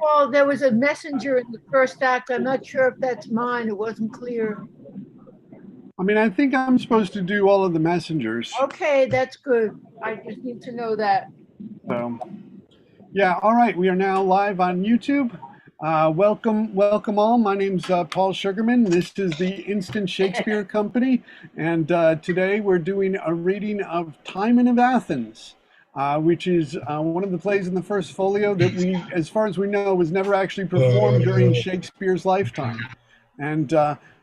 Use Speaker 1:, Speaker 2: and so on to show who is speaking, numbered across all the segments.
Speaker 1: Well, there was a messenger in the first act. I'm not sure if that's mine. It wasn't clear.
Speaker 2: I mean, I think I'm supposed to do all of the messengers.
Speaker 1: Okay, that's good. I just need to know that.
Speaker 2: So, yeah, all right. We are now live on YouTube. Welcome all. My name's Paul Sugarman. This is the Instant Shakespeare Company, and today we're doing a reading of Timon of Athens, which is one of the plays in the first folio that we, as far as we know, was never actually performed during Shakespeare's lifetime. And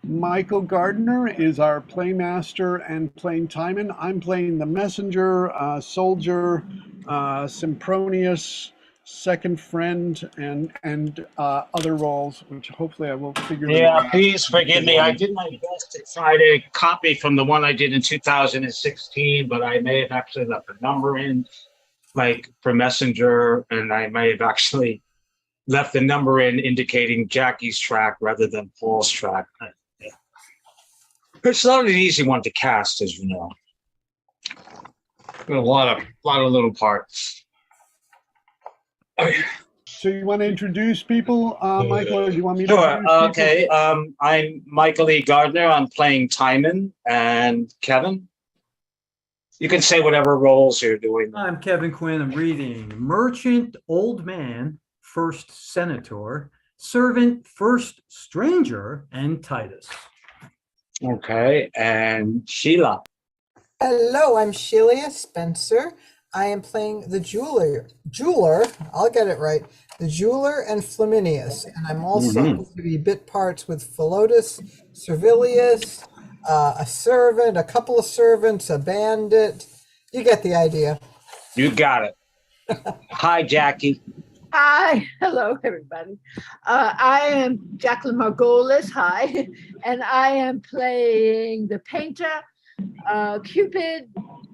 Speaker 2: Michael Gardner is our playmaster and playing Timon. I'm playing the messenger, soldier, Sempronius, second friend, and other roles, which hopefully I will figure them
Speaker 3: Yeah,
Speaker 2: out.
Speaker 3: please forgive me. I did my best to try to copy from the one I did in 2016, but I may have actually left a number in, like for Messenger, and I may have actually left the number in indicating Jackie's track rather than Paul's track. Yeah. It's not an easy one to cast, as you know. A lot of little parts.
Speaker 2: So you want to introduce people, Michael, or do you want me to
Speaker 3: Sure.
Speaker 2: introduce people?
Speaker 3: Okay. I'm Michael E. Gardner. I'm playing Tymon, and Kevin. You can say whatever roles you're doing.
Speaker 4: I'm Kevin Quinn. I'm reading Merchant, Old Man, First Senator, Servant, First Stranger, and Titus.
Speaker 3: Okay. And Sheila.
Speaker 5: Hello, I'm Sheila Spencer. I am playing the jeweler, I'll get it right, the jeweler and Flaminius. And I'm also going to be bit parts with Philotus, Servilius, a servant, a couple of servants, a bandit. You get the idea.
Speaker 3: You got it. Hi, Jackie.
Speaker 1: Hi, hello everybody. I am Jacqueline Margolis. Hi, and I am playing the painter, Cupid,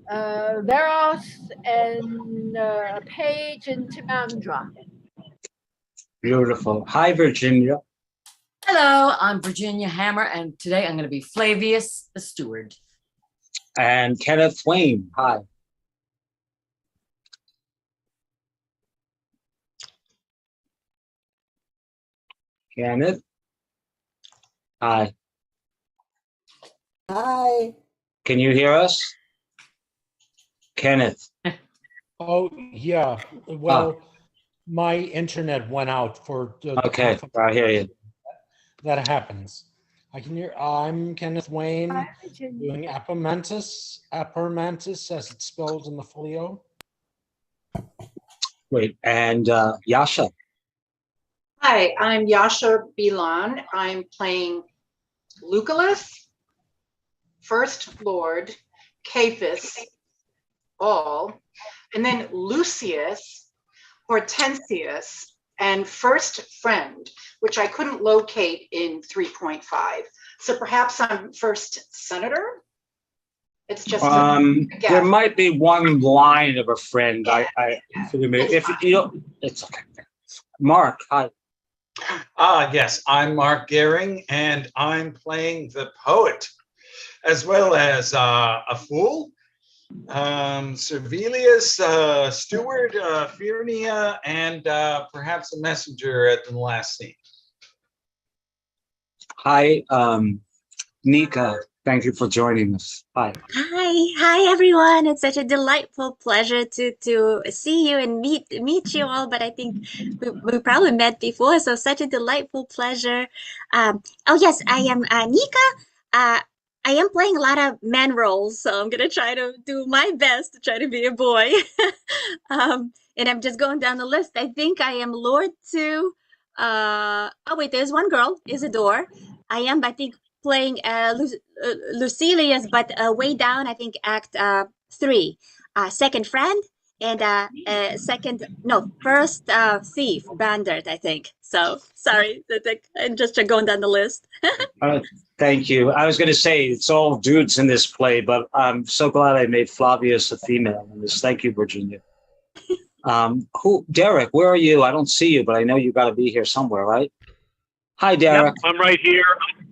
Speaker 1: Veros, and Paige and Timandra.
Speaker 3: Beautiful. Hi, Virginia.
Speaker 6: Hello, I'm Virginia Hammer, and today I'm going to be Flavius the Steward.
Speaker 3: And Kenneth Wayne. Hi. Kenneth. Hi.
Speaker 5: Hi.
Speaker 3: Can you hear us? Kenneth.
Speaker 7: Oh, yeah. Well, my internet went out for the
Speaker 3: Okay, I hear you.
Speaker 7: That happens. I can hear. I'm Kenneth Wayne,
Speaker 1: Hi, Virginia.
Speaker 7: doing Apermantus as it's spelled in the folio.
Speaker 3: Wait, and Yasha.
Speaker 8: Hi, I'm Yasha Bilan. I'm playing Lucullus, First Lord, Caiphas, all, and then Lucius, Hortensius, and First Friend, which I couldn't locate in 3.5. So perhaps I'm First Senator? It's just
Speaker 3: there might be one line of a friend. If it's okay. Mark, hi.
Speaker 9: Yes, I'm Mark Gehring, and I'm playing the poet, as well as a fool, Servilius, Steward, Furnia, and perhaps a messenger at the last scene.
Speaker 3: Hi, Nika. Thank you for joining us. Hi.
Speaker 10: Hi everyone. It's such a delightful pleasure to see you and meet you all. But I think we probably met before, so such a delightful pleasure. Oh yes, I am Nika. I am playing a lot of men roles, so I'm gonna try to do my best to try to be a boy. And I'm just going down the list. I think I am Lord 2. Oh wait, there's one girl, Isidore. I think playing Lucilius, but way down, I think Act 3. Second friend and first thief, bandit, I think. So sorry, I'm just going down the list.
Speaker 3: Thank you. I was going to say it's all dudes in this play, but I'm so glad I made Flavius a female in this. Thank you, Virginia. Derek, where are you? I don't see you, but I know you got to be here somewhere, right? Hi, Derek.
Speaker 11: Yep, I'm right here.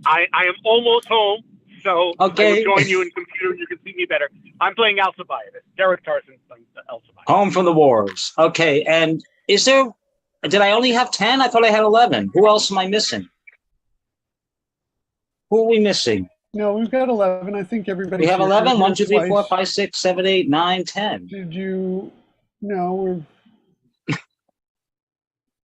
Speaker 11: I am almost home, so
Speaker 3: okay.
Speaker 11: I will join you in computer and you can see me better. I'm playing Alcibiades. Derek Tarson's playing Alcibiades.
Speaker 3: Home from the wars. Okay, and is there Did I only have 10? I thought I had 11. Who else am I missing? Who are we missing?
Speaker 2: No, we've got 11. I think everybody's
Speaker 3: We have
Speaker 2: here.
Speaker 3: 11.
Speaker 2: You're
Speaker 3: 1, 2, 3, 4,
Speaker 2: twice.
Speaker 3: 5, 6, 7, 8, 9, 10.
Speaker 2: Did you? No, we're.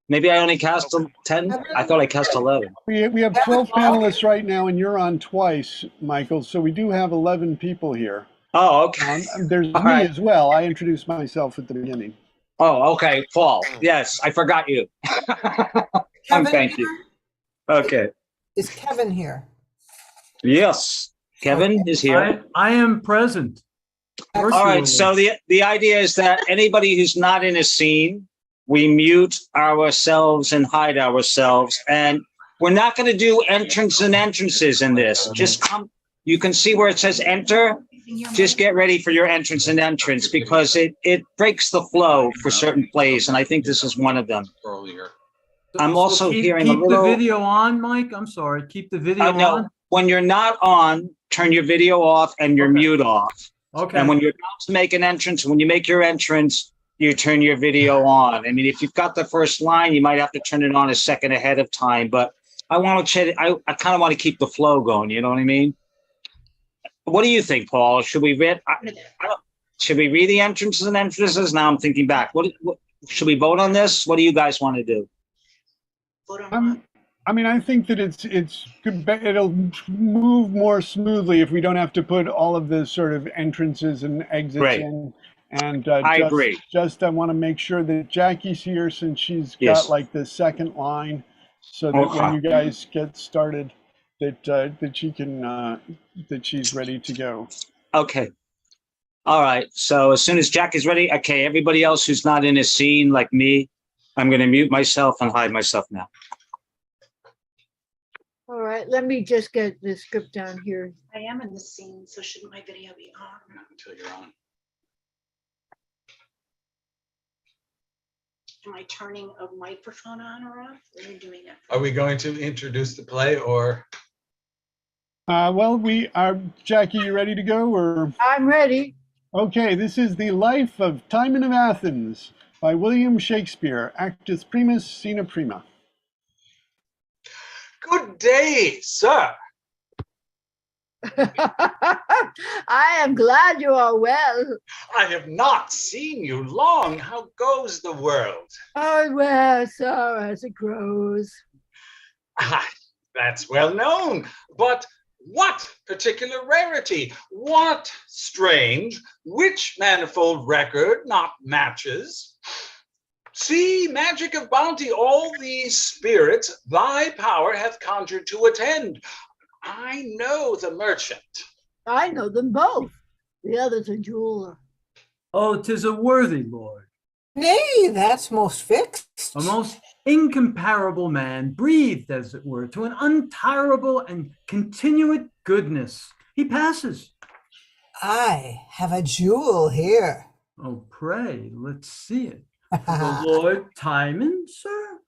Speaker 3: Maybe I only cast 10? I thought I cast 11.
Speaker 2: We have 12 panelists right now, and you're on twice, Michael. So we do have 11 people here.
Speaker 3: Oh, okay.
Speaker 2: There's
Speaker 3: All
Speaker 2: me
Speaker 3: right.
Speaker 2: as well. I introduced myself at the beginning.
Speaker 3: Oh, okay. Paul. Yes, I forgot you. Thank you. Okay.
Speaker 5: Is Kevin here?
Speaker 3: Yes. Kevin is here.
Speaker 4: I am present.
Speaker 3: All right. So the idea is that anybody who's not in a scene, we mute ourselves and hide ourselves. And we're not going to do entrance and entrances in this. Just come. You can see where it says enter. Just get ready for your entrance and entrance because it breaks the flow for certain plays. And I think this is one of them. I'm also hearing a little.
Speaker 4: Keep the video on, Mike. I'm sorry. Keep the video on.
Speaker 3: When you're not on, turn your video off and your mute off.
Speaker 4: Okay.
Speaker 3: And when you're about to make an entrance, when you make your entrance, you turn your video on. I mean, if you've got the first line, you might have to turn it on a second ahead of time. But I want to I kind of want to keep the flow going. You know what I mean? What do you think, Paul? Should we read? Should we read the entrances and entrances? Now I'm thinking back. What should we vote on this? What do you guys want to do?
Speaker 2: I mean, I think that it'll move more smoothly if we don't have to put all of the sort of entrances and exits in. And
Speaker 3: I agree.
Speaker 2: I want to make sure that Jackie's here since she's got like the second line, so that when you guys get started, that she can that she's ready to go.
Speaker 3: Okay. All right. So as soon as Jackie's ready, okay. Everybody else who's not in a scene like me, I'm going to mute myself and hide myself now.
Speaker 1: All right, let me just get the script down here.
Speaker 8: I am in the scene, so shouldn't my video be on?
Speaker 9: Not until you're on.
Speaker 8: Am I turning a microphone on or off? Or are you doing it?
Speaker 9: Are we going to introduce the play or?
Speaker 2: Well, we are. Jackie, you ready to go? Or
Speaker 1: I'm ready.
Speaker 2: Okay, this is The Life of Tymon of Athens by William Shakespeare, actus primus, scena prima.
Speaker 9: Good day, sir.
Speaker 1: I am glad you are well.
Speaker 9: I have not seen you long. How goes the world?
Speaker 1: Oh, well, so as it grows.
Speaker 9: That's well known. But what particular rarity? What strange, which manifold record not matches? See, magic of bounty, all these spirits thy power hath conjured to attend. I know the merchant.
Speaker 1: I know them both. The other's a jeweler.
Speaker 4: Oh, 'tis a worthy lord.
Speaker 5: Nay, that's most fixed.
Speaker 4: A most incomparable man, breathed, as it were, to an untirable and continuate goodness. He passes.
Speaker 5: I have a jewel here.
Speaker 4: Oh, pray, let's see it. The Lord Tymon, sir?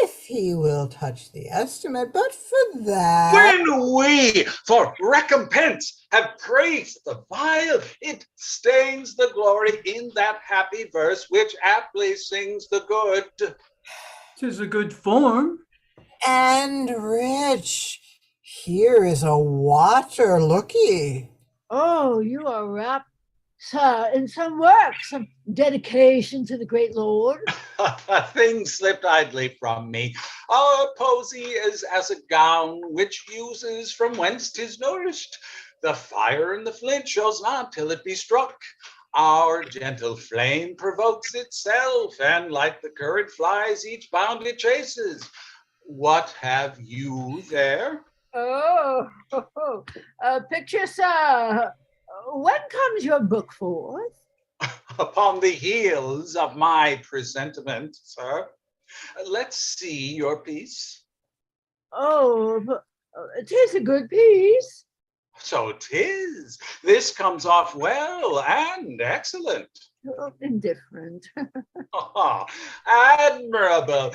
Speaker 5: If he will touch the estimate, but for that.
Speaker 9: When we for recompense have praised the vile, it stains the glory in that happy verse which aptly sings the good.
Speaker 4: 'Tis a good form.
Speaker 5: And rich. Here is a water, look ye.
Speaker 1: Oh, you are wrapped, sir, in some work, some dedication to the great Lord.
Speaker 9: Things slipped idly from me. Our posy is as a gown which uses from whence 'tis nourished. The fire in the flint shows not till it be struck. Our gentle flame provokes itself, and like the current flies, each bound it chases. What have you there?
Speaker 1: Oh, picture, sir. When comes your book forth?
Speaker 9: Upon the heels of my presentiment, sir. Let's see your piece.
Speaker 1: Oh, but 'tis a good piece.
Speaker 9: So 'tis. This comes off well and excellent.
Speaker 1: Oh, indifferent.
Speaker 9: Admirable.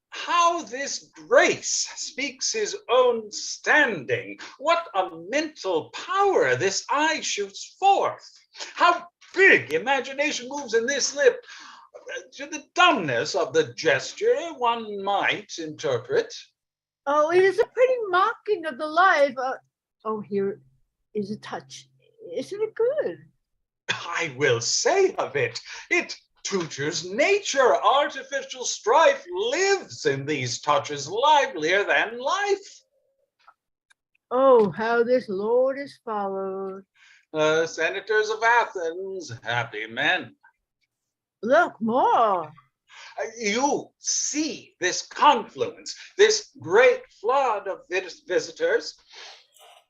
Speaker 9: How this grace speaks his own standing. What a mental power this eye shoots forth. How big imagination moves in this lip. To the dumbness of the gesture, one might interpret.
Speaker 1: Oh, it is a pretty mocking of the life. Oh, here is a touch. Isn't it good?
Speaker 9: I will say of it, it tutors nature. Artificial strife lives in these touches livelier than life.
Speaker 1: Oh, how this lord is followed.
Speaker 9: Senators of Athens, happy men.
Speaker 1: Look, more.
Speaker 9: You see this confluence, this great flood of visitors.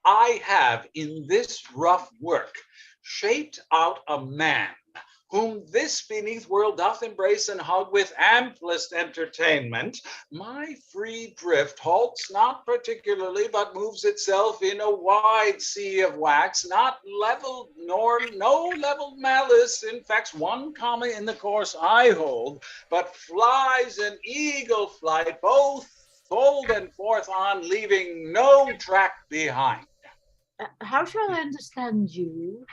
Speaker 9: I have in this rough work shaped out a man whom this beneath world doth embrace and hug with amplest entertainment. My free drift halts not particularly, but moves itself in a wide sea of wax, not leveled nor no leveled malice infects one comma in the course I hold, but flies an eagle flight, both fold and forth on, leaving no track behind.
Speaker 1: How shall I understand you?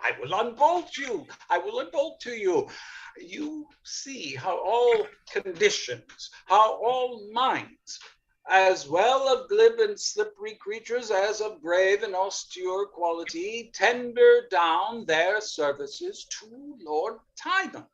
Speaker 9: I will unbolt you. I will unbolt to you. You see how all conditions, how all minds, as well of glib and slippery creatures as of grave and austere quality, tender down their services to Lord Tymon.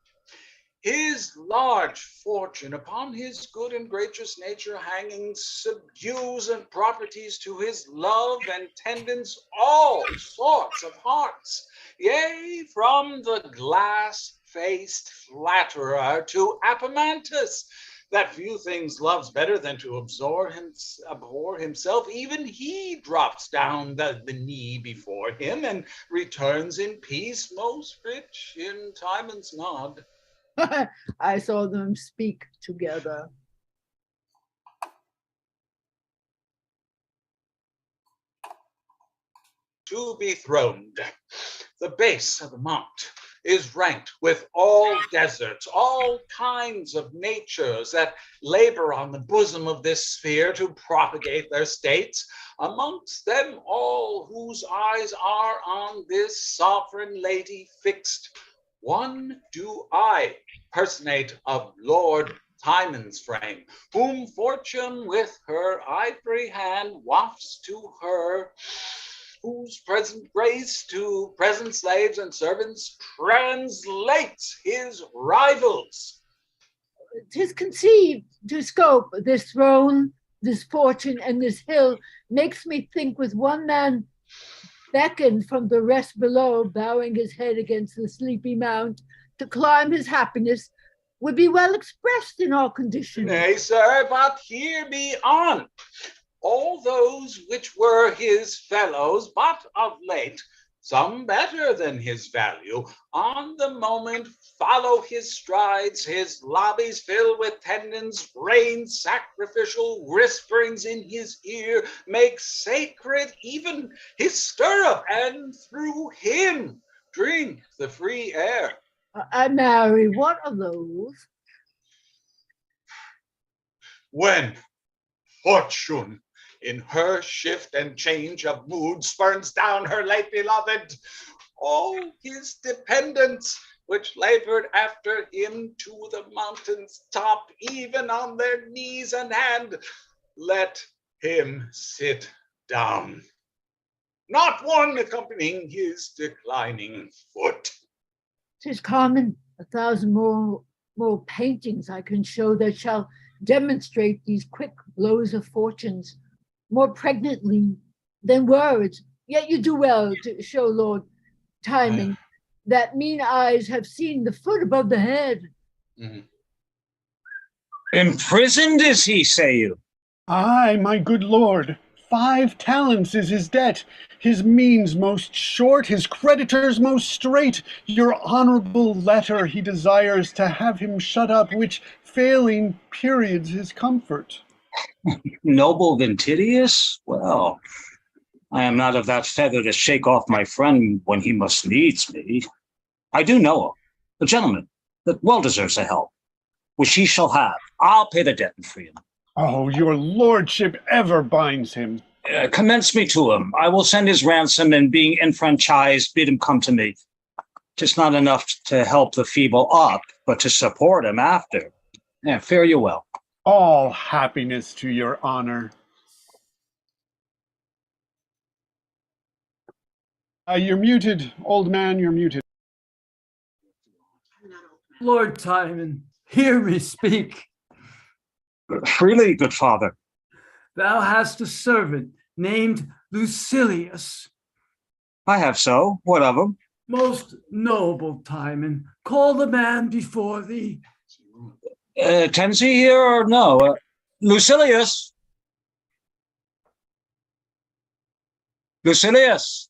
Speaker 9: His large fortune upon his good and gracious nature hanging subdues and properties to his love and tendance all sorts of hearts, yea, from the glass-faced flatterer to Apemantus, that few things loves better than to abhor himself. Even he drops down the knee before him and returns in peace, most rich in Tymon's nod.
Speaker 1: I saw them speak together.
Speaker 9: To be throned, the base of the mount is ranked with all deserts, all kinds of natures that labor on the bosom of this sphere to propagate their states. Amongst them all whose eyes are on this sovereign lady fixed, one do I personate of Lord Tymon's frame, whom fortune with her ivory hand wafts to her, whose present grace to present slaves and servants translates his rivals.
Speaker 1: 'Tis conceived to scope this throne, this fortune, and this hill makes me think with one man beckoned from the rest below, bowing his head against the sleepy mount, to climb his happiness would be well expressed in all conditions.
Speaker 9: Nay, sir, but hear me on. All those which were his fellows, but of late, some better than his value, on the moment follow his strides, his lobbies fill with tendons, rain sacrificial whisperings in his ear, make sacred even his stirrup, and through him drink the free air.
Speaker 1: I marry, what are those?
Speaker 9: When fortune in her shift and change of mood spurns down her late beloved, all his dependents which labored after him to the mountain's top, even on their knees and hand, let him sit down, not one accompanying his declining foot.
Speaker 1: 'Tis common, 1,000 more paintings I can show that shall demonstrate these quick blows of fortunes more pregnantly than words. Yet you do well to show Lord Tymon that mean eyes have seen the foot above the head.
Speaker 9: Mm-hmm.
Speaker 3: Imprisoned is he, say you?
Speaker 2: Aye, my good lord. 5 talents is his debt, his means most short, his creditors most strait. Your honorable letter he desires to have him shut up, which failing periods his comfort.
Speaker 3: Noble Ventidius? Well, I am not of that feather to shake off my friend when he must needs me. I do know him, a gentleman that well deserves a help, which he shall have. I'll pay the debt and free him.
Speaker 2: Oh, your lordship ever binds him.
Speaker 3: Commence me to him. I will send his ransom, and being enfranchised, bid him come to me. 'tis not enough to help the feeble up, but to support him after. Yeah, fare you well.
Speaker 2: All happiness to your honor. You're muted, old man, you're muted.
Speaker 8: I'm not old.
Speaker 4: Lord Timon, hear me speak.
Speaker 3: Freely, good father.
Speaker 4: Thou hast a servant named Lucilius.
Speaker 3: I have so. What of him?
Speaker 4: Most noble Timon, call the man before thee.
Speaker 3: Tends he here or no? Lucilius? Lucilius?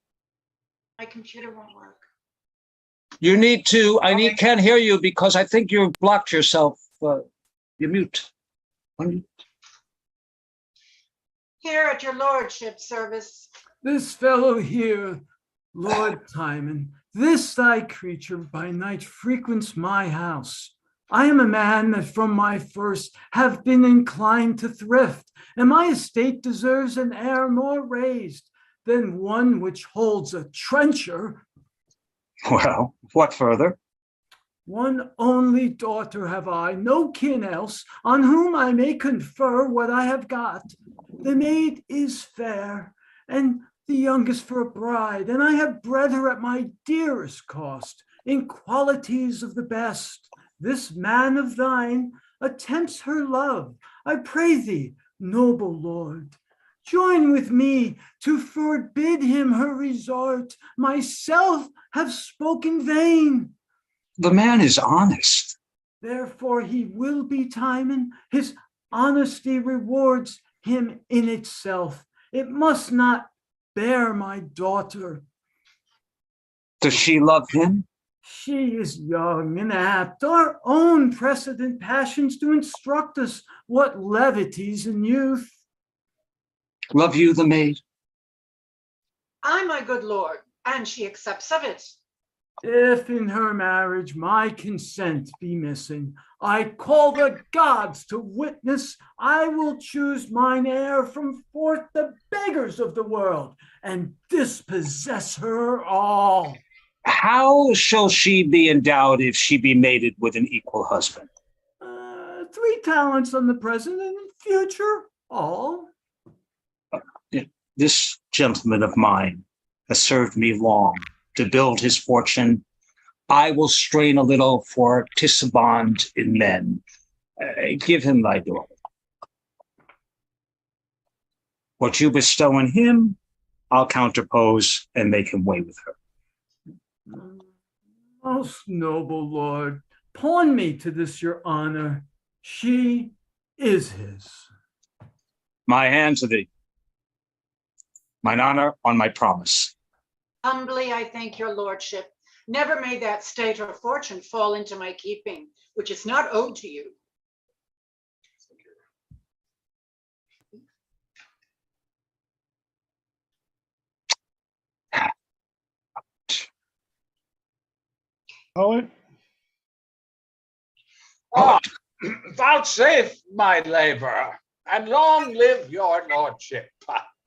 Speaker 8: My computer won't work.
Speaker 3: You need to, can't hear you because I think you blocked yourself. You mute. Unmute.
Speaker 8: Here at your lordship's service.
Speaker 4: This fellow here, Lord Timon, this thy creature by night frequents my house. I am a man that from my first have been inclined to thrift, and my estate deserves an heir more raised than one which holds a trencher.
Speaker 3: Well, what further?
Speaker 4: One only daughter have I, no kin else, on whom I may confer what I have got. The maid is fair, and the youngest for a bride, and I have bred her at my dearest cost, in qualities of the best. This man of thine attempts her love. I pray thee, noble lord, join with me to forbid him her resort. Myself have spoken vain.
Speaker 3: The man is honest.
Speaker 4: Therefore he will be, Timon. His honesty rewards him in itself. It must not bear my daughter.
Speaker 3: Does she love him?
Speaker 4: She is young and apt. Our own precedent passions do instruct us what levities in youth.
Speaker 3: Love you the maid?
Speaker 8: I, my good lord, and she accepts of it.
Speaker 4: If in her marriage my consent be missing, I call the gods to witness, I will choose mine heir from forth the beggars of the world and dispossess her all.
Speaker 3: How shall she be endowed if she be mated with an equal husband?
Speaker 4: 3 talents on the present and future, all.
Speaker 3: This gentleman of mine has served me long to build his fortune. I will strain a little for Tysabond in men. Give him thy daughter. What you bestow on him, I'll counterpose and make him way with her.
Speaker 4: Most noble lord, pawn me to this your honor. She is his.
Speaker 3: My hand to thee. Mine honor on my promise.
Speaker 8: Humbly I thank your lordship. Never may that state or fortune fall into my keeping, which is not owed to you.
Speaker 2: Poet?
Speaker 9: Vouchsafe my labor, and long live your lordship.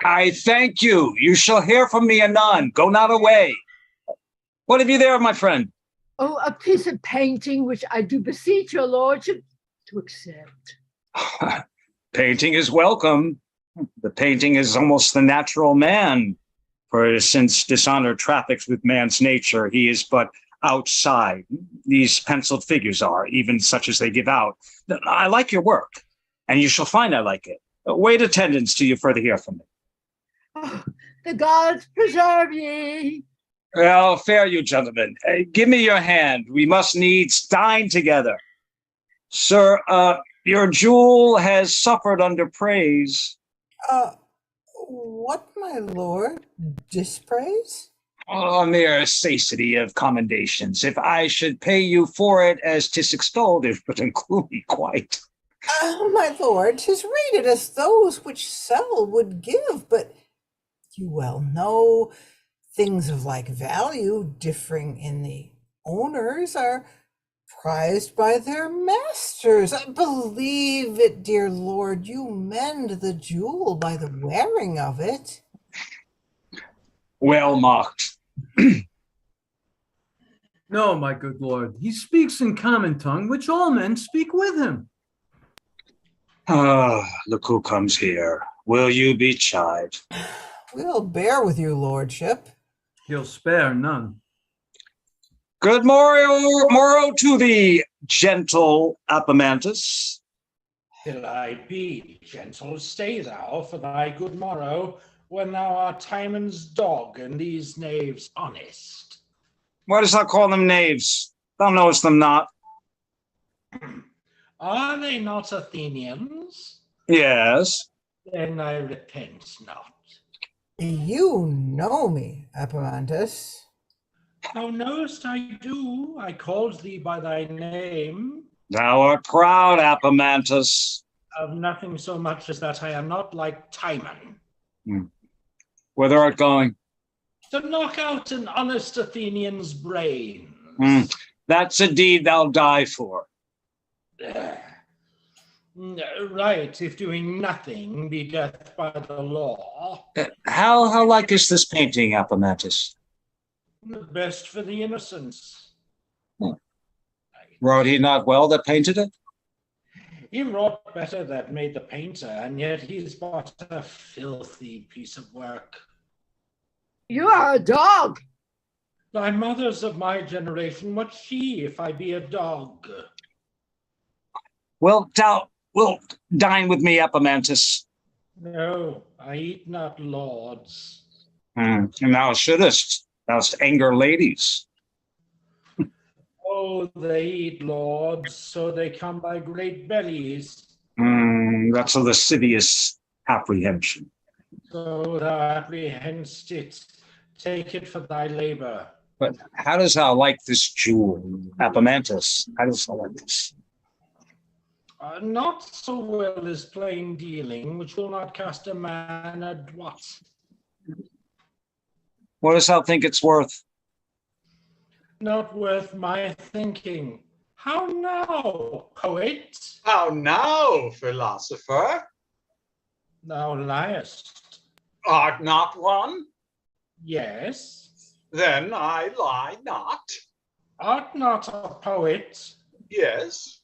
Speaker 3: I thank you. You shall hear from me anon. Go not away. What have you there, my friend?
Speaker 1: Oh, a piece of painting which I do beseech your lordship to accept.
Speaker 3: Painting is welcome. The painting is almost the natural man, for since dishonor traffics with man's nature, he is but outside. These penciled figures are, even such as they give out. I like your work, and you shall find I like it. Wait attendance till you further hear from me.
Speaker 1: Oh, the gods preserve ye.
Speaker 3: Well, fare you, gentlemen. Give me your hand. We must needs dine together. Sir, your jewel has suffered under praise.
Speaker 5: What, my lord? Dispraise?
Speaker 3: A mere satiety of commendations. If I should pay you for it as 'tis extolled, it would include me quite.
Speaker 5: My lord, 'tis rated as those which sell would give, but you well know things of like value differing in the owners are prized by their masters. I believe it, dear lord, you mend the jewel by the wearing of it.
Speaker 3: Well mocked.
Speaker 4: No, my good lord. He speaks in common tongue, which all men speak with him.
Speaker 3: Ah, look who comes here. Will you be chide?
Speaker 5: We'll bear with you, lordship.
Speaker 4: He'll spare none.
Speaker 3: Good morrow to thee, gentle Apemantus.
Speaker 7: Till I be gentle, stay thou for thy good morrow, when thou art Timon's dog and these knaves honest.
Speaker 3: Why dost thou call them knaves? Thou knowest them not.
Speaker 7: Are they not Athenians?
Speaker 3: Yes.
Speaker 7: Then I repent not.
Speaker 5: You know me, Epamantis.
Speaker 7: Thou knowest I do. I called thee by thy name.
Speaker 3: Thou art proud, Apemantus.
Speaker 7: Of nothing so much as that I am not like Tymon.
Speaker 3: Whither art going?
Speaker 7: To knock out an honest Athenian's brains.
Speaker 3: That's a deed thou die for.
Speaker 7: Right, if doing nothing be death by the law.
Speaker 3: How like is this painting, Apemantus?
Speaker 7: The best for the innocents.
Speaker 3: Wrote he not well that painted it?
Speaker 7: He wrought better that made the painter, and yet he's but a filthy piece of work.
Speaker 1: You are a dog.
Speaker 7: Thy mother's of my generation, what's she if I be a dog?
Speaker 3: Well, thou wilt dine with me, Apemantus.
Speaker 7: No, I eat not lords.
Speaker 3: And thou shouldest. Thou'st anger ladies.
Speaker 7: Oh, they eat lords, so they come by great bellies.
Speaker 3: That's a lascivious apprehension.
Speaker 7: So thou apprehendst it. Take it for thy labor.
Speaker 3: But how does thou like this jewel, Apemantus? How does thou like this?
Speaker 7: Not so well as plain dealing, which will not cast a man a what.
Speaker 3: What dost thou think it's worth?
Speaker 7: Not worth my thinking. How now, poet?
Speaker 9: How now, philosopher?
Speaker 7: Thou liest.
Speaker 9: Art not one?
Speaker 7: Yes.
Speaker 9: Then I lie not.
Speaker 7: Art not a poet?
Speaker 9: Yes.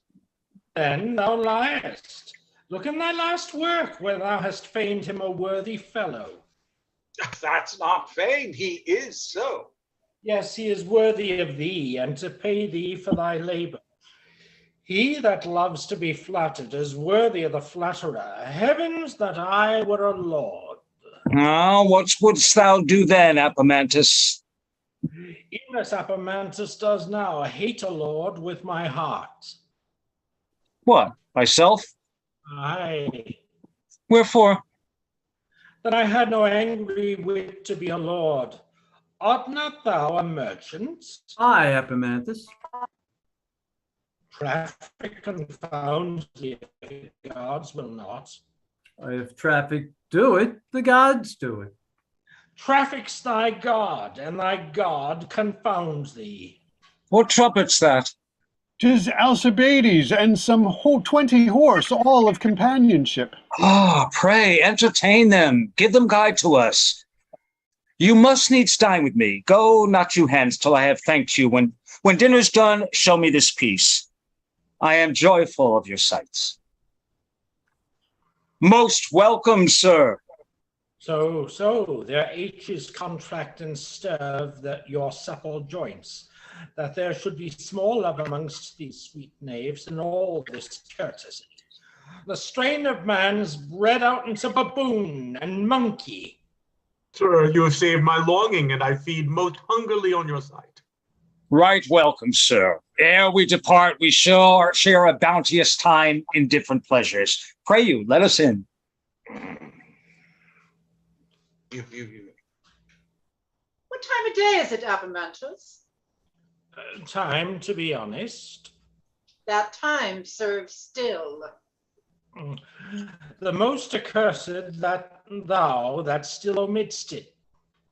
Speaker 7: Then thou liest. Look in thy last work, where thou hast feigned him a worthy fellow.
Speaker 9: That's not feigned, he is so.
Speaker 7: Yes, he is worthy of thee, and to pay thee for thy labor. He that loves to be flattered is worthy of the flatterer. Heavens, that I were a lord.
Speaker 3: What wouldst thou do then, Apemantus?
Speaker 7: Even as Apemantus does now, hate a lord with my heart.
Speaker 3: What, thyself?
Speaker 7: Aye.
Speaker 3: Wherefore?
Speaker 7: That I had no angry wit to be a lord. Art not thou a merchant?
Speaker 4: Aye, Epamantus.
Speaker 7: Traffic confound the gods will not.
Speaker 4: If traffic do it, the gods do it.
Speaker 7: Traffic's thy god, and thy god confounds thee.
Speaker 3: What trumpet's that?
Speaker 2: 'Tis Alcibiades and some 20 horse, all of companionship.
Speaker 3: Pray, entertain them. Give them guide to us. You must needs dine with me. Go not you hence till I have thanked you. When dinner's done, show me this piece. I am joyful of your sights. Most welcome, sir.
Speaker 7: So, their H's contract and serve that your supple joints, that there should be small love amongst these sweet knaves, and all this courtesy. The strain of man's bred out into baboon and monkey.
Speaker 12: Sir, you have saved my longing, and I feed most hungrily on your sight.
Speaker 3: Right welcome, sir. Ere we depart, we shall share a bounteous time in different pleasures. Pray you, let us in.
Speaker 8: What time of day is it, Apemantus?
Speaker 7: Time to be honest.
Speaker 8: That time serves still.
Speaker 7: The most accursed that thou that still omitst it.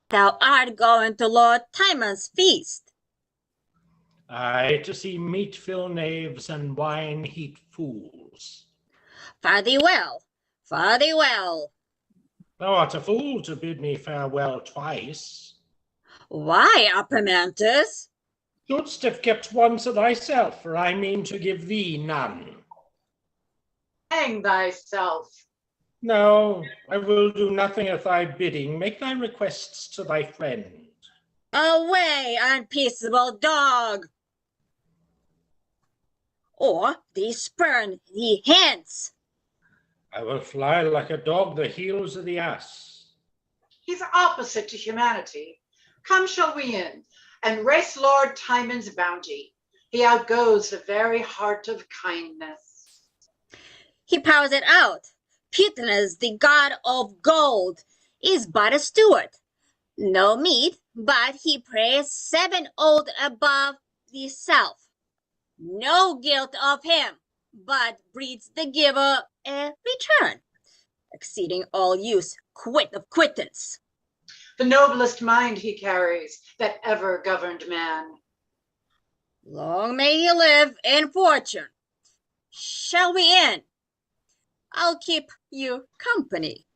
Speaker 10: Thou art going to Lord Timon's feast.
Speaker 7: Aye, to see meat-fill knaves and wine-heat fools.
Speaker 10: Fare thee well, fare thee well.
Speaker 7: Thou art a fool to bid me farewell twice.
Speaker 10: Why, Epamantus?
Speaker 7: Shouldst have kept one to thyself, for I mean to give thee none.
Speaker 8: Hang thyself.
Speaker 7: No, I will do nothing at thy bidding. Make thy requests to thy friend.
Speaker 10: Away, unpeaceable dog! Or thee spurn, thee hence!
Speaker 7: I will fly like a dog the heels of the ass.
Speaker 8: He's opposite to humanity. Come, shall we in and race Lord Tymon's bounty? He outgoes the very heart of kindness.
Speaker 10: He pours it out. Putinus, the god of gold, is but a steward. No meat, but he prays 7 old above the self. No guilt of him, but breeds the giver a return, exceeding all use, quit of quittance.
Speaker 8: The noblest mind he carries that ever governed man.
Speaker 10: Long may he live in fortune. Shall we in? I'll keep you company.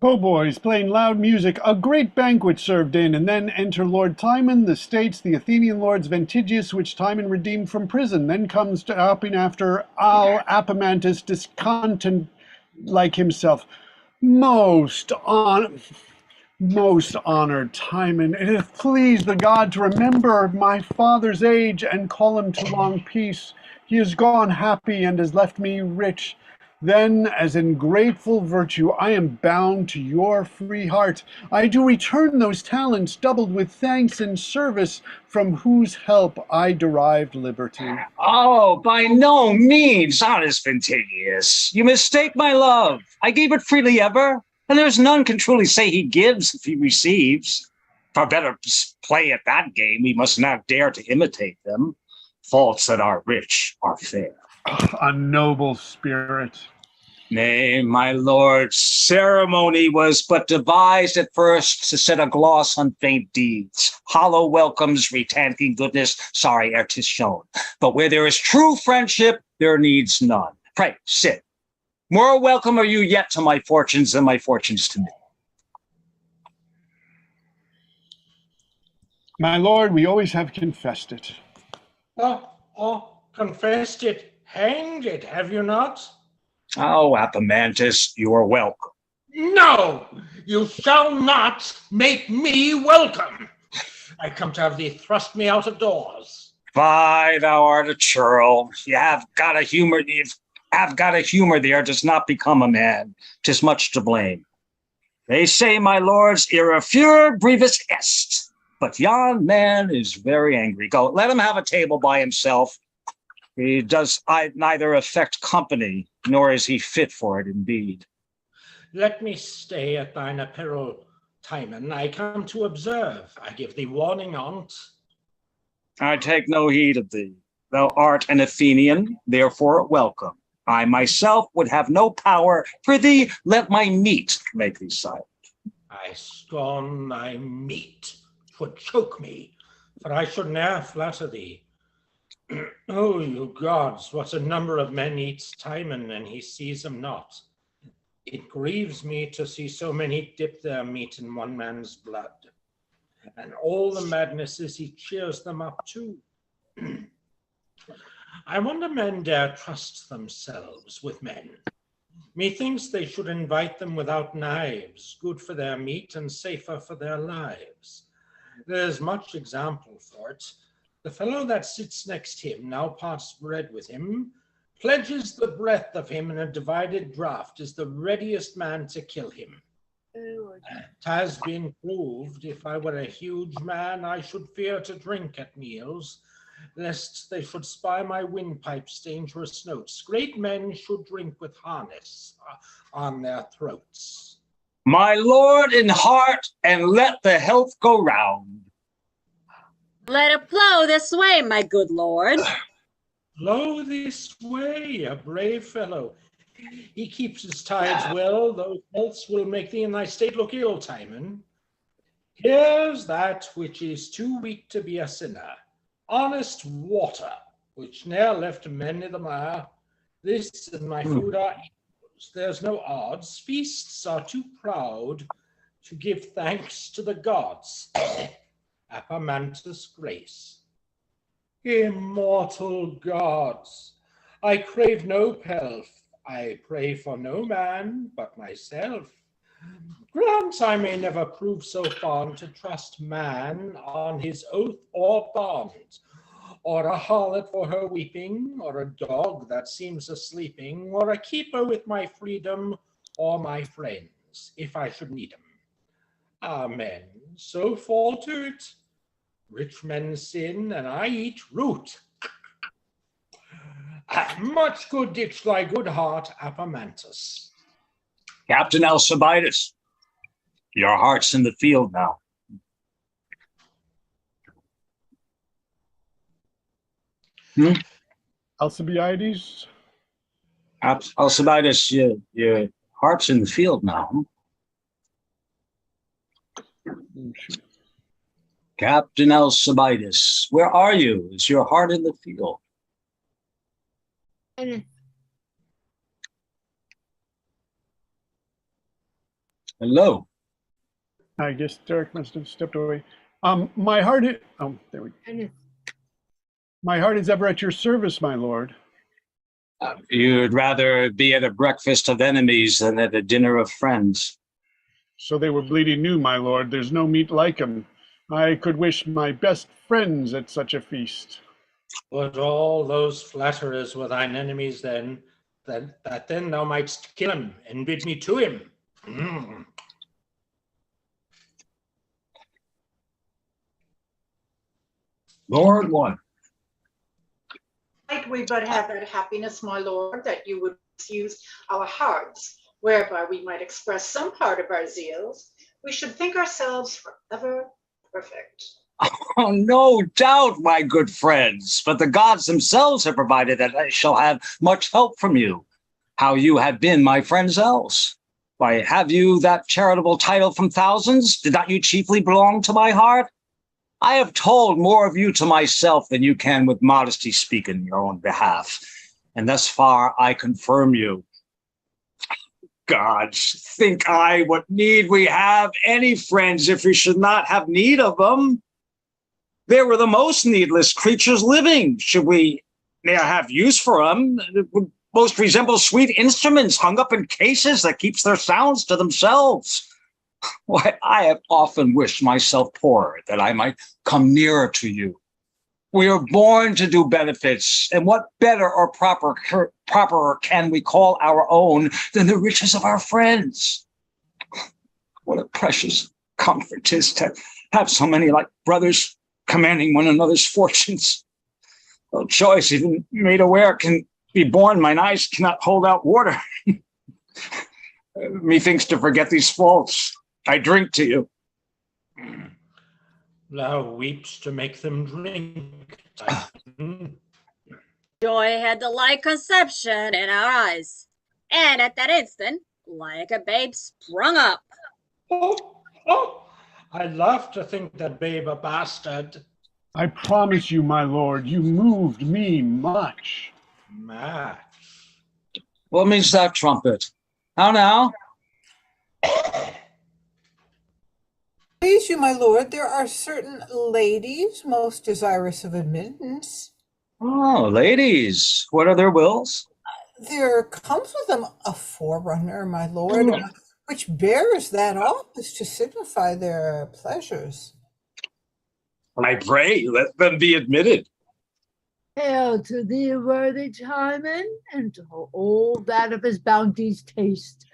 Speaker 2: Po boys playing loud music, a great banquet served in, and then enter Lord Tymon, the states, the Athenian lords Ventigius, which Tymon redeemed from prison. Then comes stopping after Apamantus, discontent like himself. Most honored Tymon, it hath pleased the god to remember my father's age and call him to long peace. He is gone happy and has left me rich. Then, as in grateful virtue, I am bound to your free heart. I do return those talents doubled with thanks and service, from whose help I derived liberty.
Speaker 3: Oh, by no means, honest Ventigius. You mistake my love. I gave it freely ever, and there's none can truly say he gives if he receives. For better play at that game, we must not dare to imitate them. Faults that are rich are fair.
Speaker 2: A noble spirit.
Speaker 3: Nay, my lord, ceremony was but devised at first to set a gloss on faint deeds. Hollow welcomes, retanking goodness, sorry ere 'tis shown. But where there is true friendship, there needs none. Pray, sit. More welcome are you yet to my fortunes than my fortunes to me.
Speaker 2: My lord, we always have confessed it.
Speaker 7: Confessed it, hanged it, have you not?
Speaker 3: Oh, Apamantus, you are welcome.
Speaker 7: No, you shall not make me welcome. I come to have thee thrust me out of doors.
Speaker 3: Fie, thou art a churl. You have got a humor there does not become a man. 'Tis much to blame. They say, my lords, ira furor brevis est. But yon man is very angry. Go, let him have a table by himself. He does neither affect company, nor is he fit for it indeed.
Speaker 7: Let me stay at thine apparel, Tymon. I come to observe. I give thee warning on't.
Speaker 3: I take no heed of thee. Thou art an Athenian, therefore welcome. I myself would have no power. For thee, let my meat make thee silent.
Speaker 7: I scorn thy meat. 'Twould choke me, for I should ne'er flatter thee. Oh, you gods, what a number of men eats Tymon, and he sees them not. It grieves me to see so many dip their meat in one man's blood. And all the madnesses he cheers them up to. I wonder men dare trust themselves with men. Methinks they should invite them without knives, good for their meat and safer for their lives. There's much example for it. The fellow that sits next him, now parts bread with him, pledges the breath of him in a divided draught, is the readiest man to kill him. It has been proved, if I were a huge man, I should fear to drink at meals, lest they should spy my windpipe's dangerous notes. Great men should drink with harness on their throats.
Speaker 3: My lord in heart, and let the health go round.
Speaker 10: Let it flow this way, my good lord.
Speaker 7: Flow this way, a brave fellow. He keeps his tides well, those healths will make thee in thy state look ill, Tymon. Here's that which is too weak to be a sinner. Honest water, which ne'er left men i' the mire. This and my food are equals. There's no odds. Feasts are too proud to give thanks to the gods. Apamantus grace. Immortal gods, I crave no pelf, I pray for no man but myself. Grant I may never prove so fond to trust man on his oath or bond, or a harlot for her weeping, or a dog that seems a-sleeping, or a keeper with my freedom, or my friends, if I should need 'em. Amen. So fall to't. Rich men sin, and I eat root. Much good ditch thy good heart, Apamantus.
Speaker 3: Captain Alcibiades, your heart's in the field now.
Speaker 2: Alcibiades?
Speaker 3: Alcibiades, your heart's in the field now. Captain Alcibiades, where are you? Is your heart in the field? Hello.
Speaker 2: I guess Derek must have stepped away. My heart is, oh, there we go. My heart is ever at your service, my lord.
Speaker 3: You'd rather be at a breakfast of enemies than at a dinner of friends.
Speaker 2: So they were bleeding new, my lord. There's no meat like 'em. I could wish my best friends at such a feast.
Speaker 7: But all those flatterers were thine enemies then, that then thou mightst kill him and bid me to him.
Speaker 3: Lord one.
Speaker 8: Might we but have that happiness, my lord, that you would use our hearts, whereby we might express some part of our zeals, we should think ourselves forever perfect.
Speaker 3: Oh, no doubt, my good friends, but the gods themselves have provided that I shall have much help from you. How you have been my friends else. Why, have you that charitable title from thousands? Did not you chiefly belong to my heart? I have told more of you to myself than you can with modesty speak in your own behalf, and thus far I confirm you. Gods, think I, what need we have any friends if we should not have need of them? They were the most needless creatures living. Should we ne'er have use for them, it would most resemble sweet instruments hung up in cases that keeps their sounds to themselves. Why, I have often wished myself poorer, that I might come nearer to you. We are born to do benefits, and what better or proper can we call our own than the riches of our friends? What a precious comfort 'tis to have so many like brothers commanding one another's fortunes. Though choice, even made aware, can be born, mine eyes cannot hold out water. Methinks to forget these faults, I drink to you.
Speaker 7: Thou weeps to make them drink.
Speaker 10: Joy had the like conception in our eyes, and at that instant, like a babe sprung up.
Speaker 7: Oh, I love to think that babe a bastard.
Speaker 2: I promise you, my lord, you moved me much.
Speaker 7: Much.
Speaker 3: What means that trumpet? How now?
Speaker 5: Please you, my lord, there are certain ladies most desirous of admittance.
Speaker 3: Oh, ladies, what are their wills?
Speaker 5: There comes with them a forerunner, my lord, which bears that office to signify their pleasures.
Speaker 3: I pray, let them be admitted.
Speaker 1: Hail to thee, worthy Tymon, and to all that of his bounties taste.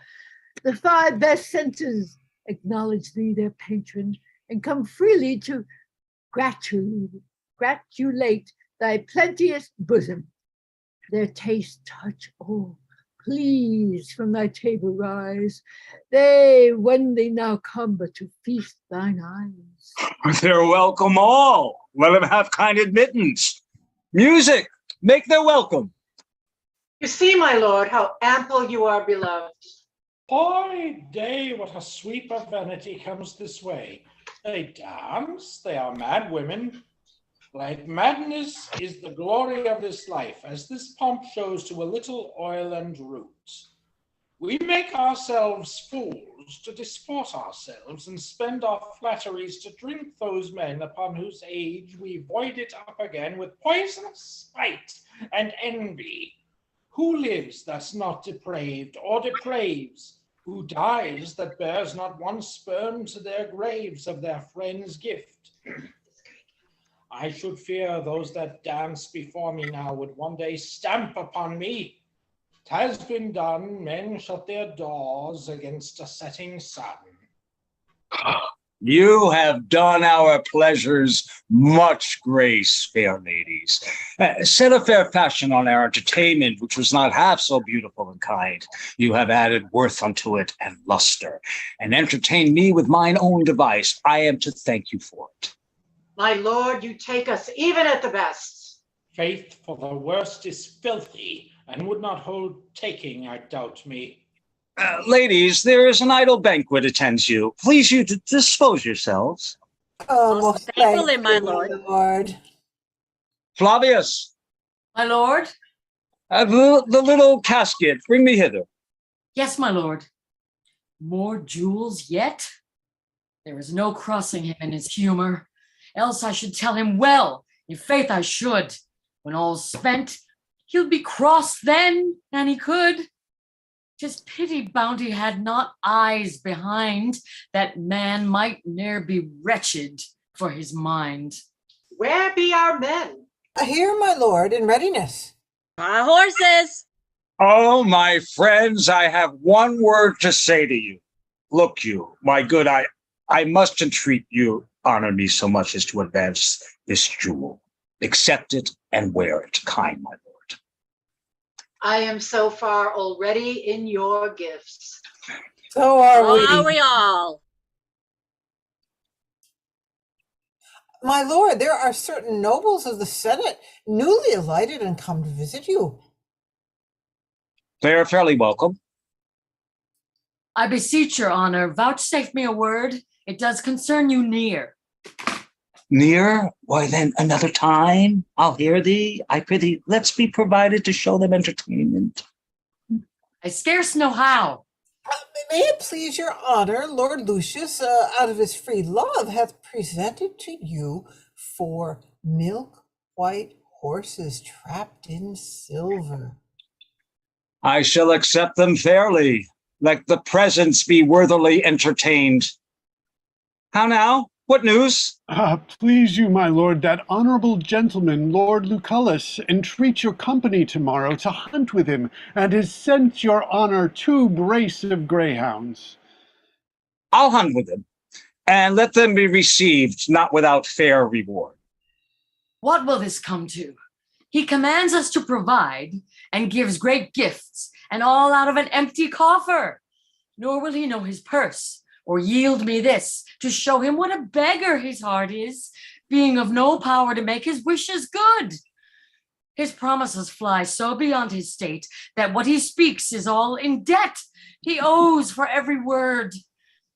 Speaker 1: The 5 best senses acknowledge thee their patron, and come freely to gratulate thy plenteous bosom. Their taste touch all, please from thy table rise. They, when they now come, but to feast thine eyes.
Speaker 3: They're welcome all. Let them have kind admittance. Music, make their welcome.
Speaker 8: You see, my lord, how ample you are beloved.
Speaker 7: By day, what a sweep of vanity comes this way. They dance, they are mad women. Like madness is the glory of this life, as this pomp shows to a little oil and root. We make ourselves fools to disport ourselves and spend our flatteries to drink those men upon whose age we void it up again with poisonous spite and envy. Who lives that's not depraved or depraves? Who dies that bears not one sperm to their graves of their friend's gift? I should fear those that dance before me now would one day stamp upon me. 'Has been done, men shut their doors against a setting sun.
Speaker 13: You have done our pleasures much grace, fair ladies. Set a fair fashion on our entertainment, which was not half so beautiful and kind. You have added worth unto it and luster, and entertained me with mine own device. I am to thank you for it.
Speaker 8: My lord, you take us even at the best.
Speaker 7: Faith for the worst is filthy, and would not hold taking, I doubt me.
Speaker 13: Ladies, there is an idle banquet attends you. Please you to dispose yourselves.
Speaker 5: Oh, most
Speaker 10: Thankfully,
Speaker 5: thank
Speaker 10: my
Speaker 5: you,
Speaker 10: lord.
Speaker 5: Lord.
Speaker 13: Flavius,
Speaker 6: My lord?
Speaker 13: the little casket, bring me hither.
Speaker 6: Yes, my lord. More jewels yet? There is no crossing him in his humor, else I should tell him well, in faith I should. When all's spent, he'll be cross then, an he could. 'Tis pity bounty had not eyes behind, that man might ne'er be wretched for his mind.
Speaker 8: Where be our men?
Speaker 5: Here, my lord, in readiness.
Speaker 10: Our horses.
Speaker 13: Oh, my friends, I have one word to say to you. Look you, my good, I must entreat you honor me so much as to advance this jewel. Accept it and wear it, kind my lord.
Speaker 8: I am so far already in your gifts.
Speaker 5: So are
Speaker 10: Are
Speaker 5: we.
Speaker 10: we all?
Speaker 5: My lord, there are certain nobles of the Senate newly alighted and come to visit you.
Speaker 13: They are fairly welcome.
Speaker 6: I beseech your honor, vouchsafe me a word. It does concern you near.
Speaker 13: Near? Why then another time I'll hear thee. I prithee, let's be provided to show them entertainment.
Speaker 6: I scarce know how.
Speaker 5: May it please your honor, Lord Lucius, out of his free love, hath presented to you 4 milk-white horses trapped in silver.
Speaker 13: I shall accept them fairly. Let the presents be worthily entertained. How now? What news?
Speaker 2: Please you, my lord, that honorable gentleman, Lord Lucullus, entreats your company tomorrow to hunt with him, and has sent your honor 2 brace of greyhounds.
Speaker 13: I'll hunt with them, and let them be received, not without fair reward.
Speaker 6: What will this come to? He commands us to provide and gives great gifts, and all out of an empty coffer. Nor will he know his purse, or yield me this, to show him what a beggar his heart is, being of no power to make his wishes good. His promises fly so beyond his state, that what he speaks is all in debt. He owes for every word.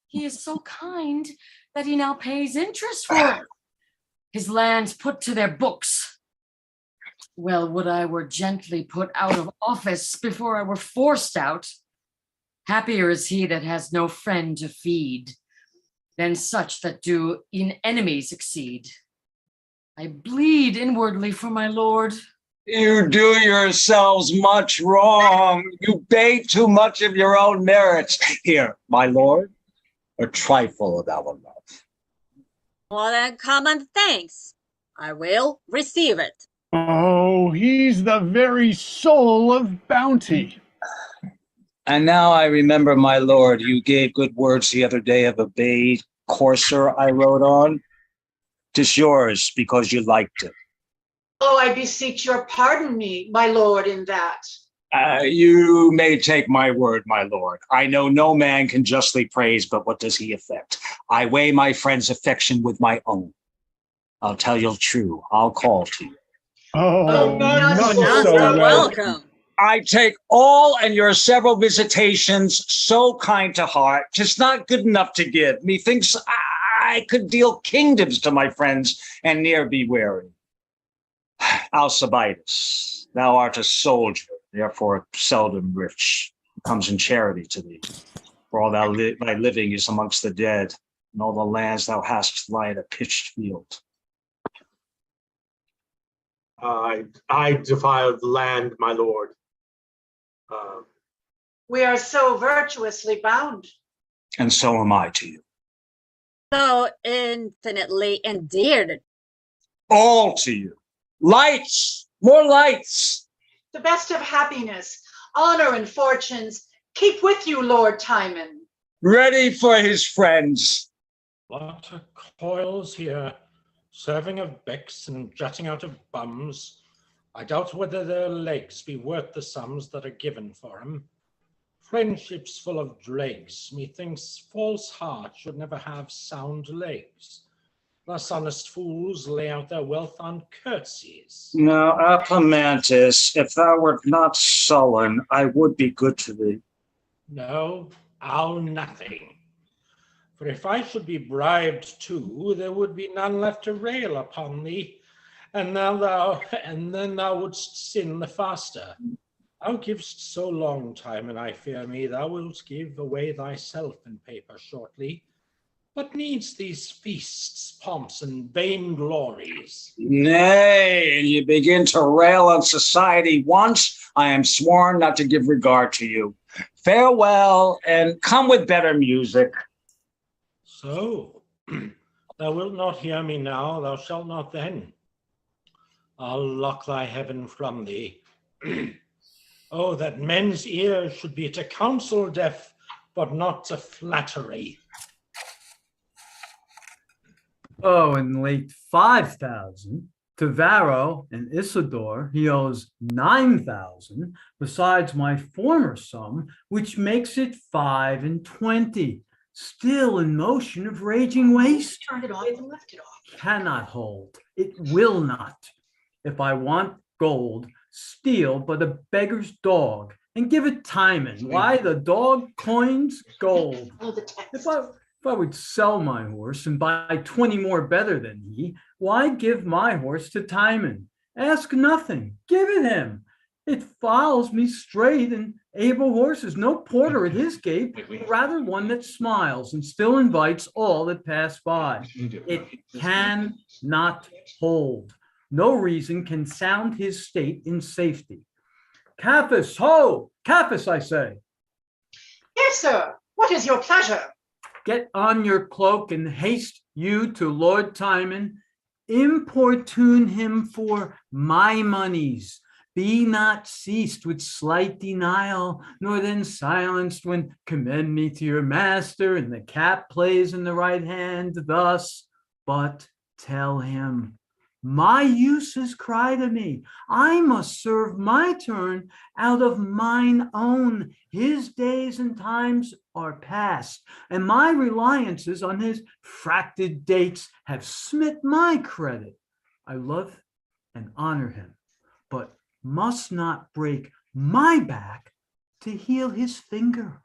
Speaker 6: He is so kind that he now pays interest for it. His lands put to their books. Well, would I were gently put out of office before I were forced out. Happier is he that has no friend to feed, than such that do in enemies exceed. I bleed inwardly for my lord.
Speaker 13: You do yourselves much wrong. You beg too much of your own merits. Here, my lord, a trifle of our love.
Speaker 10: More than common thanks. I will receive it.
Speaker 2: Oh, he's the very soul of bounty.
Speaker 13: And now I remember, my lord, you gave good words the other day of a bay courser I rode on. 'Tis yours because you liked it.
Speaker 8: Oh, I beseech your pardon me, my lord, in that.
Speaker 13: You may take my word, my lord. I know no man can justly praise, but what does he affect? I weigh my friend's affection with my own. I'll tell you true. I'll call to you.
Speaker 2: Oh,
Speaker 8: none
Speaker 2: none
Speaker 8: so
Speaker 2: so welcome.
Speaker 10: Welcome.
Speaker 13: I take all and your several visitations so kind to heart. 'Tis not good enough to give. Methinks I could deal kingdoms to my friends and ne'er be weary. Alcibiades, thou art a soldier, therefore seldom rich. comes in charity to thee. For all thy living is amongst the dead, and all the lands thou hast lie in a pitched field.
Speaker 12: I defiled the land, my lord.
Speaker 8: We are so virtuously bound.
Speaker 13: And so am I to you.
Speaker 10: So infinitely endeared.
Speaker 13: All to you. Lights, more lights.
Speaker 8: The best of happiness, honor, and fortunes keep with you, Lord Tymon.
Speaker 13: Ready for his friends.
Speaker 7: What a coils here, serving of becks and jutting out of bums. I doubt whether their legs be worth the sums that are given for 'em. Friendships full of dregs, methinks false hearts should never have sound legs. Thus honest fools lay out their wealth on curtsies.
Speaker 13: Now, Apomantis, if thou wert not sullen, I would be good to thee.
Speaker 7: No, I'll nothing. For if I should be bribed too, there would be none left to rail upon thee, and then thou wouldst sin the faster. Thou givest so long time, and I fear me thou wilt give away thyself in paper shortly. What needs these feasts, pomps, and vain glories?
Speaker 13: Nay, and you begin to rail on society once, I am sworn not to give regard to you. Farewell, and come with better music.
Speaker 7: So, thou wilt not hear me now, thou shalt not then. I'll lock thy heaven from thee. Oh, that men's ears should be to counsel deaf, but not to flattery.
Speaker 4: Oh, in late 5,000, to Varro and Isidore he owes 9,000, besides my former sum, which makes it 5 and 20. Still in motion of raging waste.
Speaker 8: Turned it off and left it off.
Speaker 4: Cannot hold. It will not. If I want gold, steal but a beggar's dog and give it Tymon. Why the dog coins gold?
Speaker 8: Oh, the text.
Speaker 4: If I would sell my horse and buy 20 more better than he, why give my horse to Tymon? Ask nothing, give it him. It follows me straight, and able horses, no porter at his gate, but rather one that smiles and still invites all that pass by. It cannot hold. No reason can sound his state in safety. Caiaphas, ho! Caiaphas, I say.
Speaker 8: Yes, sir. What is your pleasure?
Speaker 4: Get on your cloak and haste you to Lord Tymon. Importune him for my monies. Be not ceased with slight denial, nor then silenced when commend me to your master, and the cap plays in the right hand thus, but tell him, my uses cry to me. I must serve my turn out of mine own. His days and times are past, and my reliances on his fracted dates have smit my credit. I love and honor him, but must not break my back to heal his finger.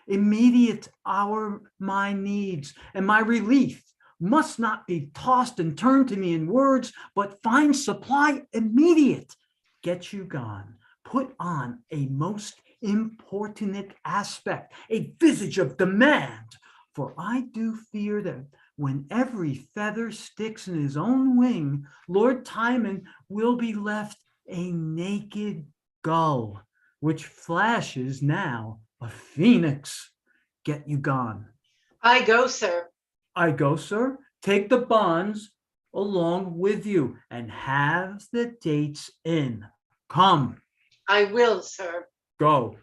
Speaker 4: Immediate hour my needs, and my relief must not be tossed and turned to me in words, but find supply immediate. Get you gone, put on a most importunate aspect, a visage of demand, for I do fear that when every feather sticks in his own wing, Lord Tymon will be left a naked gull, which flashes now a phoenix. Get you gone.
Speaker 8: I go, sir.
Speaker 4: I go, sir. Take the bonds along with you and have the dates in. Come.
Speaker 8: I will, sir.
Speaker 4: Go.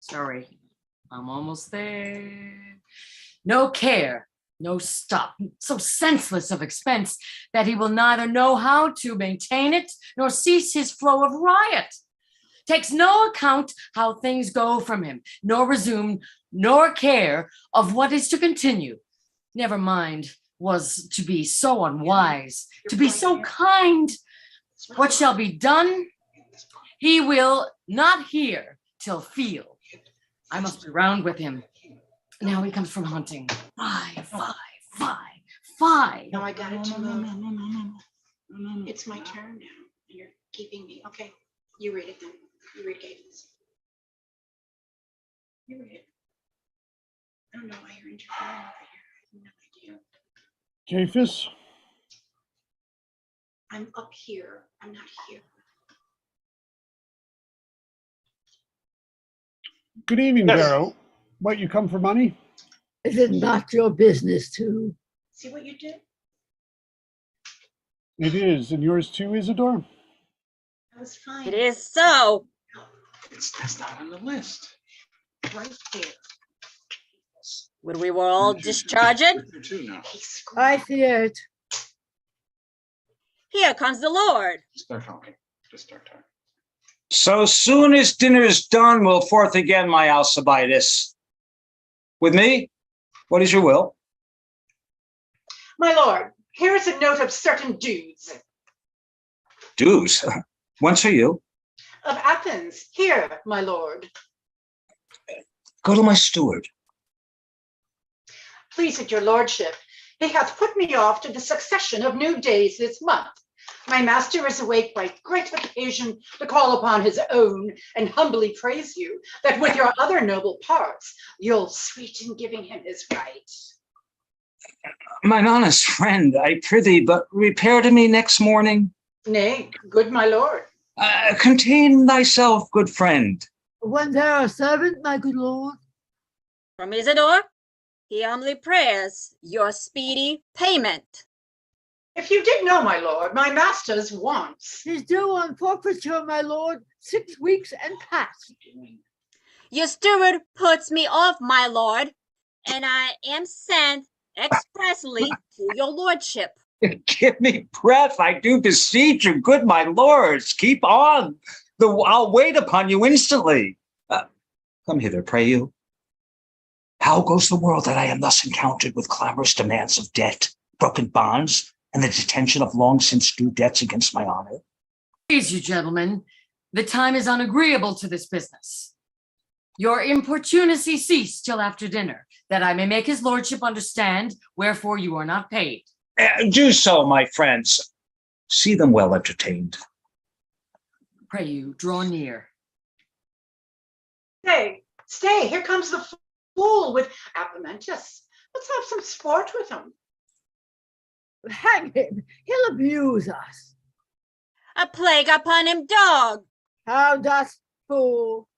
Speaker 6: Sorry, I'm almost there. No care, no stop, so senseless of expense that he will neither know how to maintain it nor cease his flow of riot. Takes no account how things go from him, nor resume, nor care of what is to continue. Never mind, was to be so unwise, to be so kind. What shall be done, he will not hear till feel. I must be round with him. Now he comes from hunting. Fie, fie, fie, fine.
Speaker 8: No, I got it to move.
Speaker 7: No.
Speaker 8: It's my turn now. You're keeping me. Okay, you read it then. You read Gavin's. You read it. I don't know why you're interfering over here. I have no idea.
Speaker 2: Japhis?
Speaker 8: I'm up here. I'm not here.
Speaker 2: Good evening,
Speaker 12: Yes.
Speaker 2: Barrow. What, you come for money?
Speaker 1: Is it not your business to?
Speaker 8: See what you did?
Speaker 2: It is, and yours too, Isidore?
Speaker 8: That was fine.
Speaker 10: It is so.
Speaker 9: That's not on the list.
Speaker 8: Right there.
Speaker 10: Would we were all discharge it?
Speaker 9: You're two now.
Speaker 1: I fear it.
Speaker 10: Here comes the Lord.
Speaker 9: Start talking. Just start talking.
Speaker 13: So soon as dinner is done, we'll forth again, my Alcibiades. With me? What is your will?
Speaker 8: My lord, here is a note of certain dues.
Speaker 13: Dues? Whence are you?
Speaker 8: Of Athens. Here, my lord.
Speaker 13: Go to my steward.
Speaker 8: Please at your lordship, he hath put me off to the succession of new days this month. My master is awake by great occasion to call upon his own and humbly praise you that with your other noble parts, you'll sweet in giving him his right.
Speaker 13: Mine honest friend, I prithee, but repair to me next morning.
Speaker 8: Nay, good my lord.
Speaker 13: Contain thyself, good friend.
Speaker 1: When there are servant, my good lord.
Speaker 10: From Isidore, he humbly prays your speedy payment.
Speaker 8: If you did know, my lord, my master's wants.
Speaker 1: He's due on forfeiture, my lord, 6 weeks and past.
Speaker 10: Your steward puts me off, my lord, and I am sent expressly to your lordship.
Speaker 13: Give me breath, I do beseech you, good my lords. Keep on. I'll wait upon you instantly. Come hither, pray you. How goes the world that I am thus encountered with clamorous demands of debt, broken bonds, and the detention of long since due debts against my honor?
Speaker 6: Please, you gentlemen, the time is unagreeable to this business. Your importunacy cease till after dinner, that I may make his lordship understand wherefore you are not paid.
Speaker 13: Do so, my friends. See them well entertained.
Speaker 6: Pray you, draw near.
Speaker 8: Stay, here comes the fool with Apomentus. Let's have some sport with him.
Speaker 1: Hang him, he'll abuse us.
Speaker 10: A plague upon him, dog.
Speaker 1: How dost, fool?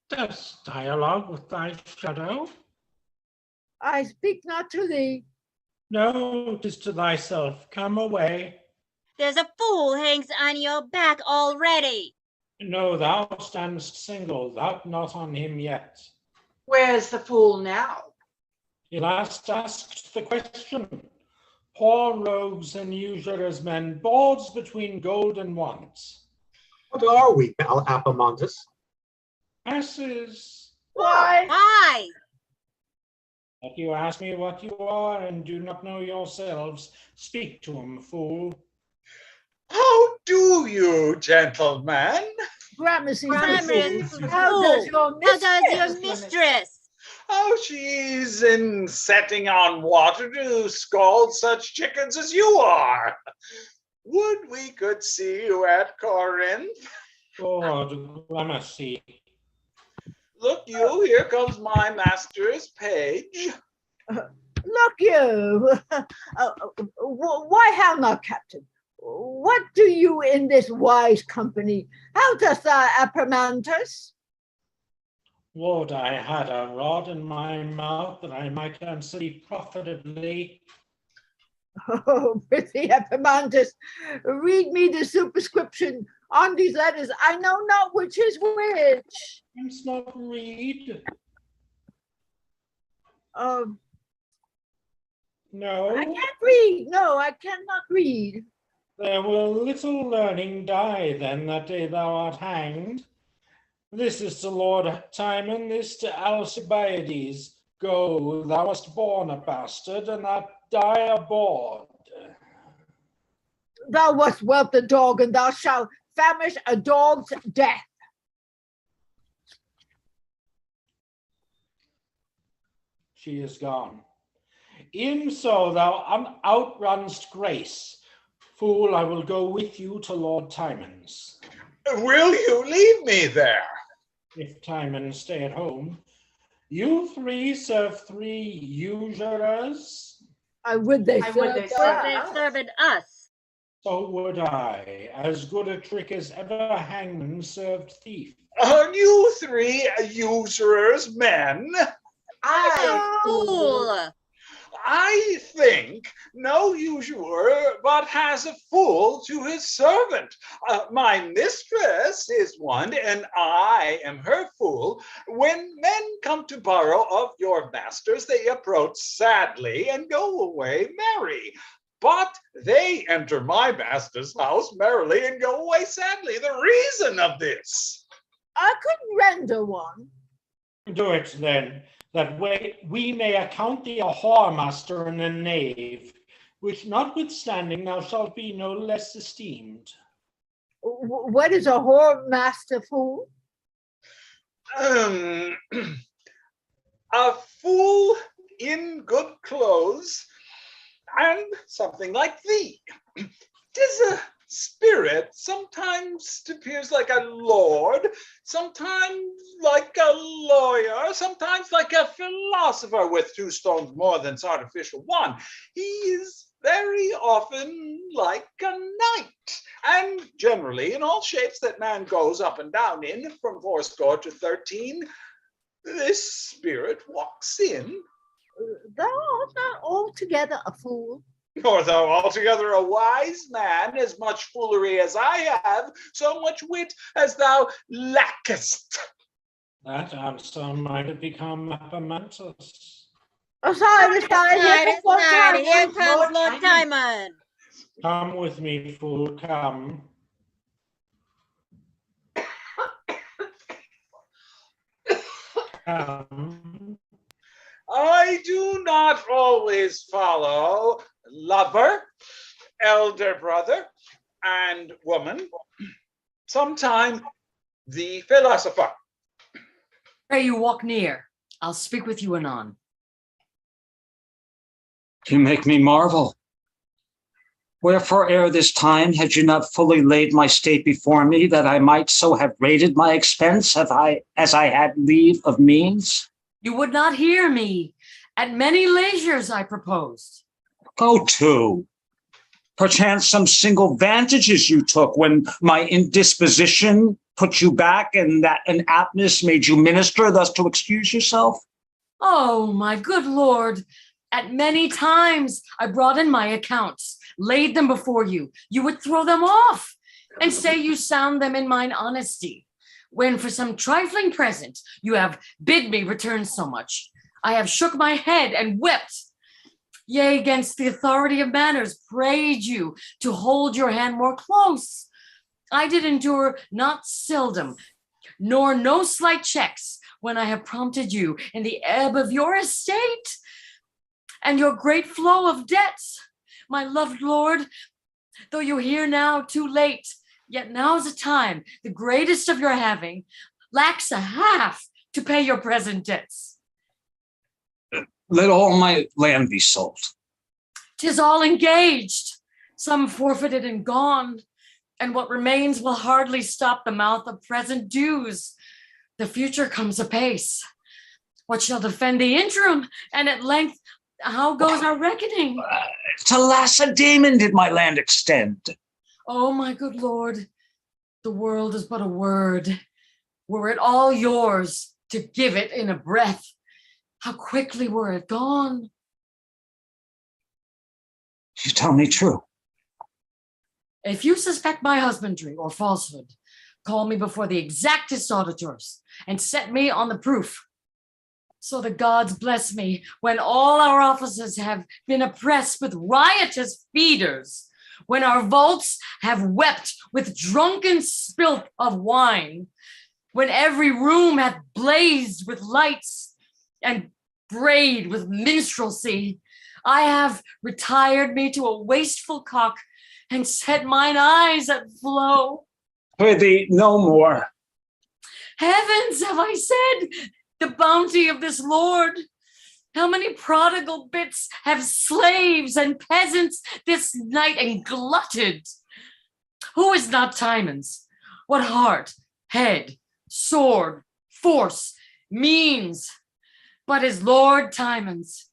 Speaker 7: Dost dialogue with thy shadow?
Speaker 1: I speak not to thee.
Speaker 7: No, 'tis to thyself. Come away.
Speaker 10: There's a fool hangs on your back already.
Speaker 7: No, thou standst single, thou'rt not on him yet.
Speaker 8: Where's the fool now?
Speaker 7: He last asked the question. Poor rogues and usurers men, boards between gold and want.
Speaker 12: What are we, Apomontus?
Speaker 7: Asses.
Speaker 1: Why?
Speaker 10: Why?
Speaker 7: If you ask me what you are and do not know yourselves, speak to him, fool.
Speaker 9: How do you, gentlemen?
Speaker 1: Gramercy,
Speaker 10: Gramercy,
Speaker 1: fool. How does your
Speaker 10: How does your
Speaker 1: mistress?
Speaker 10: mistress?
Speaker 9: Oh, she's in setting on water to scald such chickens as you are. Would we could see you at Corinth.
Speaker 7: God, gramercy.
Speaker 9: Look you, here comes my master's page.
Speaker 1: Look you. Why, how now, Captain? What do you in this wise company? How dost thou, Apomantus?
Speaker 7: Would I had a rod in my mouth that I might answer thee profitably.
Speaker 1: Oh, pretty Epaminondas, read me the superscription on these letters. I know not which is which.
Speaker 7: Canst not read? No.
Speaker 1: I can't read. No, I cannot read.
Speaker 7: There will little learning die then that day thou art hanged. This is to Lord Tymon, this to Alcibiades. Go, thou wast born a bastard, and thou die abhorred.
Speaker 1: Thou wast whelped a dog, and thou shalt famish a dog's death.
Speaker 7: She is gone. E'en so thou outrunst grace. Fool, I will go with you to Lord Tymon's.
Speaker 9: Will you leave me there?
Speaker 7: If Tymon stay at home. You three serve 3 usurers.
Speaker 1: I would they
Speaker 8: I
Speaker 1: serve
Speaker 8: would they
Speaker 1: us.
Speaker 8: serve
Speaker 10: They're
Speaker 8: us.
Speaker 10: serving us.
Speaker 7: So would I. As good a trick as ever hangman served thief.
Speaker 9: Are you 3 usurers men?
Speaker 8: I
Speaker 10: Fool.
Speaker 9: I think no usurer but has a fool to his servant. My mistress is one, and I am her fool. When men come to borrow of your masters, they approach sadly and go away merry. But they enter my master's house merrily and go away sadly. The reason of this.
Speaker 1: I could render one.
Speaker 7: Do it then, that we may account thee a whoremaster and a knave, which notwithstanding thou shalt be no less esteemed.
Speaker 1: What is a whore master fool?
Speaker 9: A fool in good clothes and something like thee. 'Tis a spirit, sometimes appears like a lord, sometimes like a lawyer, sometimes like a philosopher with 2 stones more than's artificial 1. He is very often like a knight, and generally in all shapes that man goes up and down in, from 80 to 13, this spirit walks in.
Speaker 1: Thou art not altogether a fool.
Speaker 9: Nor thou altogether a wise man, as much foolery as I have, so much wit as thou lackest.
Speaker 7: That answer might have become momentous.
Speaker 1: Aside,
Speaker 10: Here comes Lord Tymon.
Speaker 7: Come with me, fool, come. Come.
Speaker 9: I do not always follow lover, elder brother, and woman. Sometime the philosopher.
Speaker 6: Pray you walk near. I'll speak with you anon.
Speaker 13: You make me marvel. Wherefore ere this time had you not fully laid my state before me, that I might so have rated my expense as I had leave of means?
Speaker 6: You would not hear me. At many leisures I proposed.
Speaker 13: Go to. Perchance some single vantages you took when my indisposition put you back, and that an aptness made you minister thus to excuse yourself?
Speaker 6: Oh, my good Lord. At many times I brought in my accounts, laid them before you. You would throw them off and say you sound them in mine honesty. When for some trifling present you have bid me return so much, I have shook my head and wept. Yea, against the authority of manners, prayed you to hold your hand more close. I did endure not seldom, nor no slight checks, when I have prompted you in the ebb of your estate and your great flow of debts. My loved lord, though you hear now too late, yet now's the time, the greatest of your having, lacks a half to pay your present debts.
Speaker 13: Let all my land be sold.
Speaker 6: 'Tis all engaged, some forfeited and gone, and what remains will hardly stop the mouth of present dues. The future comes apace. What shall defend the interim? And at length, how goes our reckoning?
Speaker 13: To Lacedaemon did my land extend.
Speaker 6: Oh, my good lord, the world is but a word. Were it all yours to give it in a breath, how quickly were it gone?
Speaker 13: You tell me true.
Speaker 6: If you suspect my husbandry or falsehood, call me before the exactest auditors and set me on the proof. So the gods bless me when all our offices have been oppressed with riotous feeders, when our vaults have wept with drunken spilt of wine, when every room hath blazed with lights and brayed with minstrelsy. I have retired me to a wasteful cock and set mine eyes at flow.
Speaker 13: Prithee, no more.
Speaker 6: Heavens, have I said, the bounty of this Lord. How many prodigal bits have slaves and peasants this night and glutted? Who is not Timon's? What heart, head, sword, force, means, but is Lord Timon's?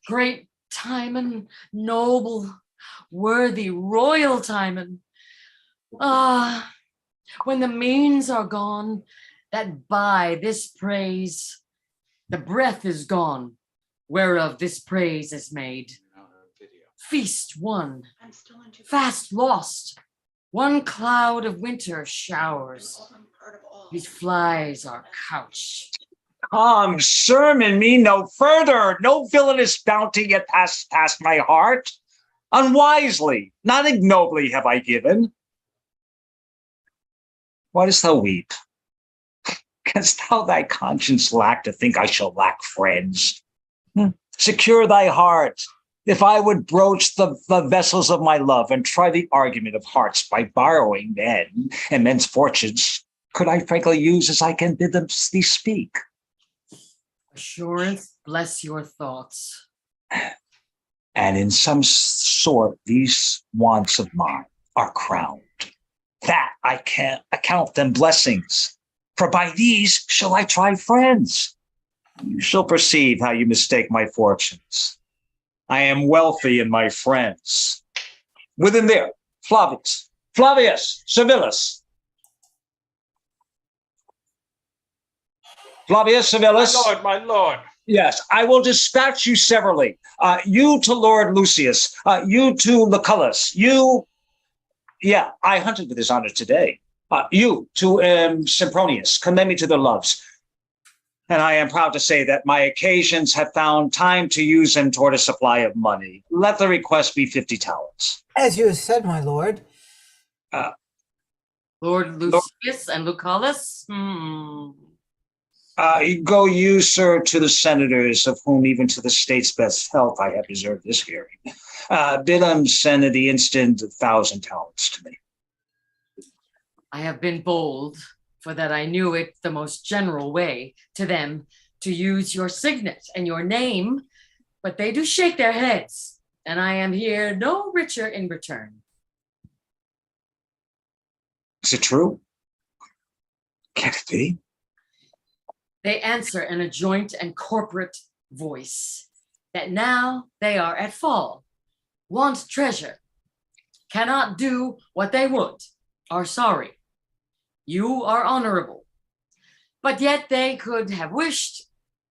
Speaker 6: Great Timon, noble, worthy, royal Timon. Ah, when the means are gone that buy this praise, the breath is gone, whereof this praise is made. Feast won, fast lost, one cloud of winter showers. These flies are couched.
Speaker 13: Come, sermon me no further. No villainous bounty yet passed past my heart. Unwisely, not ignobly have I given. Why dost thou weep? Canst thou thy conscience lack to think I shall lack friends? Secure thy heart. If I would broach the vessels of my love and try the argument of hearts by borrowing men and men's fortunes, could I frankly use as I can bid them thee speak?
Speaker 6: Assurance, bless your thoughts.
Speaker 13: And in some sort, these wants of mine are crowned. That I can't account them blessings, for by these shall I try friends. You shall perceive how you mistake my fortunes. I am wealthy in my friends. Within there, Flavius, Civilis. Flavius, Civilis.
Speaker 9: My lord.
Speaker 13: Yes, I will dispatch you severally. You to Lord Lucius, you to Lucullus, I hunted with his honor today. You to Sempronius, commend me to their loves. And I am proud to say that my occasions have found time to use them toward a supply of money. Let the request be 50 talents.
Speaker 5: As you have said, my lord.
Speaker 6: Lord Lucius and Lucullus?
Speaker 13: Go you, sir, to the senators, of whom even to the state's best health I have reserved this hearing. Bid them send in the instant 1,000 talents to me.
Speaker 6: I have been bold, for that I knew it the most general way to them to use your signet and your name, but they do shake their heads, and I am here no richer in return.
Speaker 13: Is it true? Can it be?
Speaker 6: They answer in a joint and corporate voice that now they are at fall, want treasure, cannot do what they would, are sorry. You are honorable, but yet they could have wished,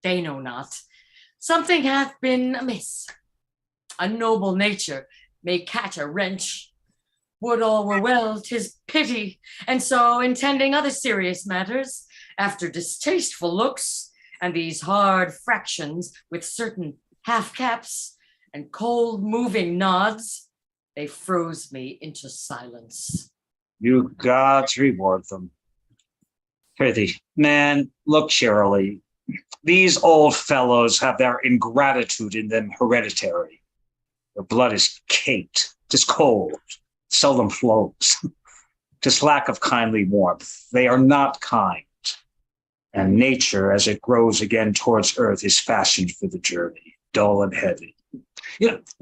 Speaker 6: they know not, something hath been amiss. A noble nature may catch a wrench. Would all were well, 'tis pity, and so intending other serious matters, after distasteful looks and these hard fractions with certain half caps and cold moving nods, they froze me into silence.
Speaker 13: You gods reward them. Prithee, man, look cheerily. These old fellows have their ingratitude in them hereditary. Their blood is caked, 'tis cold, seldom flows. 'Tis lack of kindly warmth. They are not kind. And nature, as it grows again towards earth, is fashioned for the journey, dull and heavy.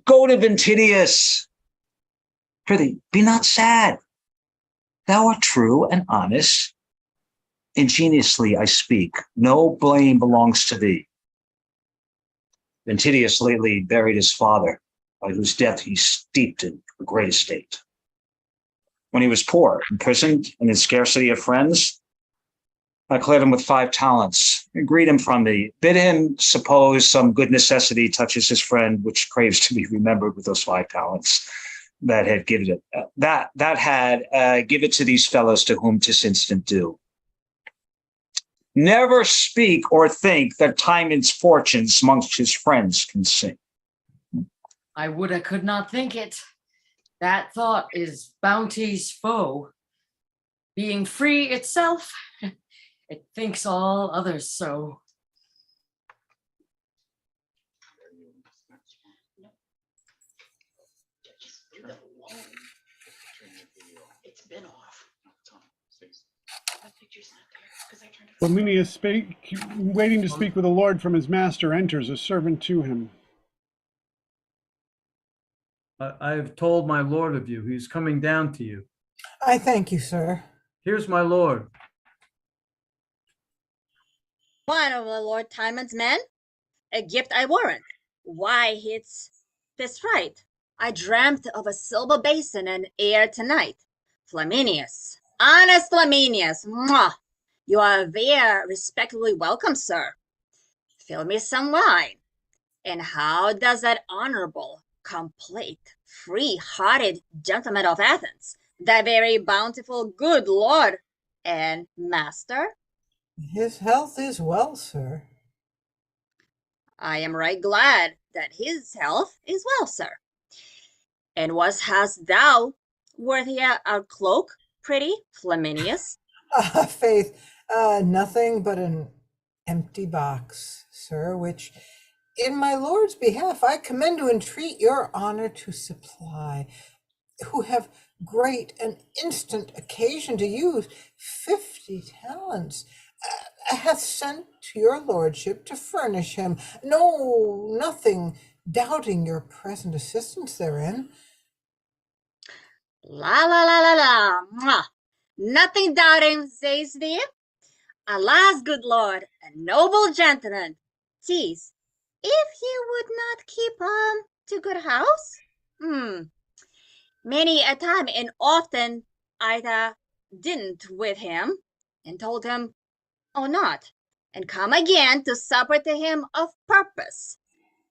Speaker 13: Go to Ventidius. Prithee, be not sad. Thou art true and honest. Ingeniously I speak. No blame belongs to thee. Ventidius lately buried his father, by whose death he steeped in a great estate. When he was poor, imprisoned, and in scarcity of friends, I cleared him with 5 talents, greet him from me, bid him suppose some good necessity touches his friend, which craves to be remembered with those 5 talents that had given it. Give it to these fellows to whom 'tis instant due. Never speak or think that Timon's fortunes amongst his friends can sink.
Speaker 6: I would I could not think it. That thought is bounty's foe. Being free itself, it thinks all others so.
Speaker 8: It's been off. That picture's not there because I turned it
Speaker 2: Flaminius waiting to speak with the Lord from his master, enters, a servant to him.
Speaker 4: I have told my lord of you. He's coming down to you.
Speaker 5: I thank you, sir.
Speaker 4: Here's my lord.
Speaker 10: One of the Lord Tymon's men? A gift I warrant. Why, it's right. I dreamt of a silver basin and air tonight. Flaminius, honest Flaminius, mwah! You are very respectfully welcome, sir. Fill me some wine. And how does that honorable, complete, free-hearted gentleman of Athens, that very bountiful good lord and master?
Speaker 5: His health is well, sir.
Speaker 10: I am right glad that his health is well, sir. And what hast thou worthy a cloak, pretty Flaminius?
Speaker 5: Faith, nothing but an empty box, sir, which in my lord's behalf I commend to entreat your honor to supply, who have great and instant occasion to use 50 talents, hath sent to your lordship to furnish him. No, nothing doubting your present assistance therein.
Speaker 10: La la la la la, mwah. Nothing doubting, says thee. Alas, good lord, a noble gentleman, 'tis, if he would not keep to good house. Many a time and often I didn't with him, and told him, oh not, and come again to supper to him of purpose,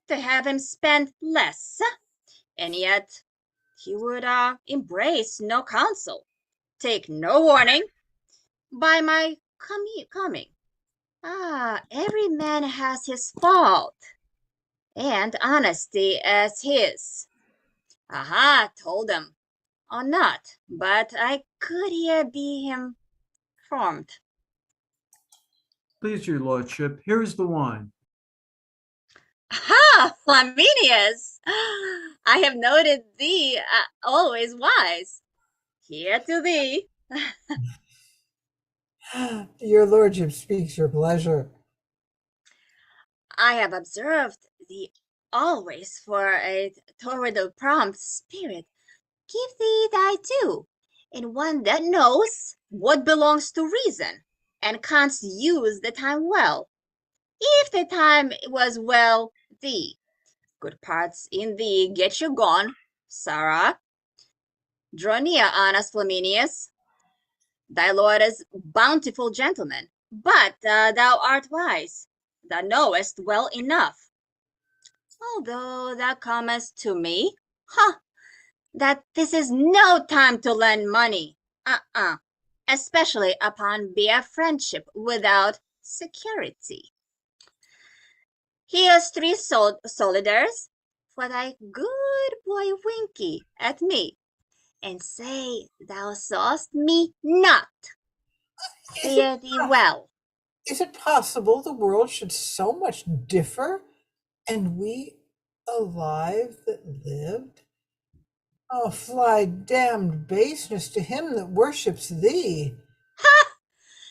Speaker 10: to have him spend less, and yet he would embrace no counsel, take no warning by my coming. Every man has his fault, and honesty as his. Told him, or not, but I could here be him formed.
Speaker 4: Please, your lordship, here is the wine.
Speaker 10: Flaminius! I have noted thee always wise. Here to thee.
Speaker 5: Your lordship speaks your pleasure.
Speaker 10: I have observed thee always for a toward a prompt spirit. Give thee thy due, and one that knows what belongs to reason, and canst use the time well. If the time was well thee, good parts in thee get you gone, Sarah. Draw near, honest Flaminius. Thy lord is bountiful gentleman, but thou art wise. Thou knowest well enough, although thou comest to me, that this is no time to lend money, especially upon bare friendship without security. Here's 3 solidars for thy good boy Winky at me, and say thou sawest me not. Fare thee well.
Speaker 5: Is it possible the world should so much differ, and we alive that lived? Oh, fly damned baseness to him that worships thee.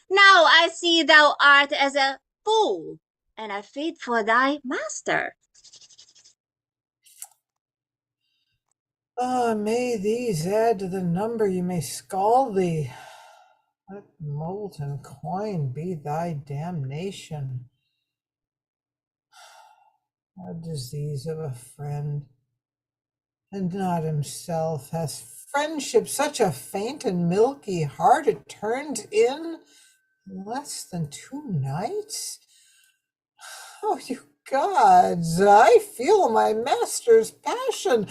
Speaker 10: Now I see thou art as a fool, and a fit for thy master.
Speaker 5: May these add to the number you may scald thee. Let molten coin be thy damnation. A disease of a friend, and not himself, has friendship such a faint and milky heart it turned in less than 2 nights? Oh, you gods, I feel my master's passion.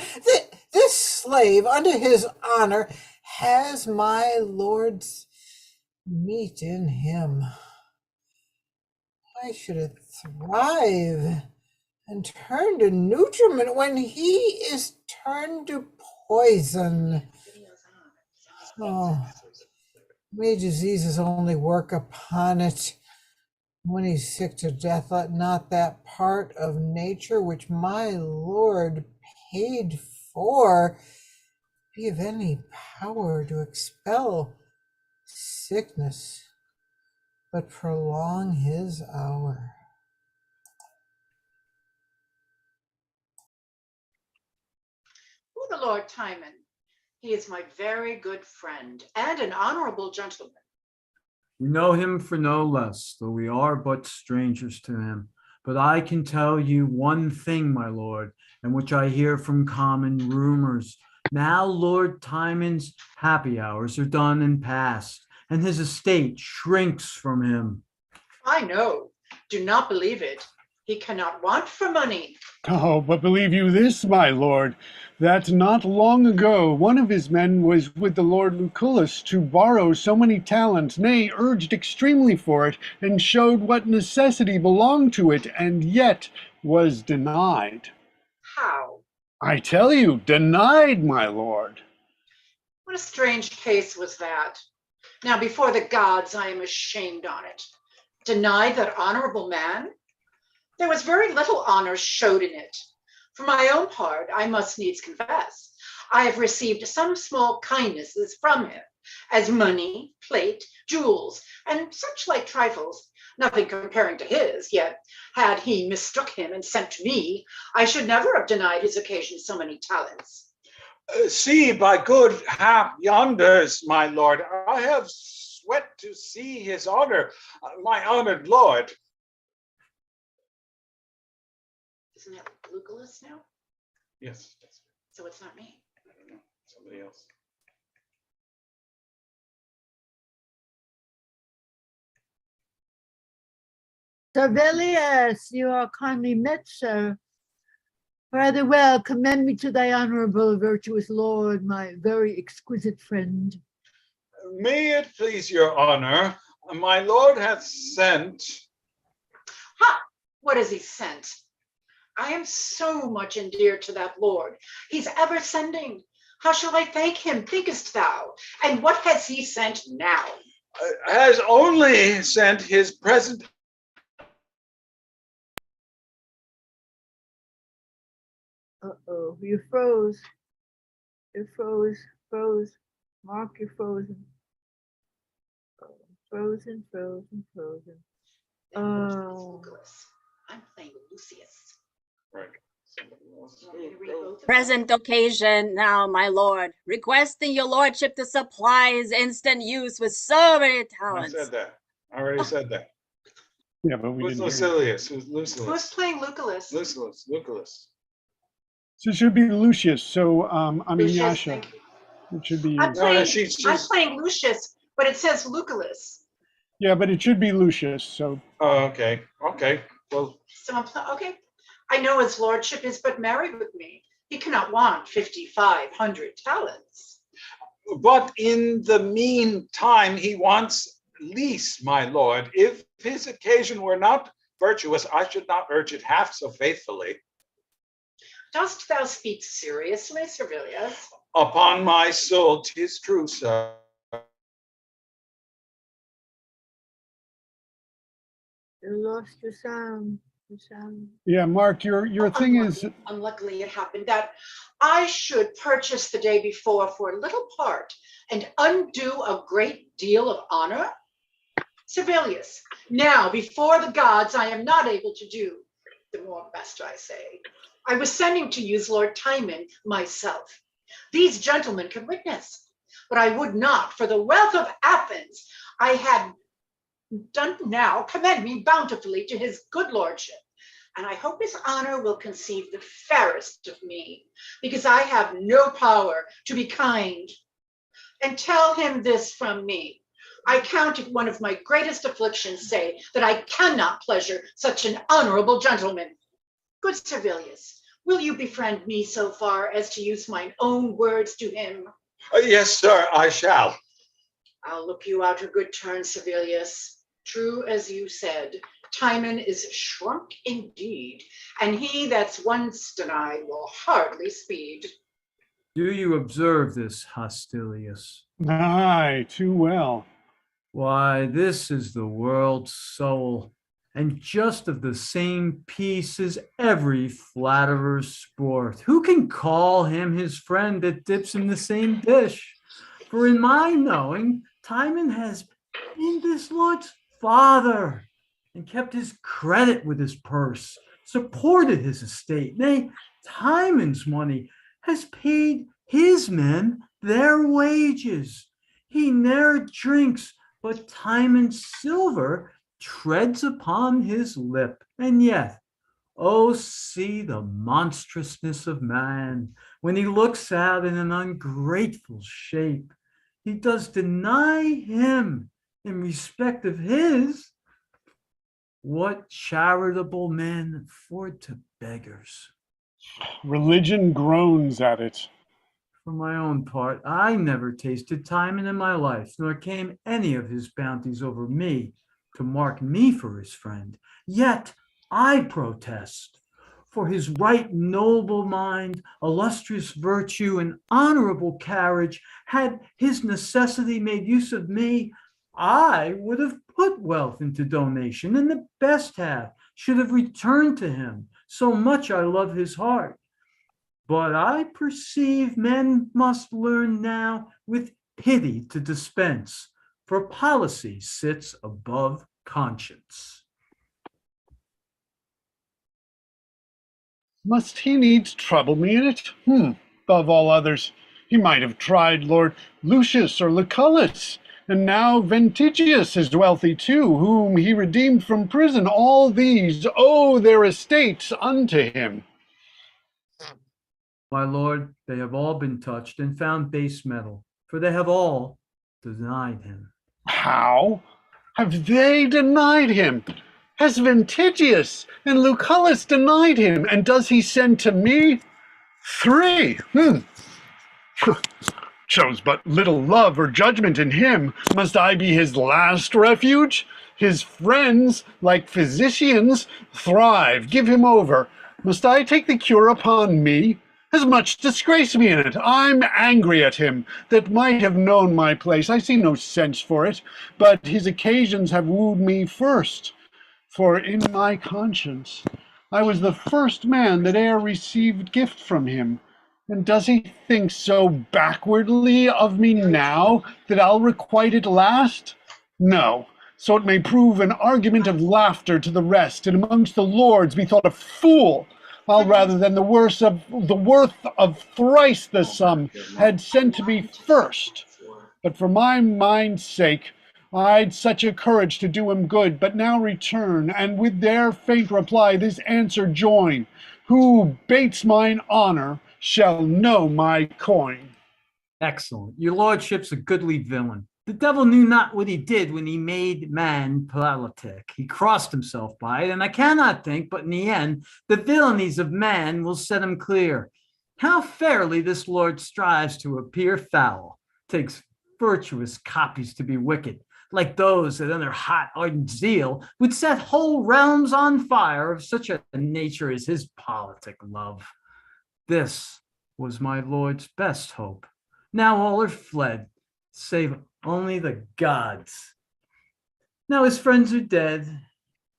Speaker 5: This slave, unto his honor, has my lord's meat in him. Why should it thrive and turn to nutriment when he is turned to poison? Oh, may diseases only work upon it. When he's sick to death, let not that part of nature which my Lord paid for be of any power to expel sickness. but prolong his hour.
Speaker 8: Who the Lord Timon? He is my very good friend and an honorable gentleman.
Speaker 4: We know him for no less, though we are but strangers to him. But I can tell you one thing, my lord, and which I hear from common rumors. Now Lord Timon's happy hours are done and past, and his estate shrinks from him.
Speaker 8: I know. Do not believe it. He cannot want for money.
Speaker 2: Oh, but believe you this, my lord, that not long ago one of his men was with the Lord Lucullus to borrow so many talents, nay, urged extremely for it, and showed what necessity belonged to it, and yet was denied.
Speaker 8: How?
Speaker 2: I tell you, denied, my lord.
Speaker 8: What a strange case was that. Now, before the gods, I am ashamed on it. Denied that honorable man? There was very little honor showed in it. For my own part, I must needs confess, I have received some small kindnesses from him, as money, plate, jewels, and such like trifles, nothing comparing to his, yet had he mistook him and sent to me, I should never have denied his occasion so many talents.
Speaker 9: See by good hap yonders, my lord, I have sweat to see his honor, my honored lord.
Speaker 8: Isn't that Lucullus now?
Speaker 9: Yes.
Speaker 8: So it's not me.
Speaker 9: I don't know. Somebody else.
Speaker 1: Servilius, you are kindly met, sir. Rather well, commend me to thy honorable, virtuous lord, my very exquisite friend.
Speaker 9: May it please your honor, my lord hath sent.
Speaker 8: Ha! What has he sent? I am so much endeared to that lord. He's ever sending. How shall I thank him, thinkest thou? And what has he sent now?
Speaker 9: Has only sent his present.
Speaker 1: Uh-oh, you froze. You froze. Mark, you're frozen. Frozen. Oh.
Speaker 8: I'm playing Lucius.
Speaker 9: Right.
Speaker 10: Present occasion now, my lord, requesting your lordship to supply his instant use with so many talents.
Speaker 9: I said that. I already said that.
Speaker 2: Yeah, but we
Speaker 9: Who's
Speaker 2: didn't hear you.
Speaker 9: Lucilius? Who's Lucilius?
Speaker 8: Who's playing Lucullus?
Speaker 9: Lucullus.
Speaker 2: So it should be Lucius. So, I mean,
Speaker 8: Lucius,
Speaker 2: Yasha.
Speaker 8: thank you.
Speaker 2: It should be.
Speaker 8: I'm
Speaker 9: No,
Speaker 8: playing Lucius, but it says Lucullus.
Speaker 2: Yeah, but it should be Lucius. So.
Speaker 9: Oh, okay. Okay. Well.
Speaker 8: So okay. I know his lordship is but merry with me. He cannot want 5,500 talents.
Speaker 9: But in the meantime, he wants lease, my lord. If his occasion were not virtuous, I should not urge it half so faithfully.
Speaker 8: Dost thou speak seriously, Servilius?
Speaker 9: Upon my soul, 'tis true, sir.
Speaker 1: You lost your sound.
Speaker 2: Yeah, Mark, your thing is.
Speaker 8: Unluckily, it happened that I should purchase the day before for a little part and undo a great deal of honor. Servilius, now before the gods, I am not able to do the more best, I say. I was sending to use Lord Tymon myself. These gentlemen could witness, but I would not for the wealth of Athens. I had done now commend me bountifully to his good lordship. And I hope his honor will conceive the fairest of me, because I have no power to be kind. And tell him this from me. I count it one of my greatest afflictions, say, that I cannot pleasure such an honorable gentleman. Good Servilius, will you befriend me so far as to use mine own words to him?
Speaker 9: Yes, sir, I shall.
Speaker 8: I'll look you out a good turn, Servilius. True as you said, Tymon is shrunk indeed, and he that's once denied will hardly speed.
Speaker 4: Do you observe this, Hostilius?
Speaker 2: Aye, too well.
Speaker 4: Why, this is the world's soul, and just of the same piece as every flatterer's sport. Who can call him his friend that dips in the same dish? For in my knowing, Tymon has been this lord's father, and kept his credit with his purse, supported his estate. Nay, Timon's money has paid his men their wages. He ne'er drinks, but Timon's silver treads upon his lip. And yet, oh, see the monstrousness of man when he looks out in an ungrateful shape. He does deny him in respect of his. What charitable men afford to beggars?
Speaker 2: Religion groans at it.
Speaker 4: For my own part, I never tasted Timon in my life, nor came any of his bounties over me to mark me for his friend. Yet I protest, for his right noble mind, illustrious virtue, and honorable carriage, had his necessity made use of me, I would have put wealth into donation, and the best half should have returned to him. So much I love his heart. But I perceive men must learn now with pity to dispense, for policy sits above conscience.
Speaker 2: Must he needs trouble me in it? Above all others, he might have tried Lord Lucius or Lucullus, and now Ventigius is wealthy too, whom he redeemed from prison. All these owe their estates unto him.
Speaker 4: My lord, they have all been touched and found base metal, for they have all denied him.
Speaker 2: How have they denied him? Has Ventigius and Lucullus denied him? And does he send to me? 3. Shows but little love or judgment in him. Must I be his last refuge? His friends, like physicians, thrive. Give him over. Must I take the cure upon me? Has much disgraced me in it. I'm angry at him, that might have known my place. I see no sense for it, but his occasions have wooed me first. For in my conscience, I was the first man that e'er received gift from him. And does he think so backwardly of me now, that I'll requite it last? No, so it may prove an argument of laughter to the rest, and amongst the lords be thought a fool. I'll rather than the worth of thrice the sum had sent to me first. But for my mind's sake, I'd such a courage to do him good, but now return, and with their faint reply this answer join: who bates mine honor shall know my coin.
Speaker 4: Excellent. Your lordship's a goodly villain. The devil knew not what he did when he made man politic. He crossed himself by it, and I cannot think but in the end the villainies of man will set him clear. How fairly this lord strives to appear foul, takes virtuous copies to be wicked, like those that under hot ardent zeal would set whole realms on fire of such a nature as his politic love. This was my lord's best hope. Now all are fled, save only the gods. Now his friends are dead.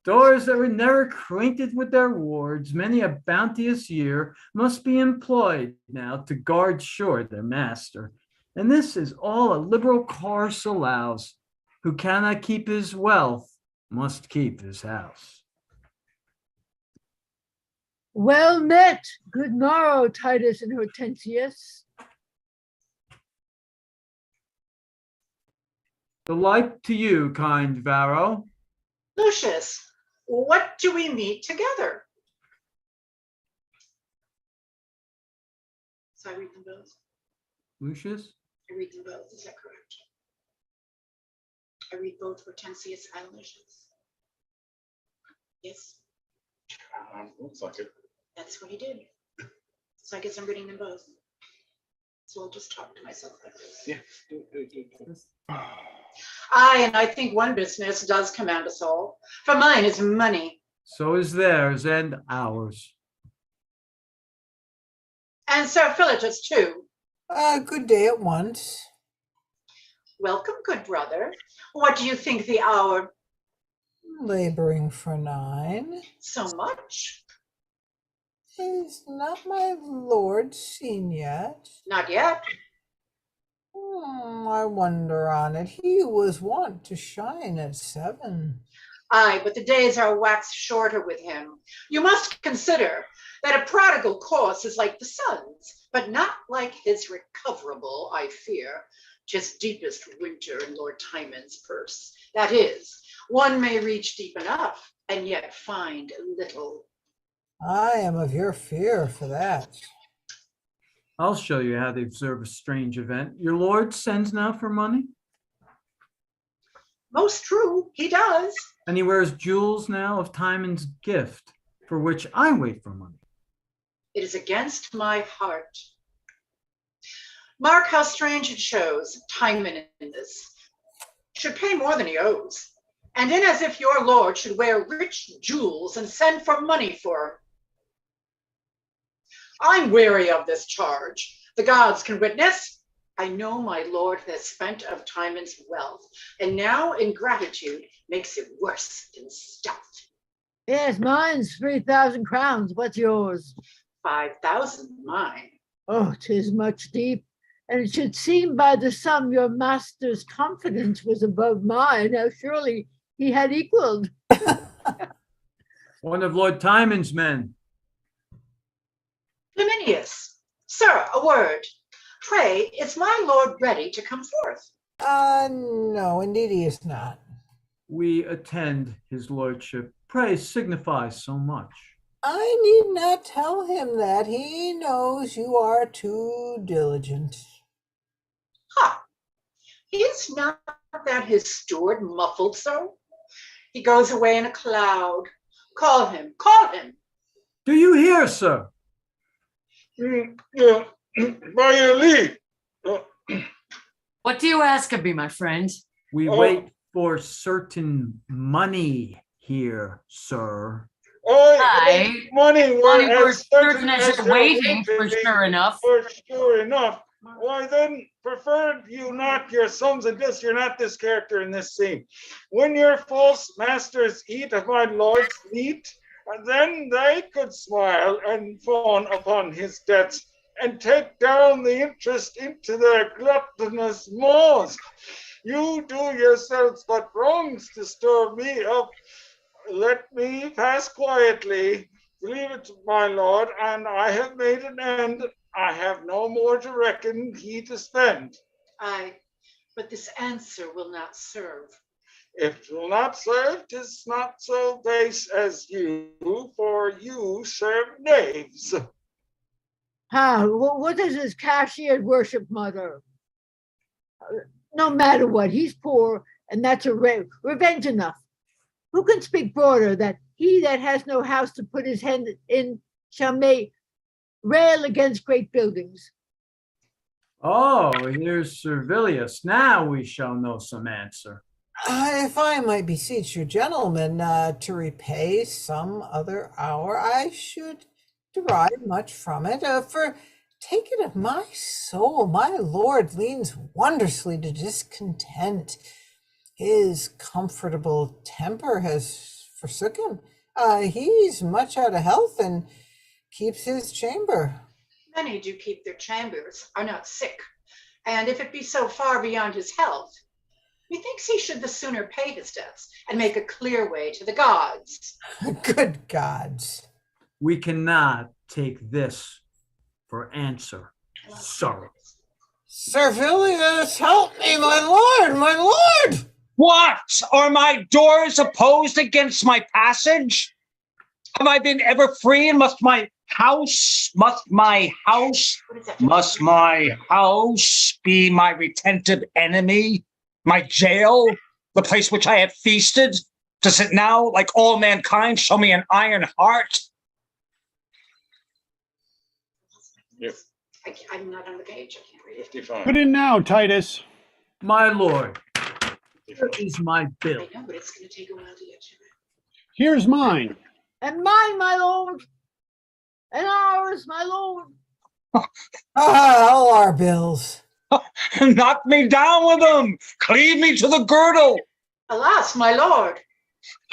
Speaker 4: Doors that were never acquainted with their wards, many a bounteous year, must be employed now to guard sure their master. And this is all a liberal course allows. Who cannot keep his wealth must keep his house.
Speaker 1: Well met, good morrow, Titus and Hortensius.
Speaker 4: The like to you, kind Varro.
Speaker 8: Lucius, what do we meet together? So I read them both.
Speaker 4: Lucius?
Speaker 8: I read them both, is that correct? I read both Hortensius and Lucius. Yes,
Speaker 9: Looks like it.
Speaker 8: that's what he did. So I guess I'm reading them both. So I'll just talk to myself like this.
Speaker 9: Yeah.
Speaker 8: Aye, and I think one business does command us all. For mine is money.
Speaker 4: So is theirs and ours.
Speaker 8: And Sir Philetus too.
Speaker 5: Good day at once.
Speaker 8: Welcome, good brother. What do you think the hour?
Speaker 5: Laboring for 9.
Speaker 8: So much?
Speaker 5: Is not my lord seen yet?
Speaker 8: Not yet.
Speaker 5: I wonder on it. He was wont to shine at 7.
Speaker 8: Aye, but the days are waxed shorter with him. You must consider that a prodigal course is like the sun's, but not like his recoverable, I fear. 'Tis deepest winter in Lord Tymon's purse. That is, one may reach deep enough and yet find little.
Speaker 5: I am of your fear for that.
Speaker 4: I'll show you how they observe a strange event. Your lord sends now for money,
Speaker 8: Most true, he does.
Speaker 4: and he wears jewels now of Timon's gift, for which I wait for money.
Speaker 8: It is against my heart. Mark how strange it shows, Timon in this. Should pay more than he owes, and in as if your lord should wear rich jewels and send for money for him. I'm weary of this charge. The gods can witness. I know my lord has spent of Timon's wealth, and now ingratitude makes it worse than stuff.
Speaker 1: Yes, mine's 3,000 crowns. What's yours?
Speaker 8: 5,000 mine.
Speaker 1: Oh, 'tis much deep. And it should seem by the sum your master's confidence was above mine. Now surely he had equaled.
Speaker 4: One of Lord Timon's men.
Speaker 8: Flaminius, sir, a word. Pray, is my lord ready to come forth?
Speaker 5: No, indeed he is not.
Speaker 4: We attend his lordship. Pray signify so much.
Speaker 5: I need not tell him that. He knows you are too diligent.
Speaker 8: Ha! Is not that his steward muffled so? He goes away in a cloud. Call him, call him.
Speaker 4: Do you hear, sir?
Speaker 14: By your leave.
Speaker 6: What do you ask of me, my friend?
Speaker 4: We wait for certain money here, sir.
Speaker 6: Aye.
Speaker 14: Money
Speaker 6: Money
Speaker 14: as
Speaker 6: we're certain as you're waiting, for sure enough.
Speaker 14: For sure enough. Why then, preferred you not your sons and this, you're not this character in this scene. When your false masters eat of my lord's meat, then they could smile and fawn upon his debts and take down the interest into their gluttonous maws. You do yourselves but wrongs to stir me up. Let me pass quietly. Leave it, my lord, and I have made an end. I have no more to reckon he to spend.
Speaker 8: Aye, but this answer will not serve.
Speaker 14: If 'twill not serve, 'tis not so base as you, for you serve knaves.
Speaker 1: What does his cashiered worship, mother? No matter what, he's poor, and that's a revenge enough. Who can speak broader that he that has no house to put his hand in shall may rail against great buildings?
Speaker 4: Oh, here's Servilius. Now we shall know some answer.
Speaker 5: If I might beseech you, gentlemen, to repay some other hour, I should derive much from it. For take it of my soul, my lord leans wondrously to discontent. His comfortable temper has forsook him. He's much out of health and keeps his chamber.
Speaker 8: Many do keep their chambers, are not sick. And if it be so far beyond his health, methinks he should the sooner pay his debts and make a clear way to the gods.
Speaker 5: Good gods.
Speaker 4: We cannot take this for answer, sir.
Speaker 5: Servilius, help me, my lord, my lord!
Speaker 13: What? Are my doors opposed against my passage? Have I been ever free, and must my house be my retentive enemy? My jail, the place which I have feasted? Does it now, like all mankind, show me an iron heart?
Speaker 14: Yes.
Speaker 8: I'm not on the page, I can't read it.
Speaker 14: 55.
Speaker 2: Put in now, Titus.
Speaker 4: My lord, here is my bill.
Speaker 8: I know, but it's going to take a while to get to it.
Speaker 2: Here's mine.
Speaker 1: And mine, my lord. And ours, my lord.
Speaker 5: All our bills.
Speaker 13: Knock me down with them. Cleave me to the girdle.
Speaker 8: Alas, my lord.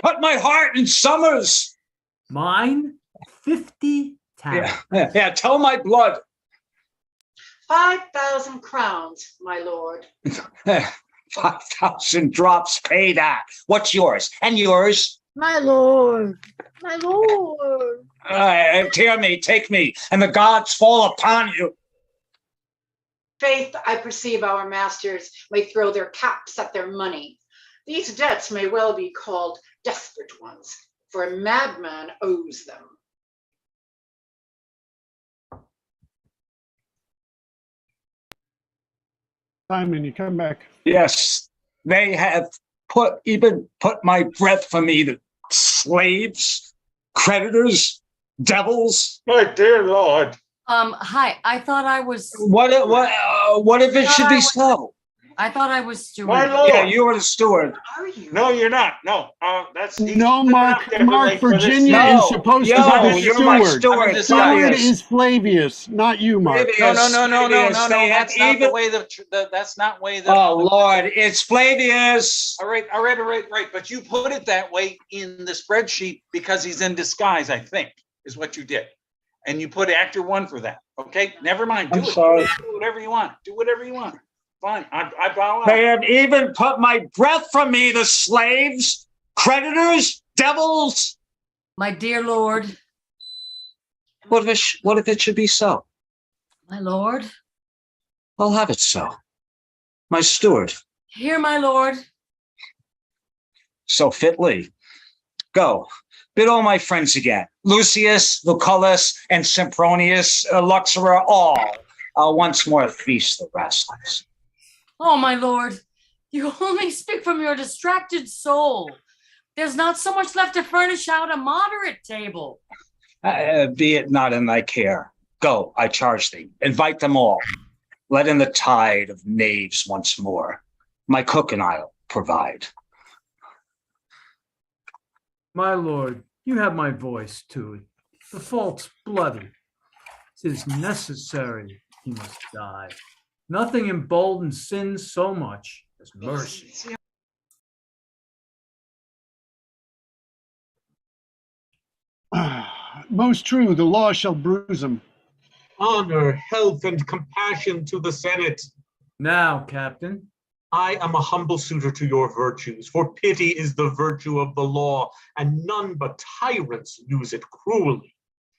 Speaker 13: Cut my heart in summers.
Speaker 4: Mine, 50 talents.
Speaker 13: Yeah, tell my blood.
Speaker 8: 5,000 crowns, my lord.
Speaker 13: 5,000 drops, pay that. What's yours? And yours?
Speaker 1: My lord, my lord.
Speaker 13: Tear me, take me, and the gods fall upon you.
Speaker 8: Faith, I perceive our masters may throw their caps at their money. These debts may well be called desperate ones, for a madman owes them.
Speaker 2: Tymon, you come back.
Speaker 13: Yes, they have even put my breath from me, the slaves, creditors, devils.
Speaker 14: My dear lord.
Speaker 6: Hi, I thought I was.
Speaker 13: What if it should be so?
Speaker 6: I thought I was steward.
Speaker 14: My lord.
Speaker 13: Yeah, you were the steward.
Speaker 8: Are you?
Speaker 14: No, you're not. No, that's
Speaker 2: No, Mark, Virginia is supposed to be the steward. Steward is Flavius, not you, Mark.
Speaker 9: No. That's not the way that's not way that.
Speaker 13: Oh Lord, it's Flavius.
Speaker 9: All right. But you put it that way in the spreadsheet because he's in disguise, I think, is what you did. And you put actor 1 for that. Okay, never mind.
Speaker 13: I'm sorry.
Speaker 9: Do whatever you want. Do whatever you want. Fine. I bow out.
Speaker 13: They have even put my breath from me, the slaves, creditors, devils.
Speaker 6: My dear lord.
Speaker 13: What if it should be so?
Speaker 6: My lord.
Speaker 13: I'll have it so. My steward.
Speaker 6: Here, my lord.
Speaker 13: So fitly. Go. Bid all my friends again. Lucius, Lucullus, and Sempronius, Luxora, all. I'll once more feast the restless.
Speaker 6: Oh, my lord, you only speak from your distracted soul. There's not so much left to furnish out a moderate table.
Speaker 13: Be it not in thy care. Go, I charge thee. Invite them all. Let in the tide of knaves once more. My cook and I'll provide.
Speaker 4: My lord, you have my voice to it. The fault's bloody. 'Tis necessary he must die. Nothing emboldens sin so much as mercy.
Speaker 2: Most true, the law shall bruise him.
Speaker 12: Honor, health, and compassion to the Senate.
Speaker 4: Now, Captain.
Speaker 12: I am a humble suitor to your virtues, for pity is the virtue of the law, and none but tyrants use it cruelly.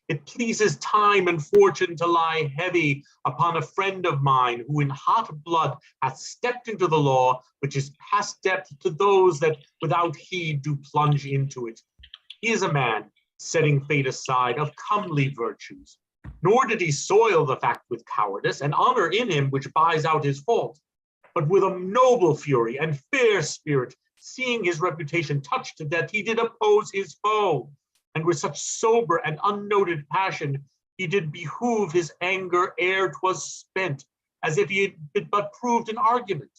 Speaker 12: It pleases time and fortune to lie heavy upon a friend of mine who in hot blood hath stepped into the law, which is past depth to those that without heed do plunge into it. He is a man, setting fate aside, of comely virtues, nor did he soil the fact with cowardice, and honor in him which buys out his fault. But with a noble fury and fair spirit, seeing his reputation touched to death, he did oppose his foe. And with such sober and unnoted passion, he did behoove his anger ere 'twas spent, as if he had but proved an argument.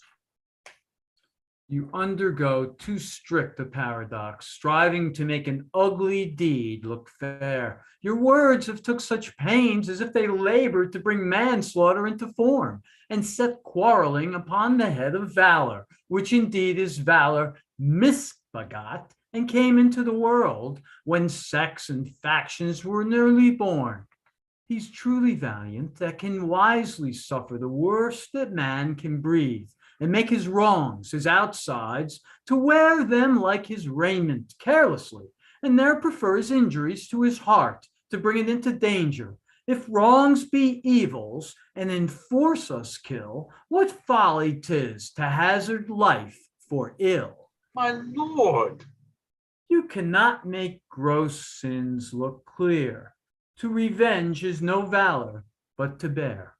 Speaker 4: You undergo too strict a paradox, striving to make an ugly deed look fair. Your words have took such pains as if they labored to bring manslaughter into form, and set quarreling upon the head of valor, which indeed is valor misbegot, and came into the world when sects and factions were newly born. He's truly valiant that can wisely suffer the worst that man can breathe, and make his wrongs, his outsides, to wear them like his raiment carelessly, and there prefer his injuries to his heart, to bring it into danger. If wrongs be evils, and in force us kill, what folly 'tis to hazard life for ill.
Speaker 12: My lord.
Speaker 4: You cannot make gross sins look clear. To revenge is no valor, but to bear.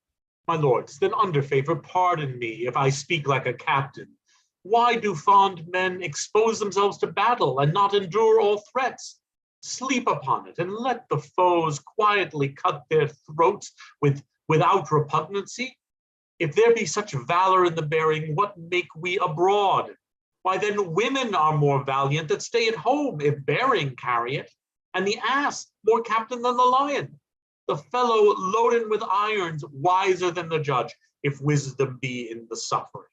Speaker 12: My lords, then under favor, pardon me if I speak like a captain. Why do fond men expose themselves to battle and not endure all threats? Sleep upon it and let the foes quietly cut their throats without repugnancy. If there be such valor in the bearing, what make we abroad? Why then women are more valiant that stay at home if bearing carry it, and the ass more captain than the lion. The fellow loaded with irons wiser than the judge, if wisdom be in the suffering.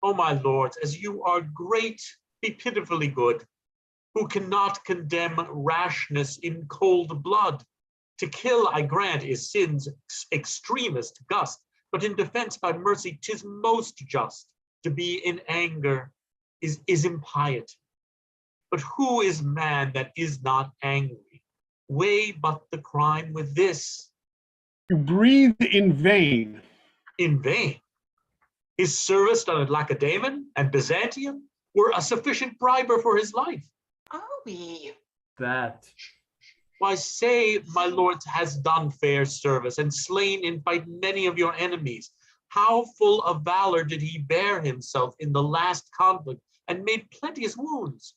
Speaker 12: O my lords, as you are great, be pitifully good, who cannot condemn rashness in cold blood. To kill, I grant, is sin's extremest gust, But in defense by mercy, 'tis most just. To be in anger is impiety. But who is man that is not angry? Weigh but the crime with this.
Speaker 2: You breathe in vain.
Speaker 12: In vain. His service done at Lacedaemon and Byzantium were a sufficient briber for his life.
Speaker 8: Are we?
Speaker 4: That.
Speaker 12: Why, say, my lord has done fair service and slain in fight many of your enemies. How full of valor did he bear himself in the last conflict and made plenteous wounds?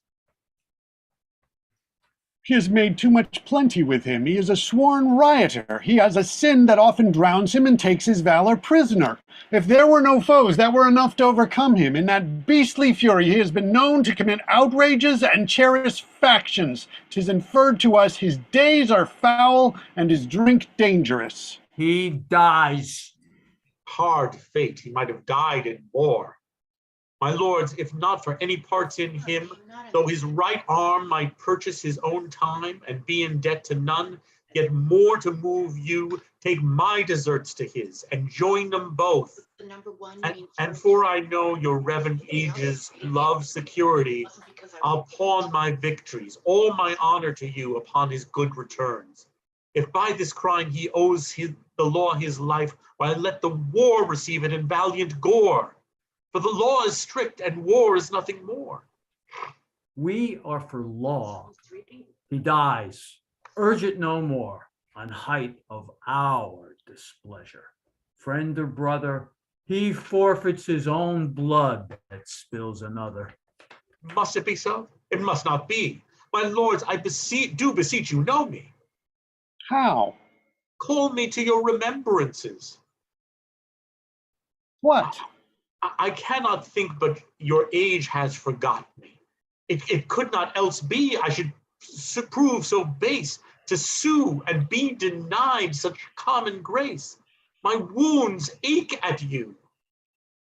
Speaker 2: He has made too much plenty with him. He is a sworn rioter. He has a sin that often drowns him and takes his valor prisoner. If there were no foes, that were enough to overcome him. In that beastly fury, he has been known to commit outrages and cherish factions. 'Tis inferred to us his days are foul and his drink dangerous.
Speaker 4: He dies.
Speaker 12: Hard fate, he might have died in war. My lords, if not for any parts in him, though his right arm might purchase his own time and be in debt to none, yet more to move you, take my deserts to his and join them both. And for I know your reverend ages love security, I'll pawn my victories, all my honor to you upon his good returns. If by this crime he owes the law his life, why let the war receive it in valiant gore. For the law is strict and war is nothing more.
Speaker 4: We are for law. He dies. Urge it no more on height of our displeasure. Friend or brother, he forfeits his own blood that spills another.
Speaker 12: Must it be so? It must not be. My lords, I do beseech you, know me.
Speaker 2: How?
Speaker 12: Call me to your remembrances.
Speaker 2: What?
Speaker 12: I cannot think but your age has forgotten me. It could not else be I should prove so base to sue and be denied such common grace. My wounds ache at you.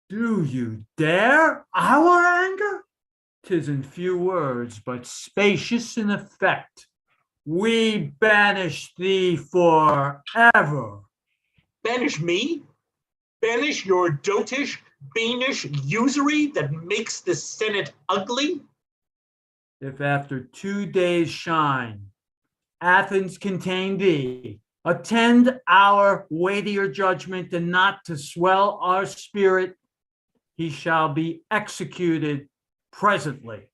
Speaker 4: Do you dare our anger? 'Tis in few words, but spacious in effect. We banish thee forever.
Speaker 12: Banish me? Banish your dotish, Banish usury that makes the Senate ugly?
Speaker 4: If after 2 days' shine, Athens contain thee, attend our weightier judgment and not to swell our spirit, he shall be executed presently.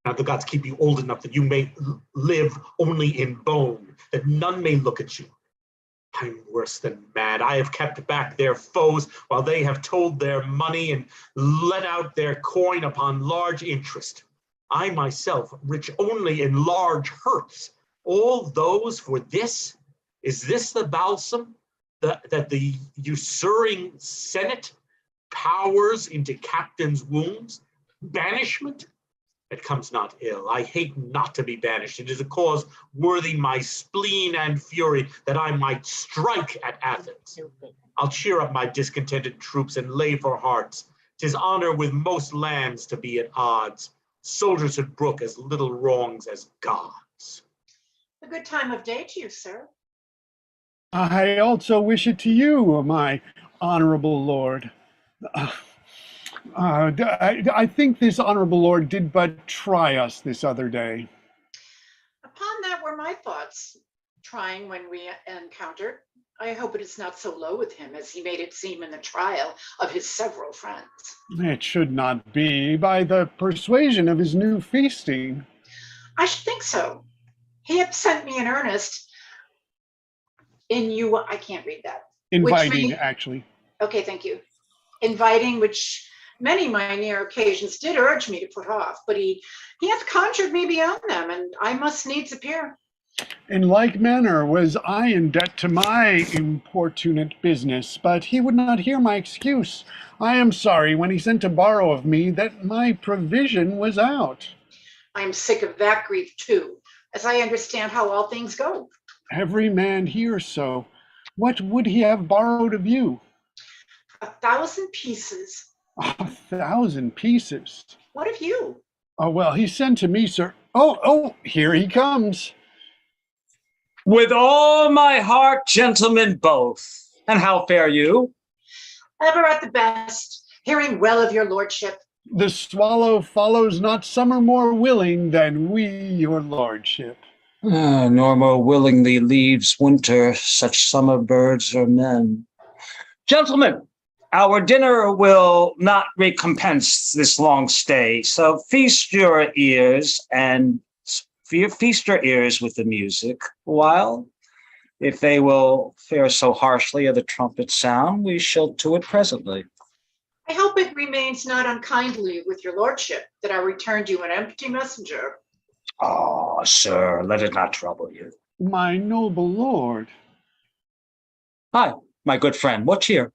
Speaker 12: Now the gods keep you old enough that you may live only in bone, that none may look at you. I'm worse than mad. I have kept back their foes while they have told their money and let out their coin upon large interest. I myself, rich only in large hurts, all those for this? Is this the balsam that the usuring Senate powers into captains' wounds? Banishment? It comes not ill. I hate not to be banished. It is a cause worthy my spleen and fury that I might strike at Athens. I'll cheer up my discontented troops and lay for hearts. 'Tis honor with most lands to be at odds. Soldiers should brook as little wrongs as gods.
Speaker 8: A good time of day to you, sir.
Speaker 2: I also wish it to you, my honorable lord. I think this honorable lord did but try us this other day.
Speaker 8: Upon that were my thoughts, trying when we encountered. I hope it is not so low with him as he made it seem in the trial of his several friends.
Speaker 2: It should not be, by the persuasion of his new feasting.
Speaker 8: I should think so. He had sent me an earnest I can't read that.
Speaker 2: Inviting, actually.
Speaker 8: Okay, thank you. Inviting, which many my near occasions did urge me to put off, but he hath conjured me beyond them, and I must needs appear.
Speaker 2: In like manner was I in debt to my importunate business, but he would not hear my excuse. I am sorry when he sent to borrow of me that my provision was out.
Speaker 8: I am sick of that grief too, as I understand how all things go.
Speaker 2: Every man hears so. What would he have borrowed of you?
Speaker 8: 1,000 pieces.
Speaker 2: 1,000 pieces.
Speaker 8: What of you?
Speaker 2: Oh, well, he sent to me, sir. Oh, here he comes.
Speaker 13: With all my heart, gentlemen both. And how fare you?
Speaker 8: Ever at the best, hearing well of your lordship.
Speaker 2: The swallow follows not summer more willing than we, your lordship.
Speaker 13: Nor more willingly leaves winter such summer birds or men. Gentlemen, our dinner will not recompense this long stay, so feast your ears with the music, while, if they will fare so harshly at the trumpet sound, we shall to it presently.
Speaker 8: I hope it remains not unkindly with your lordship that I returned you an empty messenger.
Speaker 13: Ah, sir, let it not trouble you.
Speaker 2: My noble lord.
Speaker 13: Hi, my good friend, what cheer?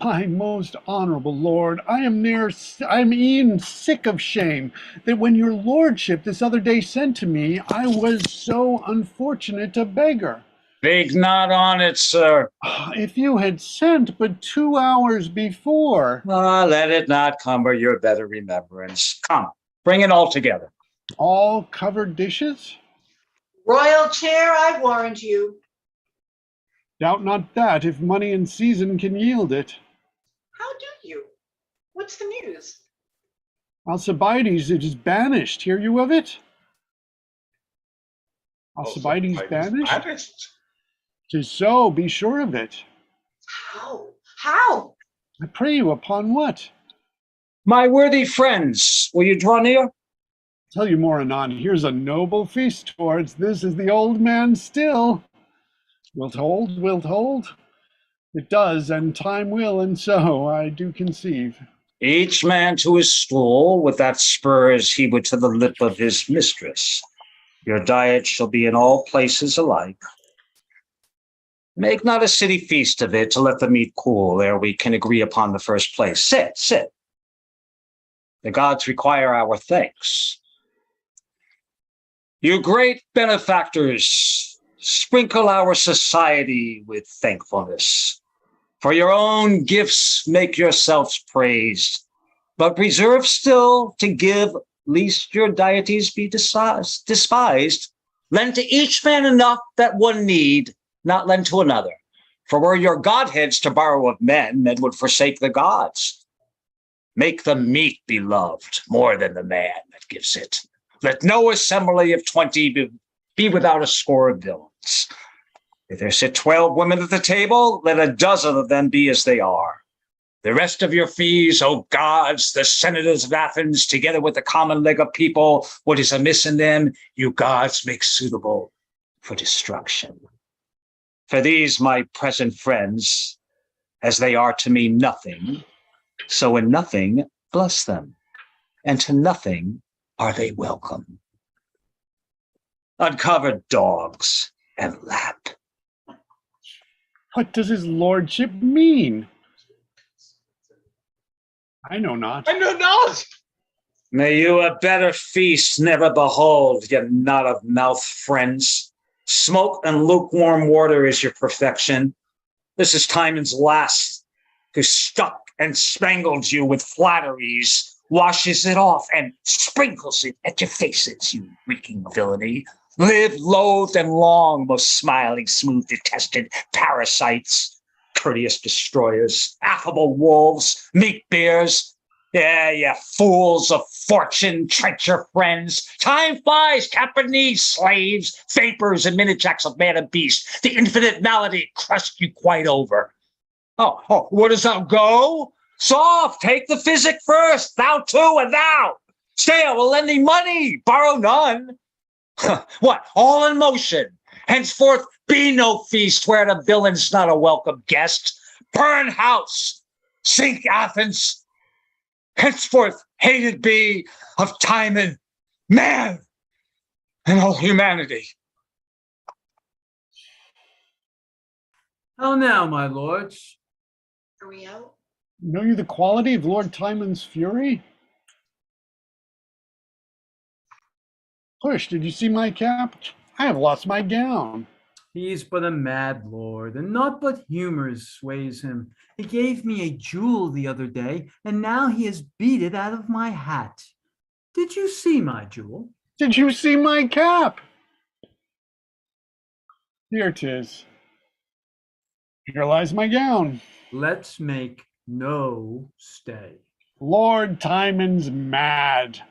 Speaker 2: My most honorable lord, I'm e'en sick of shame that when your lordship this other day sent to me, I was so unfortunate a beggar.
Speaker 13: Big not on it, sir.
Speaker 2: If you had sent but 2 hours before.
Speaker 13: Let it not cumber your better remembrance. Come, bring it all together.
Speaker 2: All covered dishes?
Speaker 8: Royal chair, I warned you.
Speaker 2: Doubt not that, if money and season can yield it.
Speaker 8: How do you? What's the news?
Speaker 2: Alcibiades, it is banished. Hear you of it? Alcibiades banished? 'Tis so, be sure of it.
Speaker 8: How? How?
Speaker 2: I pray you, upon what?
Speaker 13: My worthy friends, will you draw near?
Speaker 2: Tell you more anon. Here's a noble feast towards. This is the old man still. Wilt hold? Wilt hold? It does, and time will, and so I do conceive.
Speaker 13: Each man to his stool, with that spurs he would to the lip of his mistress. Your diet shall be in all places alike. Make not a city feast of it to let the meat cool ere we can agree upon the first place. Sit, sit. The gods require our thanks. You great benefactors, sprinkle our society with thankfulness. For your own gifts make yourselves praised, but reserve still to give, lest your deities be despised. Lend to each man enough that one need, not lend to another. For were your godheads to borrow of men, men would forsake the gods. Make the meat be loved more than the man that gives it. Let no assembly of 20 be without a score of villains. If there sit 12 women at the table, let a dozen of them be as they are. The rest of your fees, O gods, the senators of Athens, together with the common leg of people, what is amiss in them, you gods make suitable for destruction. For these my present friends, as they are to me nothing, so in nothing bless them, and to nothing are they welcome. Uncovered dogs and lap.
Speaker 2: What does his lordship mean? I know not.
Speaker 9: I know not.
Speaker 13: May you a better feast never behold, ye not of mouth friends. Smoke and lukewarm water is your perfection. This is Tymon's last, who stuck and spangled you with flatteries, washes it off and sprinkles it at your faces, you reeking villainy. Live loathed and long, most smiling, smooth, detested parasites, courteous destroyers, affable wolves, meek bears. Yeah, you fools of fortune, trench your friends. Time flies, Japanese slaves, vapors and minichaks of man and beast. The infinite malady crushed you quite over. Oh, what does thou go? Soft, take the physic first, thou too, and thou. Stay, I will lend thee money, borrow none. What, all in motion? Henceforth be no feast where the villain's not a welcome guest. Burn house, sink Athens. Henceforth hated be of Tymon, man, and all humanity.
Speaker 4: How now, my lords?
Speaker 8: Are we out?
Speaker 2: Know you the quality of Lord Tymon's fury? Push, did you see my cap? I have lost my gown.
Speaker 4: He is but a mad lord, and naught but humor sways him. He gave me a jewel the other day, and now he has beat it out of my hat. Did you see my jewel?
Speaker 2: Did you see my cap? Here 'tis. Here lies my gown.
Speaker 4: Let's make no stay.
Speaker 2: Lord Timon's mad.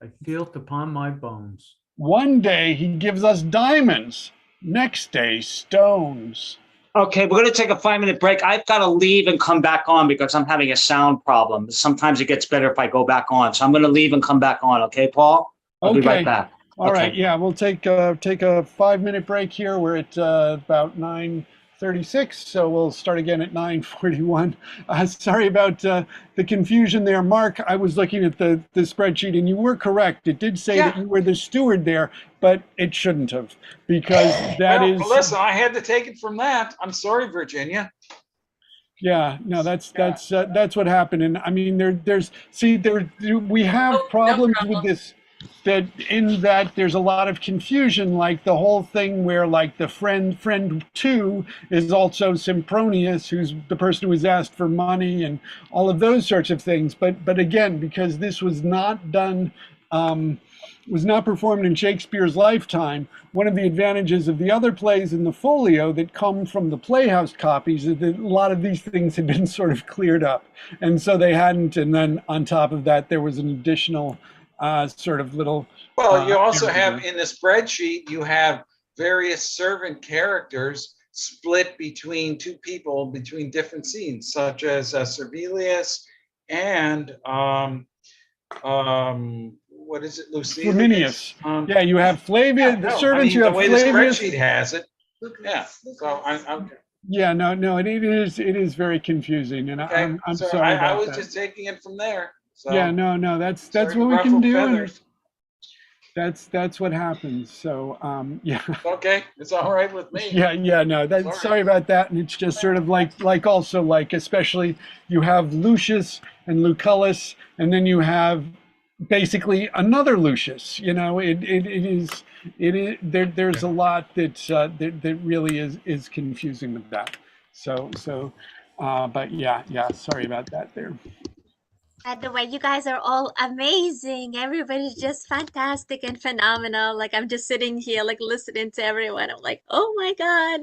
Speaker 4: I feel it upon my bones.
Speaker 2: One day he gives us diamonds, next day stones.
Speaker 13: Okay, we're going to take a 5-minute break. I've got to leave and come back on because I'm having a sound problem. Sometimes it gets better if I go back on. So I'm going to leave and come back on. Okay, Paul? I'll be right back.
Speaker 2: All right. Yeah, we'll take a 5-minute break here. We're at about 9:36, so we'll start again at 9:41. Sorry about the confusion there, Mark. I was looking at the spreadsheet, and you were correct. It did say that you were the steward there, but it shouldn't have, because that is.
Speaker 14: Well, listen, I had to take it from that. I'm sorry, Virginia.
Speaker 2: Yeah, no, that's what happened, and I mean, we have problems with this. That in that there's a lot of confusion, like the whole thing where like the friend 2 is also Sempronius, who's the person who was asked for money and all of those sorts of things. But again, because this was not done, was not performed in Shakespeare's lifetime, one of the advantages of the other plays in the folio that come from the Playhouse copies is that a lot of these things had been sort of cleared up, and so they hadn't. And then on top of that, there was an additional sort of little.
Speaker 14: Well, you also have in the spreadsheet, you have various servant characters split between two people between different scenes, such as Servilius and what is it, Lucilius?
Speaker 2: Flaminius. Yeah, you have Flavius. The servants. You have
Speaker 14: the way
Speaker 2: Flavius.
Speaker 14: the spreadsheet has it. Yeah. So I'm
Speaker 2: Yeah, no, it is very confusing, and
Speaker 14: okay.
Speaker 2: I'm
Speaker 14: So
Speaker 2: sorry about
Speaker 14: I was
Speaker 2: that.
Speaker 14: just taking it from there. So
Speaker 2: Yeah, no, that's
Speaker 14: sorry
Speaker 2: what
Speaker 14: to
Speaker 2: we can
Speaker 14: ruffle
Speaker 2: do. And
Speaker 14: feathers.
Speaker 2: that's what happens. So yeah.
Speaker 14: Okay, it's all right with me.
Speaker 2: Yeah, no, sorry about that. And it's just sort of like also like, especially you have Lucius and Lucullus, and then you have basically another Lucius. You know, there's a lot that really is confusing with that. But yeah, sorry about that there.
Speaker 10: By the way, you guys are all amazing. Everybody's just fantastic and phenomenal. Like I'm just sitting here, like listening to everyone. I'm like, oh my God.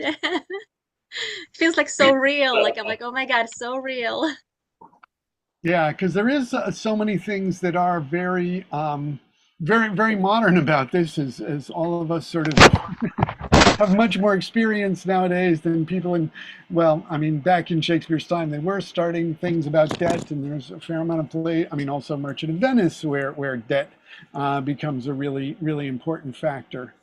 Speaker 10: Feels like so real. Like I'm like, oh my God, so real.
Speaker 2: Yeah, because there is so many things that are very, very modern about this, as all of us sort of have much more experience nowadays than people in, well, I mean, back in Shakespeare's time, they were starting things about debt, and there's a fair amount of play. I mean, also Merchant of Venice, where debt becomes a really, really important factor.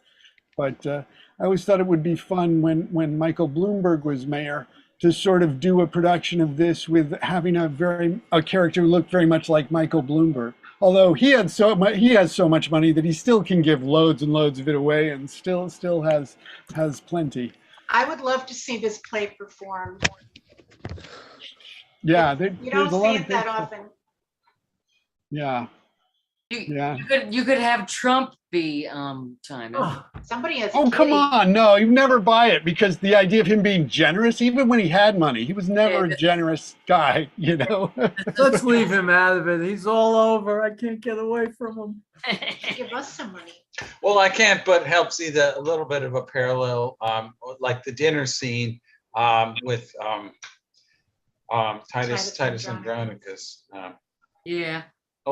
Speaker 2: But I always thought it would be fun when Michael Bloomberg was mayor to sort of do a production of this with having a character who looked very much like Michael Bloomberg. Although he has so much money that he still can give loads and loads of it away, and still has plenty.
Speaker 8: I would love to see this play performed.
Speaker 2: Yeah,
Speaker 8: You don't see it that often.
Speaker 2: Yeah.
Speaker 6: You could have Trump be Tymon.
Speaker 8: Somebody has.
Speaker 2: Oh, come on. No, you never buy it, because the idea of him being generous, even when he had money, he was never a generous guy, you know?
Speaker 4: Let's leave him out of it. He's all over. I can't get away from him.
Speaker 8: Give us some money.
Speaker 14: Well, I can't but help see a little bit of a parallel, like the dinner scene with Titus Andronicus.
Speaker 6: Yeah.
Speaker 14: A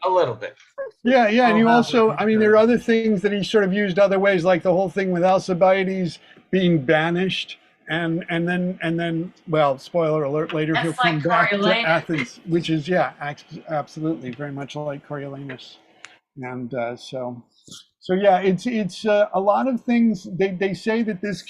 Speaker 14: little bit.
Speaker 2: Yeah, and you also, I mean, there are other things that he sort of used other ways, like the whole thing with Alcibiades being banished, and then, well, spoiler alert, later he'll come back to Athens, which is, absolutely very much like Coriolanus. And so yeah, it's a lot of things. They say that this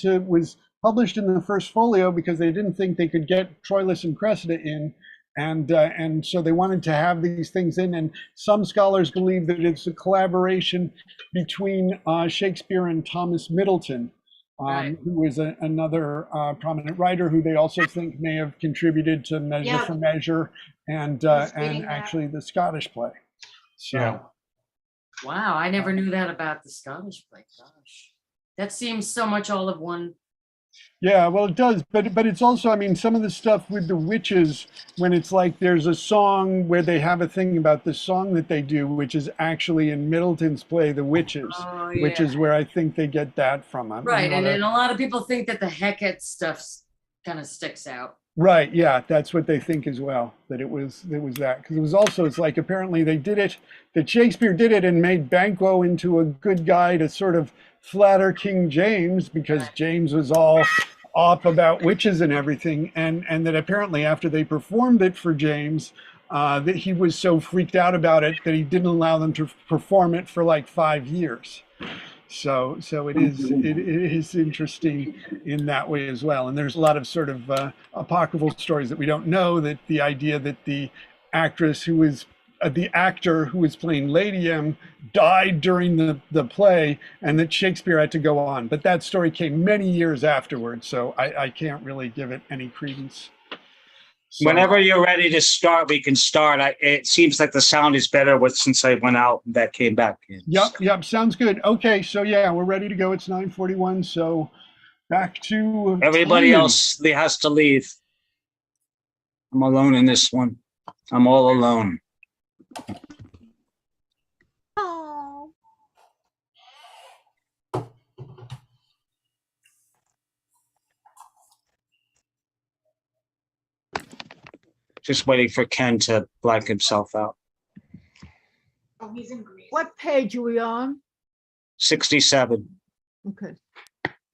Speaker 2: was published in the first folio because they didn't think they could get Troilus and Cressida in. And so they wanted to have these things in, and some scholars believe that it's a collaboration between Shakespeare and Thomas Middleton, who is another prominent writer who they also think may have contributed to Measure for Measure and actually the Scottish play. So,
Speaker 6: wow, I never knew that about the Scottish play. Gosh, that seems so much all of one
Speaker 2: Yeah, well, it does, but it's also, I mean, some of the stuff with the witches, when it's like there's a song where they have a thing about the song that they do, which is actually in Middleton's play, The Witches,
Speaker 6: Oh
Speaker 2: which
Speaker 6: yeah.
Speaker 2: is where I think they get that from. I'm
Speaker 6: Right.
Speaker 2: not
Speaker 6: And
Speaker 2: a
Speaker 6: then a lot of people think that the Hecate stuff kind of sticks out.
Speaker 2: right, yeah, that's what they think as well, that it was that because it was also it's like apparently they did it that Shakespeare did it and made Banquo into a good guy to sort of flatter King James because James was all off about witches and everything, and that apparently after they performed it for James, that he was so freaked out about it that he didn't allow them to perform it for like 5 years. So it is interesting in that way as well. And there's a lot of sort of apocryphal stories that we don't know, that the idea that the actress who was the actor who was playing Lady M died during the play, and that Shakespeare had to go on. But that story came many years afterwards, so I can't really give it any credence. So,
Speaker 13: Whenever you're ready to start, we can start. It seems like the sound is better since I went out and that came back in.
Speaker 2: Yep, sounds good. Okay, so yeah, we're ready to go. It's 9:41, so back to
Speaker 13: Everybody
Speaker 2: Tymon.
Speaker 13: else has to leave. I'm alone in this one. I'm all alone.
Speaker 10: Oh.
Speaker 13: Just waiting for Ken to black himself out.
Speaker 8: Oh, he's in Greece.
Speaker 1: What page are we on?
Speaker 13: 67.
Speaker 1: Okay,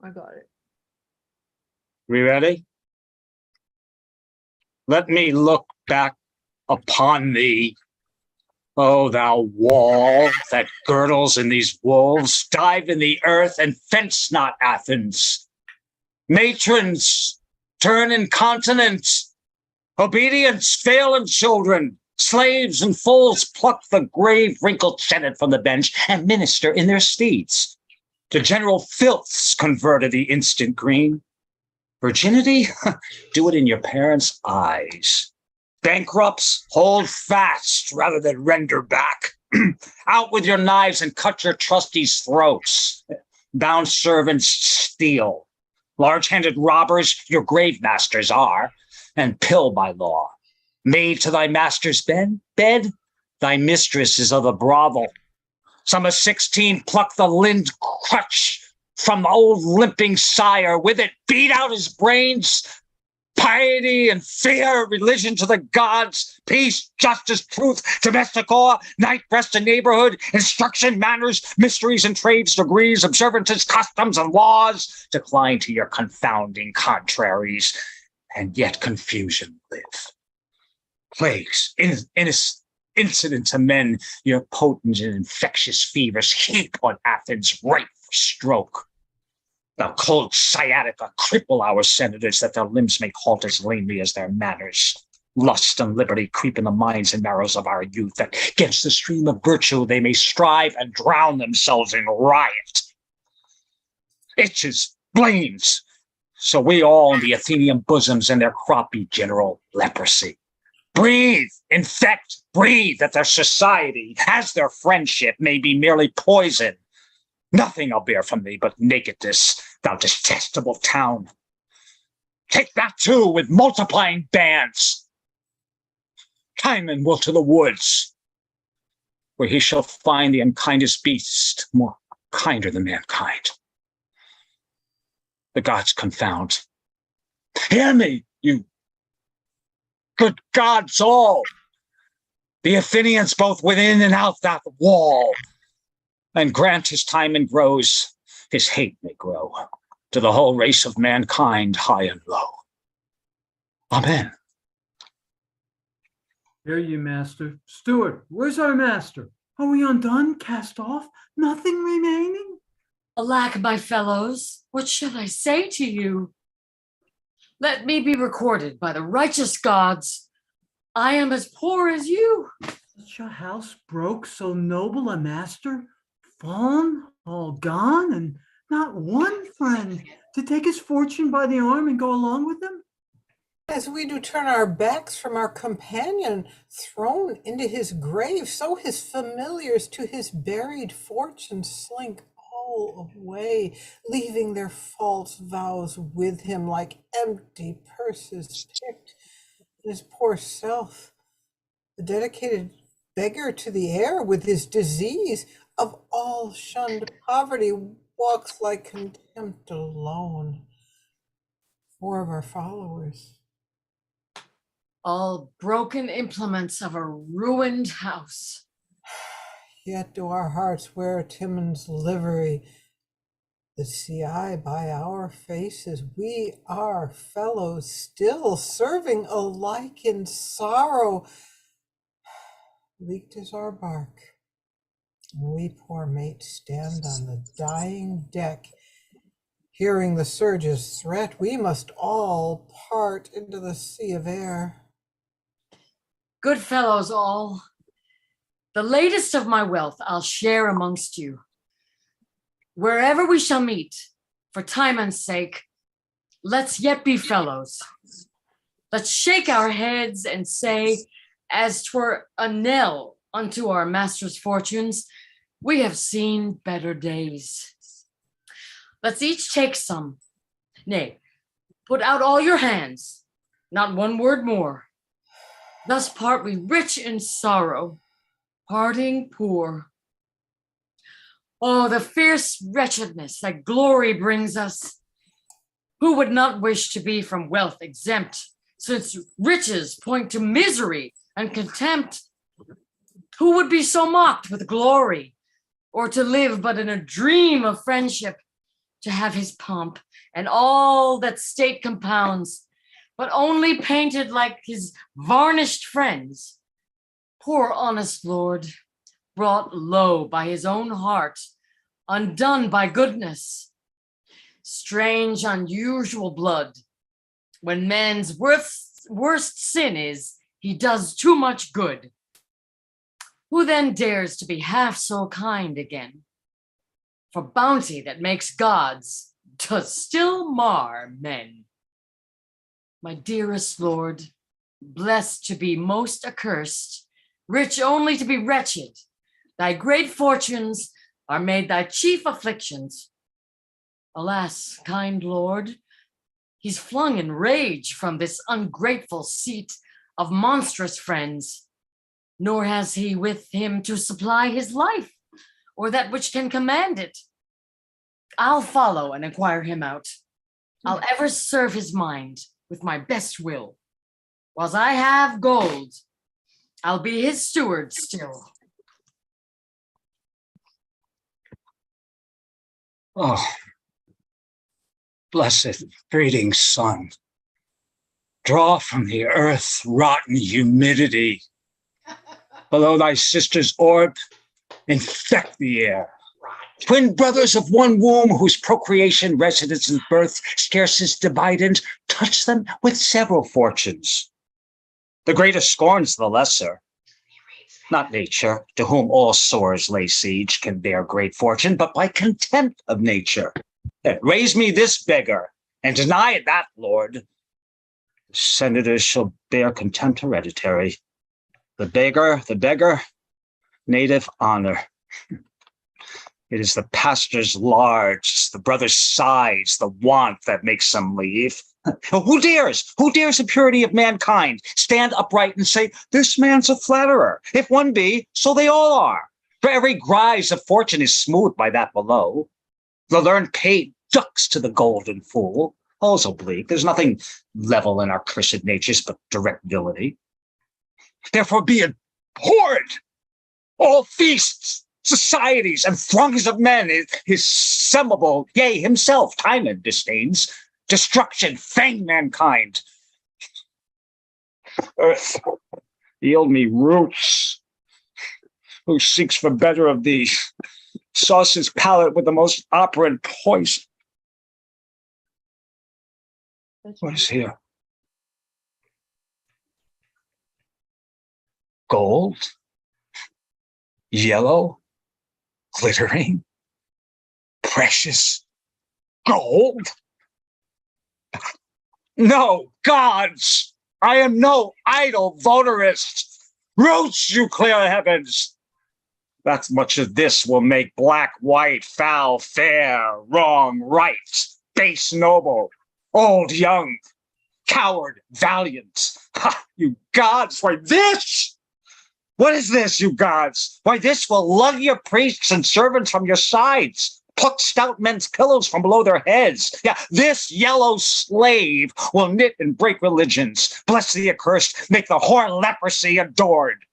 Speaker 1: I got it.
Speaker 13: We ready? Let me look back upon thee, O thou wall that girdles in these wolves. Dive in the earth and fence not Athens. Matrons, turn incontinent. Obedience, fail in children. Slaves and fools pluck the grave wrinkled senate from the bench and minister in their steeds. To general filths converted the instant green. Virginity, do it in your parents' eyes. Bankrupts, hold fast rather than render back. Out with your knives and cut your trustees' throats. Bound servants steal. Large-handed robbers your grave masters are, and pill by law. Maid to thy master's bed, thy mistress is of the brothel. Some of 16 pluck the lind crutch from the old limping sire. With it beat out his brains. Piety and fear, religion to the gods, peace, justice, truth, domestic awe, night rest and neighborhood, instruction, manners, mysteries and trades, degrees, observances, customs, and laws. Decline to your confounding contraries, and yet confusion live. Plagues, incident to men, your potent and infectious fevers heap on Athens ripe for stroke. The cold sciatica cripple our senators, that their limbs may halt as lamely as their manners. Lust and liberty creep in the minds and marrows of our youth, that against the stream of virtue they may strive and drown themselves in riot. Itches, blains, so we all in the Athenian bosoms and their crop be general leprosy. Breathe, infect, breathe, that their society, as their friendship, may be merely poison. Nothing I'll bear from thee but nakedness, thou detestable town. Take that too with multiplying bands. Tymon will to the woods, where he shall find the unkindest beast more kinder than mankind. The gods confound. Hear me, you good gods all. The Athenians both within and out that wall. And grant as Tymon grows, his hate may grow to the whole race of mankind, high and low. Amen.
Speaker 4: Hear ye, master. Steward, where's our master? Are we undone, cast off, nothing remaining?
Speaker 6: Alack, my fellows, what shall I say to you? Let me be recorded by the righteous gods. I am as poor as you.
Speaker 4: Such a house broke, so noble a master, fallen, all gone, and not one friend to take his fortune by the arm and go along with him?
Speaker 5: As we do turn our backs from our companion thrown into his grave, so his familiars to his buried fortune slink all away, leaving their false vows with him like empty purses picked. And his poor self, the dedicated beggar to the air with his disease of all shunned poverty, walks like contempt alone. 4 of our followers,
Speaker 6: All broken implements of a ruined house.
Speaker 5: yet do our hearts wear Tymon's livery, that see I by our faces we are fellows still, serving alike in sorrow. Leaked is our bark, and we poor mates stand on the dying deck. Hearing the surge's threat, we must all part into the sea of air.
Speaker 6: Good fellows all. The latest of my wealth I'll share amongst you. Wherever we shall meet, for Tymon's sake, let's yet be fellows. Let's shake our heads and say, as 'twere a knell unto our master's fortunes, we have seen better days. Let's each take some. Nay, put out all your hands, not one word more. Thus part we rich in sorrow, parting poor. Oh, the fierce wretchedness that glory brings us. Who would not wish to be from wealth exempt, since riches point to misery and contempt? Who would be so mocked with glory, or to live but in a dream of friendship, to have his pomp and all that state compounds, but only painted like his varnished friends? Poor honest lord, brought low by his own heart, undone by goodness. Strange, unusual blood, when man's worst sin is he does too much good. Who then dares to be half so kind again? For bounty that makes gods does still mar men. My dearest lord, blessed to be most accursed, rich only to be wretched, thy great fortunes are made thy chief afflictions. Alas, kind lord, he's flung in rage from this ungrateful seat of monstrous friends, nor has he with him to supply his life, or that which can command it. I'll follow and inquire him out. I'll ever serve his mind with my best will. Whilst I have gold, I'll be his steward still.
Speaker 13: Oh, blessed breeding sun, draw from the earth rotten humidity. Below thy sister's orb, infect the air. Twin brothers of one womb, whose procreation, residence, and birth scarce is divided, touch them with several fortunes. The greater scorns the lesser. Not nature, to whom all sores lay siege, can bear great fortune, but by contempt of nature. Raise me this beggar, and deny that lord. The senators shall bear contempt hereditary. The beggar, native honor. It is the pastor's large, the brother's size, the want that makes some leave. Who dares the purity of mankind stand upright and say, this man's a flatterer? If one be, so they all are. For every rise of fortune is smoothed by that below. The learned pate ducks to the golden fool. All's oblique. There's nothing level in our cursed natures but direct villainy. Therefore be abhorred all feasts, societies, and throngs of men. His semblable, yea, himself, Tymon, disdains. Destruction, fang mankind. Earth, yield me roots. Who seeks for better of thee, sauce his palate with the most operant poison. What is here? Gold? Yellow? Glittering? Precious? Gold? No, gods! I am no idle votarist. Roots, you clear heavens! That much of this will make black, white, foul, fair, wrong, right, base, noble, old, young, coward, valiant. Ha, you gods, why this? What is this, you gods? Why this will lug your priests and servants from your sides, pluck stout men's pillows from below their heads. Yeah, this yellow slave will knit and break religions, bless the accursed, make the whore leprosy adored.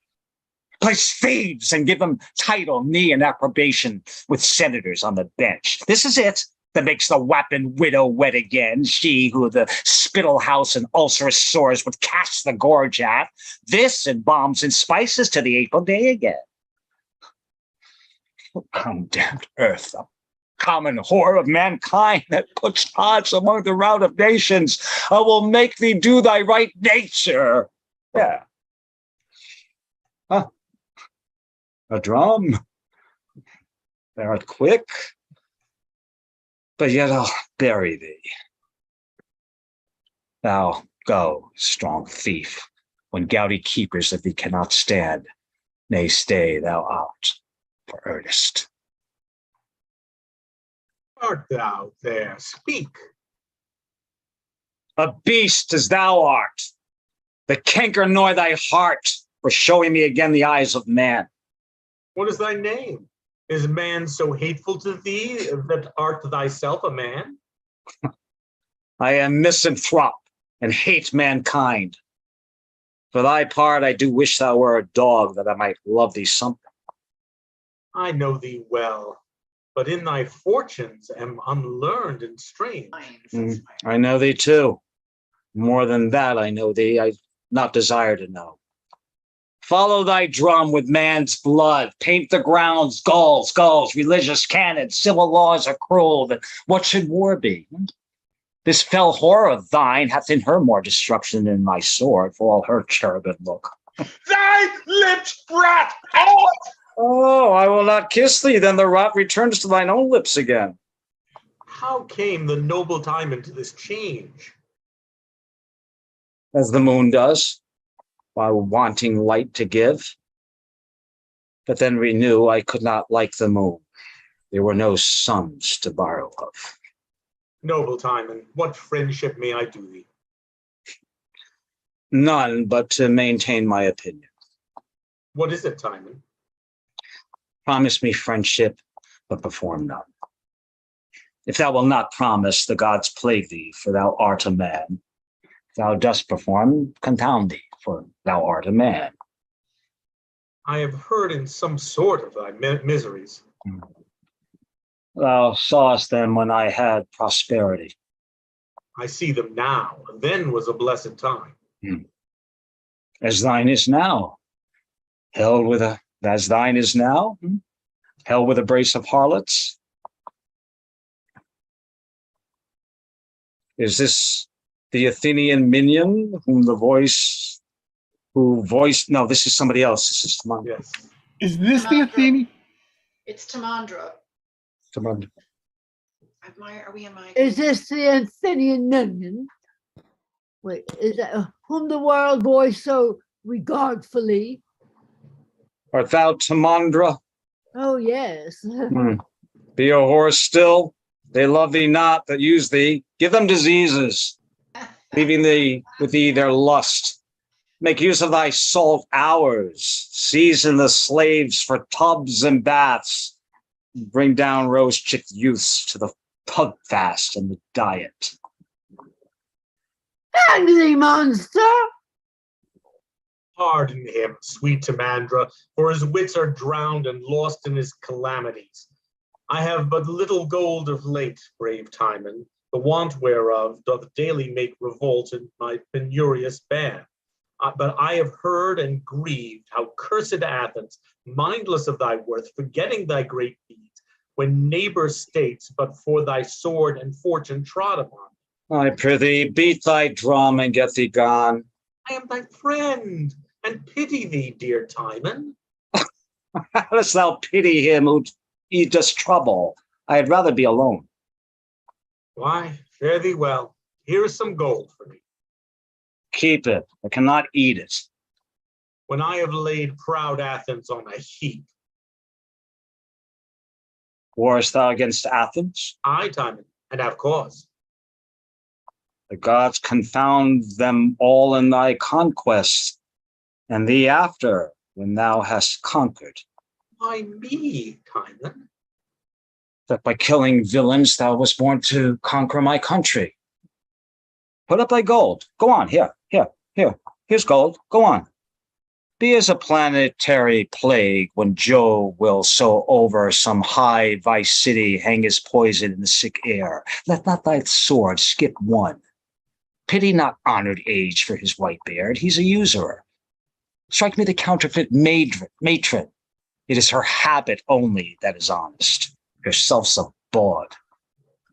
Speaker 13: Place thieves and give them title, knee, and approbation with senators on the bench. This is it that makes the wapping widow wet again, she who the spittle house and ulcerous sores would cast the gorge at. This and bombs and spices to the April day again. Condemned earth, the common whore of mankind that puts odds among the rout of nations, I will make thee do thy right nature. Yeah. Huh. A drum. Thou art quick, but yet I'll bury thee. Thou go, strong thief, when gouty keepers of thee cannot stand. Nay, stay thou out for earnest.
Speaker 12: Art thou there? Speak.
Speaker 13: A beast as thou art, the canker nor thy heart for showing me again the eyes of man.
Speaker 12: What is thy name? Is man so hateful to thee that art thyself a man?
Speaker 13: I am misanthrope and hate mankind. For thy part, I do wish thou were a dog, that I might love thee something.
Speaker 12: I know thee well, but in thy fortunes am unlearned and strange.
Speaker 13: I know thee too. More than that, I know thee. I not desire to know. Follow thy drum with man's blood. Paint the grounds, gulls, religious canons, civil laws are cruel. Then what should war be? This fell whore of thine hath in her more destruction than my sword, for all her cherubim look.
Speaker 14: Thy lips, brat!
Speaker 13: Oh, I will not kiss thee, then the rot returns to thine own lips again.
Speaker 12: How came the noble Tymon to this change?
Speaker 13: As the moon does, while wanting light to give. But then we knew I could not like the moon. There were no suns to borrow of.
Speaker 12: Noble Tymon, what friendship may I do thee?
Speaker 13: None but to maintain my opinion.
Speaker 12: What is it, Tymon?
Speaker 13: Promise me friendship, but perform none. If thou wilt not promise, the gods plague thee, for thou art a man. If thou dost perform, confound thee, for thou art a man.
Speaker 12: I have heard in some sort of thy miseries.
Speaker 13: Thou sawest them when I had prosperity.
Speaker 12: I see them now. Then was a blessed time.
Speaker 13: As thine is now. Held with a, as thine is now. Held with a brace of harlots. Is this the Athenian minion whom the voice, no, this is somebody else. This is Tymon.
Speaker 12: Yes.
Speaker 2: Is this the Athenian?
Speaker 8: It's Tymandra.
Speaker 13: Tymon.
Speaker 8: Are we in my?
Speaker 1: Is this the Athenian minion? Wait, is that whom the world voice so regardfully?
Speaker 13: Art thou Tymandra?
Speaker 1: Oh, yes.
Speaker 13: Be a whore still. They love thee not that use thee. Give them diseases, leaving thee with thee their lust. Make use of thy salt hours. Season the slaves for tubs and baths. Bring down rose-cheeked youths to the pug fast and the diet.
Speaker 1: Hang thee, monster!
Speaker 12: Pardon him, sweet Tymandra, for his wits are drowned and lost in his calamities. I have but little gold of late, brave Tymon, the want whereof doth daily make revolt in my penurious band. But I have heard and grieved how cursed Athens, mindless of thy worth, forgetting thy great deeds, when neighbor states but for thy sword and fortune trod upon.
Speaker 13: I prithee, beat thy drum and get thee gone.
Speaker 12: I am thy friend, and pity thee, dear Tymon.
Speaker 13: How dost thou pity him who does trouble? I had rather be alone.
Speaker 12: Why, fare thee well. Here is some gold for thee.
Speaker 13: Keep it. I cannot eat it.
Speaker 12: When I have laid proud Athens on a heap,
Speaker 13: Warst thou against Athens?
Speaker 12: Aye, Tymon, and have cause.
Speaker 13: The gods confound them all in thy conquest, and thee after, when thou hast conquered.
Speaker 12: Why me, Tymon?
Speaker 13: That by killing villains thou wast born to conquer my country. Put up thy gold. Go on, here's gold. Go on. Be as a planetary plague when Jove will so over some high vice city hang his poison in the sick air. Let not thy sword skip one. Pity not honored age for his white beard. He's a usurer. Strike me the counterfeit matron. It is her habit only that is honest. Yourself's a bawd.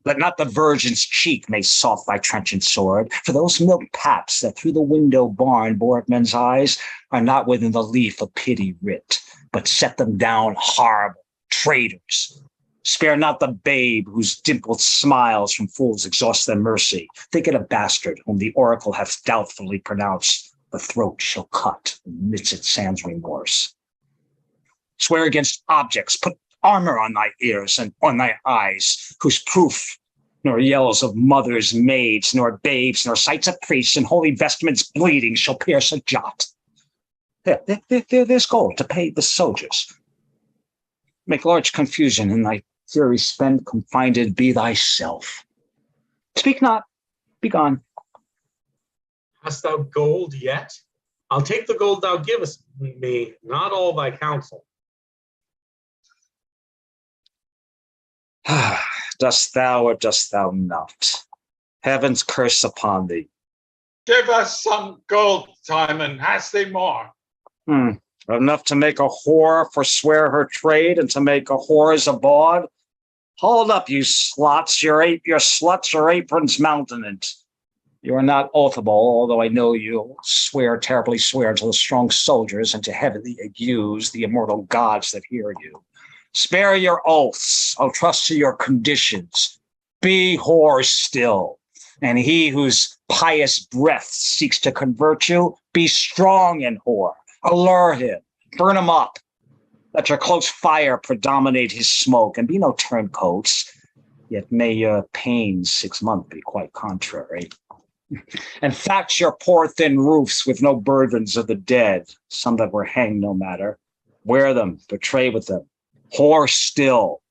Speaker 13: Let not the virgin's cheek make soft thy trenchant sword, for those milk paps that through the window barn bore at men's eyes are not within the leaf of pity writ, but set them down horrible traitors. Spare not the babe whose dimpled smiles from fools exhaust their mercy. Think it a bastard whom the oracle hath doubtfully pronounced the throat shall cut amidst its sans remorse. Swear against objects, put armor on thy ears and on thy eyes, whose proof nor yells of mothers, maids, nor babes, nor sights of priests in holy vestments bleeding shall pierce a jot. There's gold to pay the soldiers. Make large confusion in thy fury spend, confined be thyself. Speak not, be gone.
Speaker 12: Hast thou gold yet? I'll take the gold thou givest me, not all thy counsel.
Speaker 13: Dost thou or dost thou not? Heaven's curse upon thee.
Speaker 14: Give us some gold, Tymon. Hast thee more?
Speaker 13: Enough to make a whore forswear her trade and to make a whore as a bawd? Hold up, you sluts, your apron's mountenance. You are not oathable, although I know you'll terribly swear to the strong soldiers and to heavenly agues, the immortal gods that hear you. Spare your oaths. I'll trust to your conditions. Be whore still. And he whose pious breath seeks to convert you, be strong in whore. Allure him. Burn him up. Let your close fire predominate his smoke, and be no turncoats. Yet may your pains 6 months be quite contrary. And thatch your poor thin roofs with no burthens of the dead, some that were hanged no matter. Wear them, betray with them. Whore still.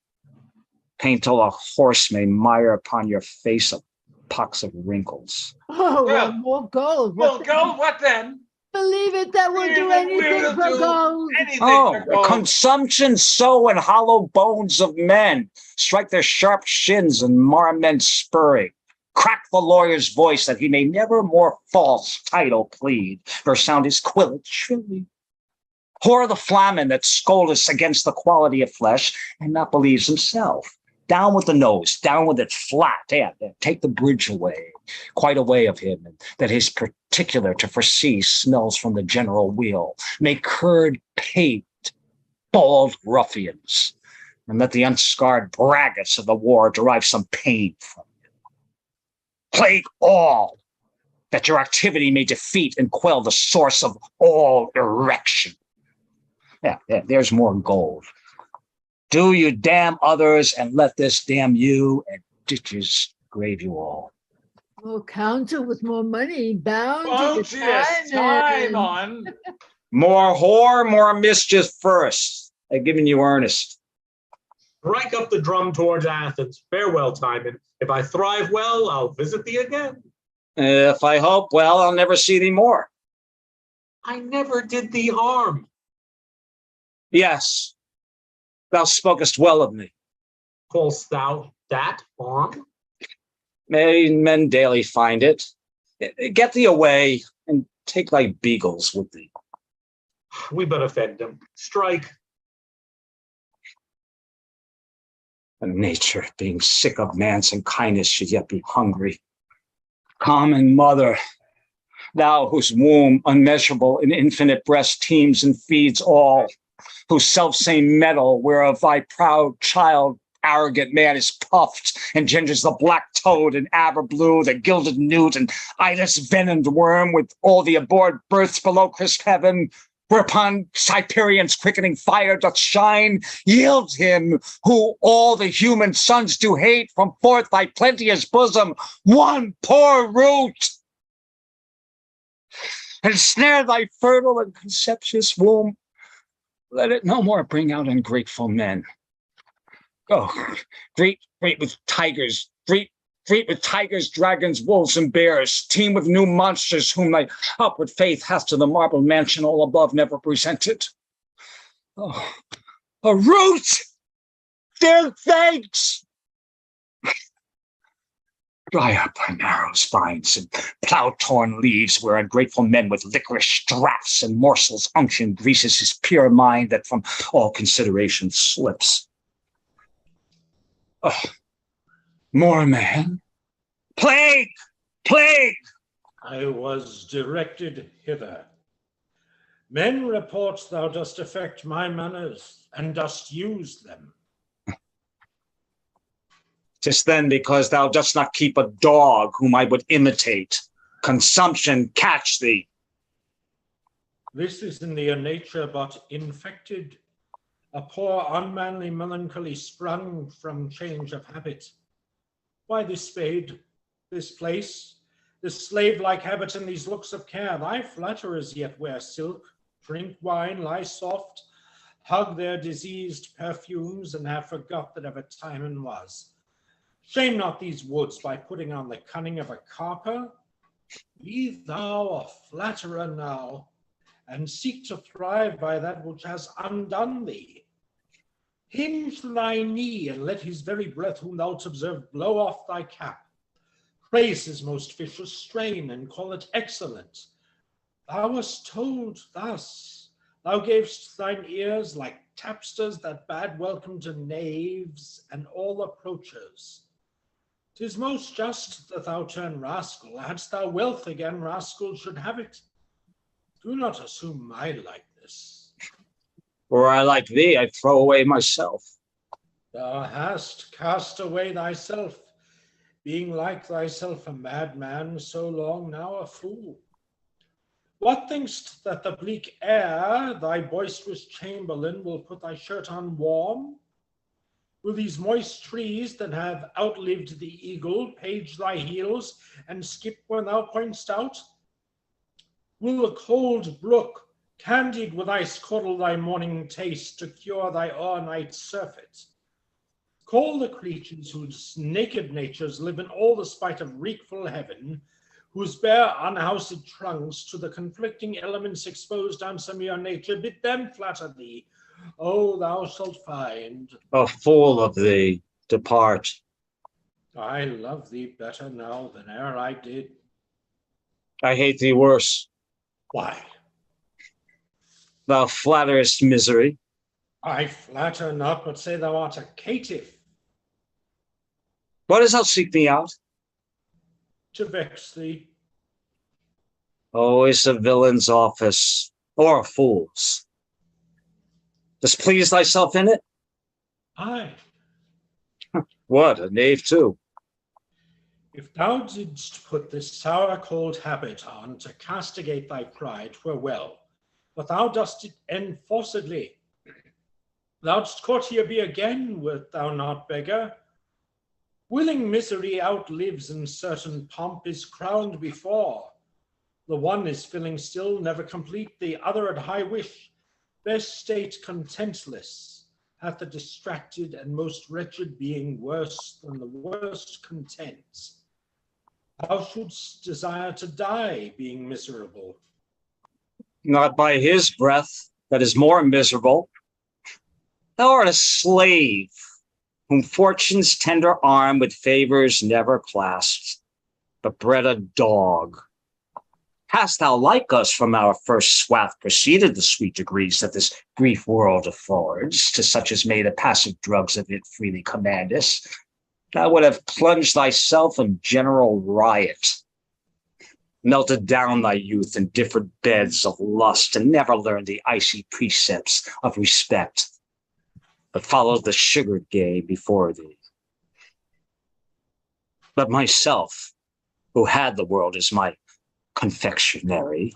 Speaker 13: Paint till a horse may mire upon your face of pox of wrinkles.
Speaker 1: Oh,
Speaker 14: Well,
Speaker 1: more gold.
Speaker 14: Well, gold, what then?
Speaker 1: Believe it, that will do anything
Speaker 14: We'll
Speaker 1: for
Speaker 14: do
Speaker 1: gold.
Speaker 14: anything
Speaker 13: Oh,
Speaker 14: for gold.
Speaker 13: consumption sow in hollow bones of men. Strike their sharp shins and mar men spurring. Crack the lawyer's voice that he may never more false title plead, nor sound his quillet shrilly. Whore the flamen that scoldeth against the quality of flesh and not believes himself. Down with the nose, down with it flat. Yeah, take the bridge away, quite away of him, and that his particular to foresee smells from the general wheel. Make curd paved, bald ruffians, and let the unscarred braggarts of the war derive some pain from you. Plague all, that your activity may defeat and quell the source of all erection. Yeah, there's more gold. Do you damn others and let this damn you, and ditches grave you all.
Speaker 1: More counsel with more money, bounteous
Speaker 14: Bounteous Tymon.
Speaker 13: More whore, more mischief first. I've given you earnest.
Speaker 12: Strike up the drum towards Athens. Farewell, Tymon. If I thrive well, I'll visit thee again.
Speaker 13: If I hope well, I'll never see thee more.
Speaker 12: I never did thee harm.
Speaker 13: Yes, thou spokest well of me.
Speaker 12: Call'st thou that harm?
Speaker 13: Men daily find it. Get thee away and take thy beagles with thee.
Speaker 12: We but offend him. Strike.
Speaker 13: And nature, being sick of man's unkindness, should yet be hungry. Common mother, thou whose womb unmeasurable in infinite breast teems and feeds all, whose self-same metal whereof thy proud child arrogant man is puffed, engenders the black toad and aber blue, the gilded newt and eyeless venomed worm with all the abhorred births below crisp heaven, whereupon Cyprian's quickening fire doth shine, yield him who all the human sons do hate from forth thy plenteous bosom one poor root, and snare thy fertile and conceptious womb. Let it no more bring out ungrateful men. Go, great with tigers, great with tigers, dragons, wolves, and bears, teem with new monsters whom thy upward faith hath to the marble mansion all above never presented. Oh, a root! Their thanks! Dry up thy narrow spines and plough-torn leaves where ungrateful men with licorice draughts and morsels unction greases his pure mind that from all consideration slips. Oh, more man? Plague! Plague!
Speaker 7: I was directed hither. Men report thou dost affect my manners and dost use them.
Speaker 13: 'Tis then because thou dost not keep a dog whom I would imitate. Consumption catch thee.
Speaker 7: This is in their nature but infected, a poor unmanly melancholy sprung from change of habit. Why this spade, this place, this slave-like habit and these looks of care? Thy flatterers yet wear silk, drink wine, lie soft, hug their diseased perfumes, and have forgot that ever Tymon was. Shame not these woods by putting on the cunning of a carper. Be thou a flatterer now, and seek to thrive by that which has undone thee. Hinge thy knee, and let his very breath whom thou'lt observe blow off thy cap. Praise his most vicious strain, and call it excellent. Thou wast told thus. Thou gavest thine ears like tapsters that bade welcome to knaves and all approachers. 'Tis most just that thou turn rascal. Hadst thou wealth again, rascal should have it. Do not assume my likeness.
Speaker 13: Were I like thee, I'd throw away myself.
Speaker 7: Thou hast cast away thyself, being like thyself a madman, so long now a fool. What think'st that the bleak air, thy boisterous chamberlain, will put thy shirt on warm? Will these moist trees that have outlived the eagle page thy heels and skip when thou point'st out? Will a cold brook, candied with ice, coddle thy morning taste to cure thy o'er-night surfeit? Call the creatures whose naked natures live in all the spite of wreakful heaven, whose bare unhoused trunks to the conflicting elements exposed on some your nature, bid them flatter thee. Oh, thou shalt find.
Speaker 13: A fool of thee, depart.
Speaker 7: I love thee better now than e'er I did.
Speaker 13: I hate thee worse.
Speaker 7: Why?
Speaker 13: Thou flatterest misery.
Speaker 7: I flatter not, but say thou art a caitiff.
Speaker 13: Why dost thou seek me out?
Speaker 7: To vex thee.
Speaker 13: Always a villain's office, or a fool's. Dost please thyself in it?
Speaker 7: Aye.
Speaker 13: What, a knave too?
Speaker 7: If thou didst put this sour cold habit on to castigate thy pride, 'twere well. But thou dost it enforcedly. Thou'dst courtier be again, wert thou not beggar. Willing misery outlives, and certain pomp is crowned before. The one is filling still, never complete, the other at high wish. Best state contentless, hath the distracted and most wretched being worse than the worst content. Thou shouldst desire to die, being miserable.
Speaker 13: Not by his breath, that is more miserable. Thou art a slave, whom fortune's tender arm with favors never clasped, but bred a dog. Hast thou, like us, from our first swath proceeded the sweet degrees that this brief world affords, to such as may the passive drugs of it freely command us, thou would have plunged thyself in general riot, melted down thy youth in different beds of lust, and never learned the icy precepts of respect, but followed the sugared gay before thee. But myself, who had the world as my confectionery,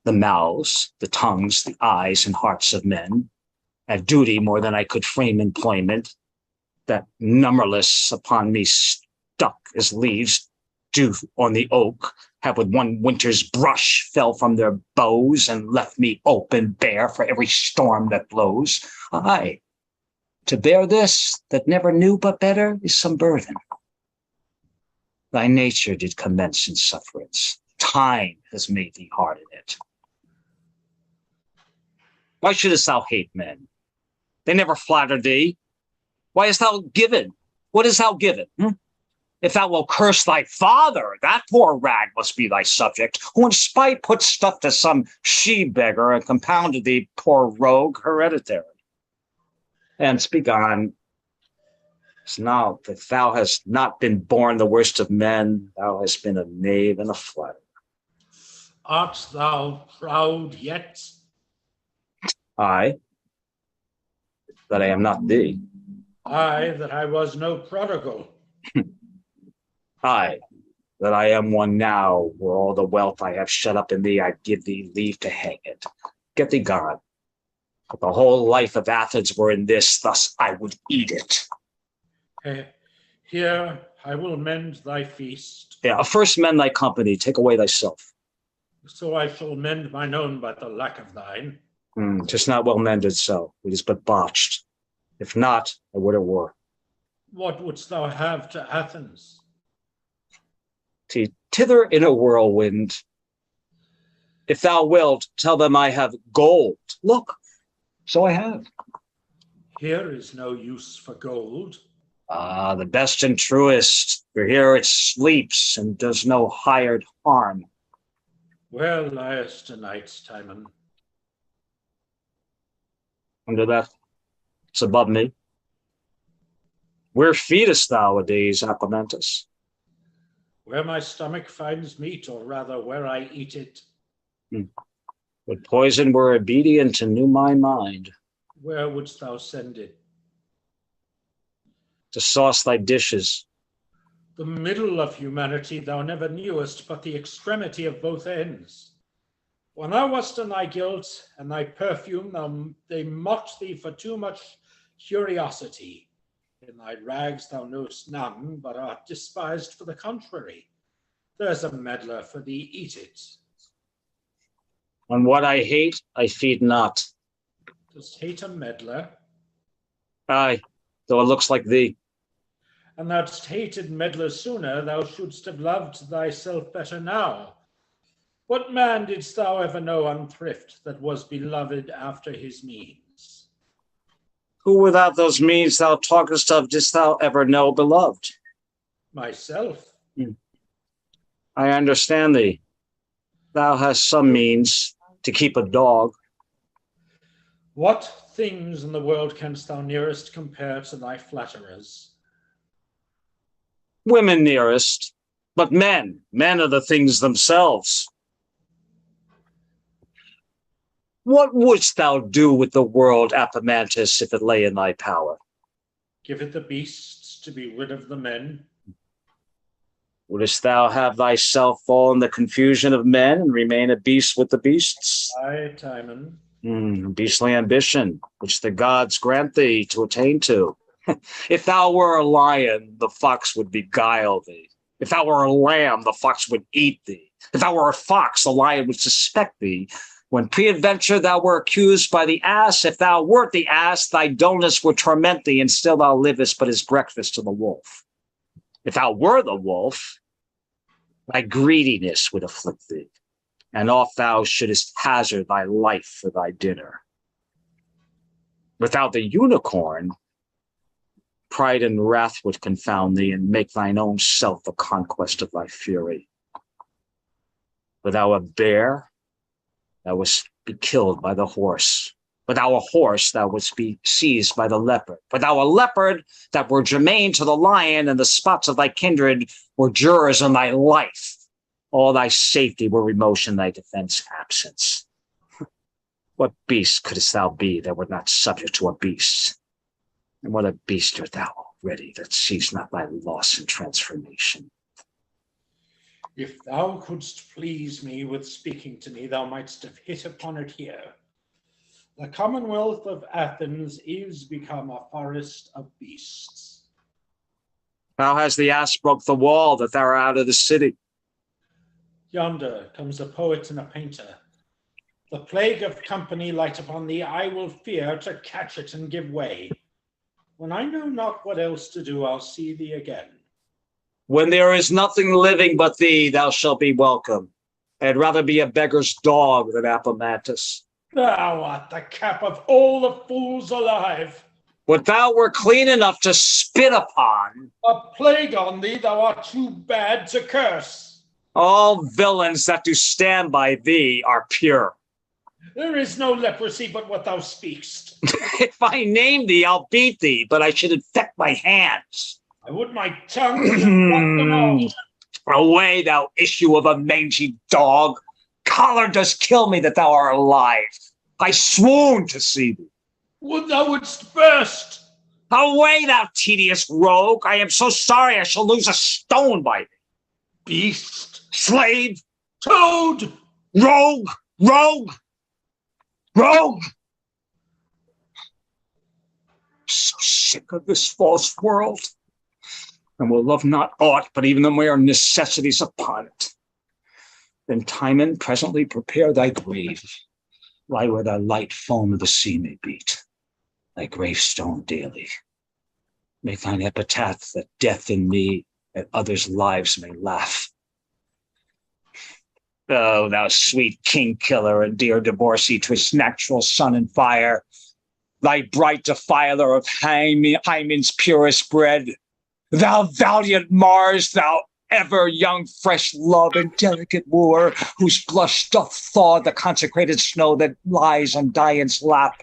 Speaker 13: the mouths, the tongues, the eyes, and hearts of men, at duty more than I could frame employment, that numberless upon me stuck as leaves dew on the oak, have with one winter's brush fell from their bows and left me open bare for every storm that blows. Aye, to bear this that never knew but better is some burden. Thy nature did commence in sufferance. Time has made thee hard in it. Why shouldest thou hate men? They never flattered thee. Why hast thou given? What hast thou given? If thou wilt curse thy father, that poor rag must be thy subject, who in spite put stuff to some she-beggar and compounded thee, poor rogue, hereditary. And speak on. Now that thou hast not been born the worst of men, thou hast been a knave and a flatterer.
Speaker 7: Art thou proud yet?
Speaker 13: I, that I am not thee.
Speaker 7: I, that I was no prodigal.
Speaker 13: I, that I am one now, where all the wealth I have shut up in thee, I give thee leave to hang it. Get thee gone. But the whole life of Athens were in this, thus I would eat it.
Speaker 7: Here I will mend thy feast.
Speaker 13: Yeah, first mend thy company, take away thyself.
Speaker 7: So I shall mend mine own by the lack of thine.
Speaker 13: 'Tis not well mended so, it is but botched. If not, I would it were.
Speaker 7: What wouldst thou have to Athens?
Speaker 13: Thither in a whirlwind. If thou wilt, tell them I have gold. Look, so I have.
Speaker 7: Here is no use for gold.
Speaker 13: Ah, the best and truest, for here it sleeps and does no hired harm.
Speaker 7: Where liest tonight, Tymon?
Speaker 13: Under that, it's above me. Where feedest thou a days, Apomantus?
Speaker 7: Where my stomach finds meat, or rather where I eat it.
Speaker 13: Would poison were obedient and knew my mind.
Speaker 7: Where wouldst thou send it?
Speaker 13: To sauce thy dishes.
Speaker 7: The middle of humanity thou never knewest, but the extremity of both ends. When thou wast in thy guilt and thy perfume, they mocked thee for too much curiosity. In thy rags thou knowest none, but art despised for the contrary. There's a meddler for thee, eat it.
Speaker 13: On what I hate, I feed not.
Speaker 7: Dost hate a meddler?
Speaker 13: Aye, though it looks like thee.
Speaker 7: And thou'dst hated meddler sooner, thou shouldst have loved thyself better now. What man didst thou ever know unthrift that was beloved after his means?
Speaker 13: Who without those means thou talkest of didst thou ever know beloved?
Speaker 7: Myself.
Speaker 13: I understand thee. Thou hast some means to keep a dog.
Speaker 7: What things in the world canst thou nearest compare to thy flatterers?
Speaker 13: Women nearest, but men are the things themselves. What wouldst thou do with the world, Apomantus, if it lay in thy power?
Speaker 7: Give it the beasts to be rid of the men.
Speaker 13: Wouldst thou have thyself fall in the confusion of men and remain a beast with the beasts?
Speaker 7: Aye, Tymon.
Speaker 13: Beastly ambition, which the gods grant thee to attain to. If thou were a lion, the fox would beguile thee. If thou were a lamb, the fox would eat thee. If thou were a fox, the lion would suspect thee. When peradventure thou were accused by the ass, if thou wert the ass, thy dullness would torment thee, and still thou livest but as breakfast to the wolf. If thou were the wolf, thy greediness would afflict thee, and oft thou shouldest hazard thy life for thy dinner. Without the unicorn, pride and wrath would confound thee, and make thine own self the conquest of thy fury. Without a bear, thou wouldst be killed by the horse. Without a horse, thou wouldst be seized by the leopard. Without a leopard, that were germane to the lion, and the spots of thy kindred were jurors on thy life. All thy safety were remotion, thy defense absence. What beast couldst thou be that were not subject to a beast? And what a beast art thou already that sees not thy loss and transformation?
Speaker 7: If thou couldst please me with speaking to me, thou mightst have hit upon it here. The Commonwealth of Athens is become a forest of beasts.
Speaker 13: How has the ass broke the wall that thou art out of the city?
Speaker 7: Yonder comes a poet and a painter. The plague of company light upon thee, I will fear to catch it and give way. When I know not what else to do, I'll see thee again.
Speaker 13: When there is nothing living but thee, thou shalt be welcome. I'd rather be a beggar's dog than Appomattus.
Speaker 7: Thou art the cap of all the fools alive.
Speaker 13: Would thou were clean enough to spit upon.
Speaker 7: A plague on thee, thou art too bad to curse.
Speaker 13: All villains that do stand by thee are pure.
Speaker 7: There is no leprosy but what thou speakst.
Speaker 13: If I name thee, I'll beat thee, but I should infect my hands.
Speaker 7: I would my tongue could pluck them all.
Speaker 13: Away, thou issue of a mangy dog. Choler does kill me that thou art alive. I swoon to see thee.
Speaker 7: Would thou wouldst burst.
Speaker 13: Away, thou tedious rogue. I am so sorry I shall lose a stone by thee.
Speaker 7: Beast.
Speaker 13: Slave.
Speaker 7: Toad.
Speaker 13: Rogue. Rogue. Rogue. So sick of this false world, and will love not aught but even the mere necessities upon it. Then Tymon, presently prepare thy grave. Lie where thy light foam of the sea may beat, thy gravestone daily. Make thine epitaph that death in me and others' lives may laugh. Oh, thou sweet king killer and dear divorcee to his natural sun and fire, thy bright defiler of Hymen's purest bread, thou valiant Mars, thou ever young fresh love and delicate wooer, whose blush doth thaw the consecrated snow that lies on Dian's lap.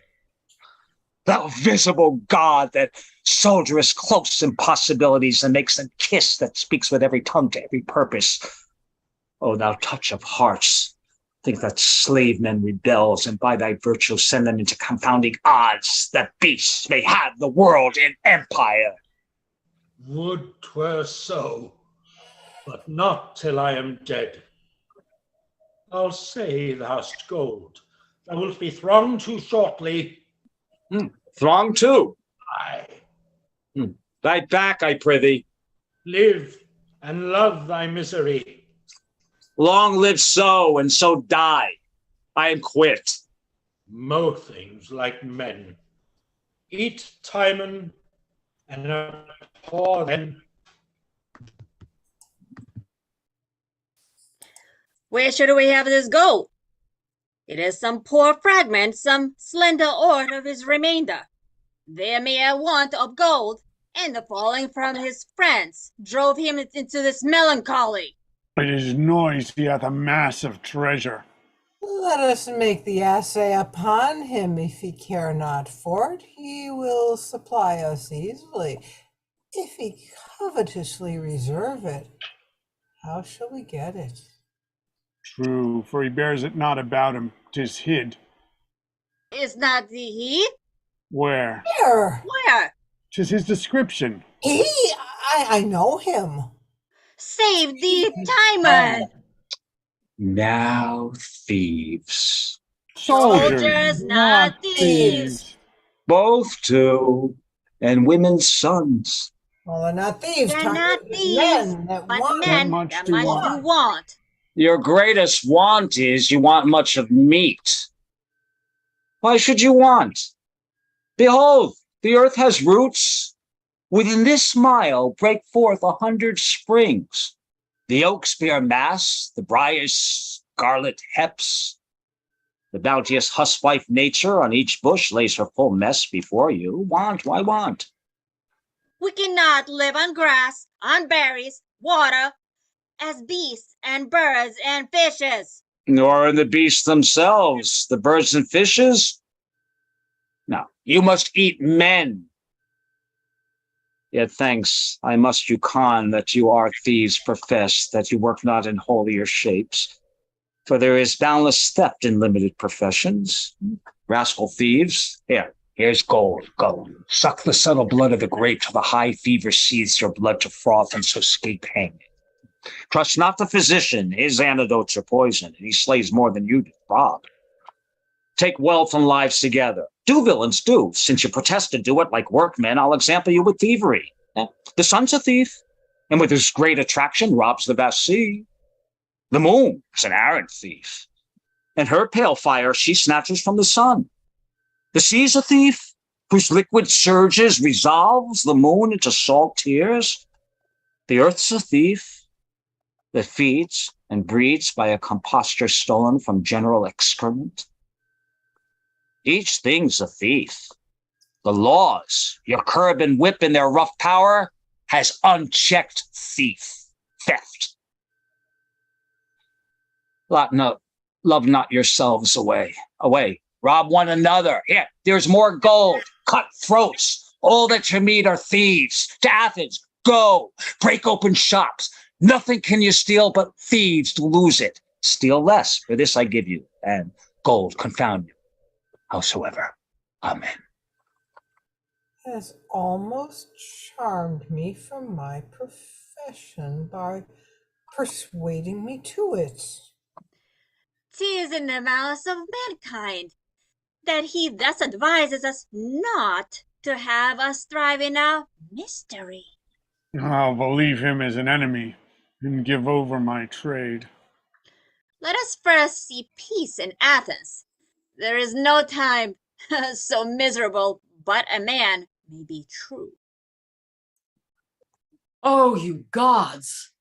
Speaker 13: Thou visible God that soldierest close impossibilities and makes them kiss that speaks with every tongue to every purpose. O thou touch of hearts, think that slave men rebels, and by thy virtue send them into confounding odds, that beasts may have the world in empire.
Speaker 7: Would 'twere so, but not till I am dead. I'll say thou hast gold. Thou wilt be thronged too shortly.
Speaker 13: Throng too.
Speaker 7: Aye.
Speaker 13: Thy back, I prithee.
Speaker 7: Live and love thy misery.
Speaker 13: Long live so, and so die. I am quit.
Speaker 7: Mow things like men. Eat Tymon and abhor them.
Speaker 10: Where should we have this gold? It is some poor fragment, some slender ore of his remainder. There may a want of gold, and the falling from his friends drove him into this melancholy.
Speaker 2: It is noise he hath a mass of treasure.
Speaker 5: Let us make the assay upon him. If he care not for it, he will supply us easily. If he covetously reserve it, how shall we get it?
Speaker 2: True, for he bears it not about him, 'tis hid.
Speaker 10: Is not the he?
Speaker 2: Where?
Speaker 10: Where?
Speaker 2: 'Tis his description.
Speaker 5: I know him.
Speaker 10: Save thee, Tymon!
Speaker 13: Now thieves.
Speaker 10: Soldiers, not thieves.
Speaker 13: Both too, and women's sons.
Speaker 5: Well, they're not thieves.
Speaker 10: They're
Speaker 5: Tymon,
Speaker 10: not
Speaker 5: but
Speaker 10: thieves,
Speaker 5: men that
Speaker 10: but
Speaker 5: want
Speaker 10: men
Speaker 2: much
Speaker 10: that
Speaker 2: to
Speaker 10: much
Speaker 2: want.
Speaker 10: do want.
Speaker 13: Your greatest want is you want much of meat. Why should you want? Behold, the earth has roots. Within this mile break forth 100 springs. The oaks bear mass, the briars scarlet heps. The bounteous huswife nature on each bush lays her full mess before you. Want, why want?
Speaker 10: We cannot live on grass, on berries, water, as beasts and birds and fishes.
Speaker 13: Nor in the beasts themselves, the birds and fishes. No, you must eat men. Yet thanks I must you con that you are thieves professed, that you work not in holier shapes. For there is boundless theft in limited professions. Rascal thieves, here's gold, go. Suck the subtle blood of the grape till the high fever seethes your blood to froth and so scape hanging. Trust not the physician, his antidotes are poison, and he slays more than you do, rob. Take wealth and lives together. Do, villains, do. Since you protest to do it like workmen, I'll example you with thievery. The sun's a thief, and with his great attraction robs the vast sea. The moon is an arrant thief, and her pale fire she snatches from the sun. The sea's a thief, whose liquid surges resolves the moon into salt tears. The earth's a thief that feeds and breeds by a composture stolen from general excrement. Each thing's a thief. The laws, your curb and whip in their rough power, has unchecked theft. Love not yourselves away. Rob one another. Here, there's more gold. Cut throats. All that you meet are thieves. To Athens, go. Break open shops. Nothing can you steal but thieves to lose it. Steal less, for this I give you, and gold confound you. Howsoever, amen.
Speaker 5: Has almost charmed me from my profession by persuading me to it.
Speaker 10: 'Tis in the malice of mankind that he thus advises us not to have us thrive in our mystery.
Speaker 2: I'll believe him as an enemy and give over my trade.
Speaker 10: Let us first see peace in Athens. There is no time so miserable but a man may be true.
Speaker 6: Oh, you gods!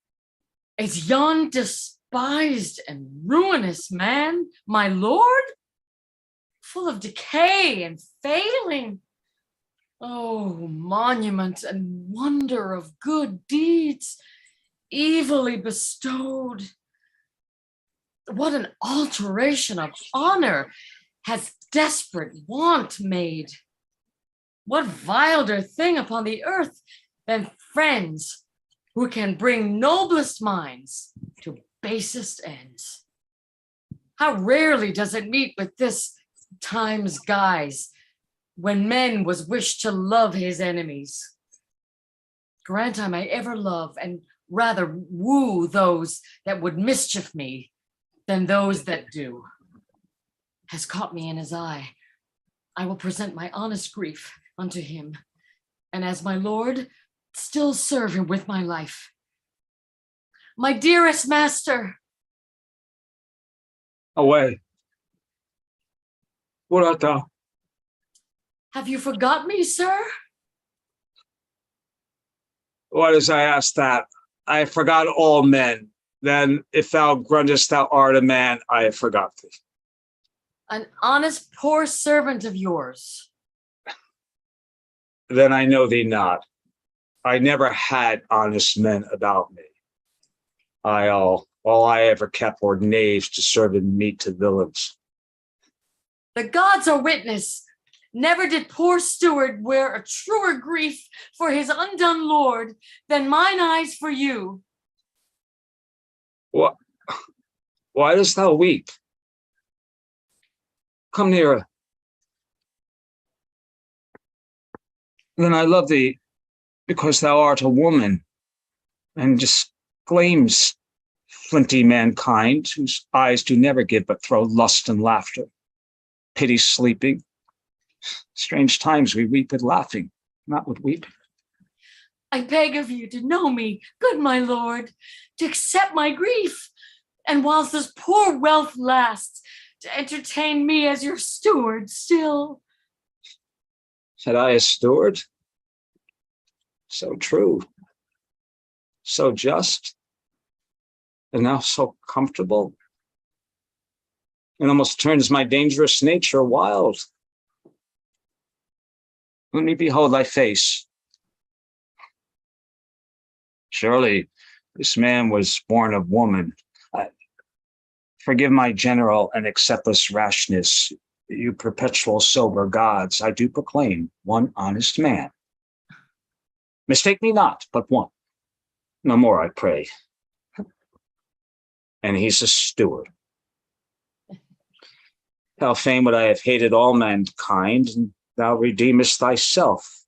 Speaker 6: Is yon despised and ruinous man my lord? Full of decay and failing. Oh, monument and wonder of good deeds, evilly bestowed. What an alteration of honor has desperate want made. What vilder thing upon the earth than friends who can bring noblest minds to basest ends? How rarely does it meet with this time's guise, when men was wished to love his enemies. Grant I may ever love and rather woo those that would mischief me than those that do. Has caught me in his eye. I will present my honest grief unto him, and as my lord, still serve him with my life. My dearest master.
Speaker 13: Away. What art thou?
Speaker 6: Have you forgot me, sir?
Speaker 13: What as I ask that? I forgot all men. Then if thou gruntest thou art a man, I have forgot thee.
Speaker 6: An honest poor servant of yours.
Speaker 13: Then I know thee not. I never had honest men about me. All I ever kept were knaves to serve in meat to villains.
Speaker 6: The gods are witness. Never did poor steward wear a truer grief for his undone lord than mine eyes for you.
Speaker 13: What? Why dost thou weep? Come nearer. Then I love thee because thou art a woman and disclaims flinty mankind whose eyes do never give but throw lust and laughter. Pity sleeping. Strange times we weep with laughing, not with weeping.
Speaker 6: I beg of you to know me, good my lord, to accept my grief, and whilst this poor wealth lasts, to entertain me as your steward still.
Speaker 13: Had I a steward? So true, so just, and now so comfortable. It almost turns my dangerous nature wild. Let me behold thy face. Surely this man was born of woman. Forgive my general and acceptless rashness. You perpetual sober gods, I do proclaim one honest man. Mistake me not, but one. No more, I pray. And he's a steward. How fain would I have hated all mankind, and thou redeemest thyself.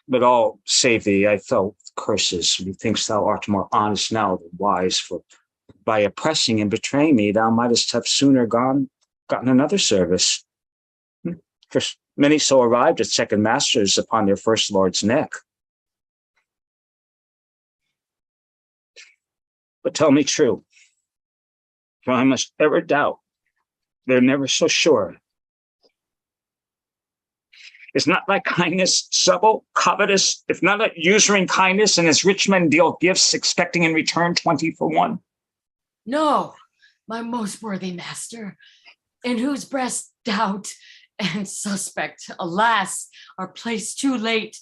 Speaker 13: But all save thee, I felt curses. Methinks thou art more honest now than wise, for by oppressing and betraying me, thou mightest have sooner gotten another service. For many so arrived at second masters upon their first lord's neck. But tell me true, for I must ever doubt, they're never so sure. Is not thy kindness subtle, covetous, if not a usuring kindness, and as rich men deal gifts, expecting in return 20 for 1?
Speaker 6: No, my most worthy master, in whose breast doubt and suspect, alas, are placed too late.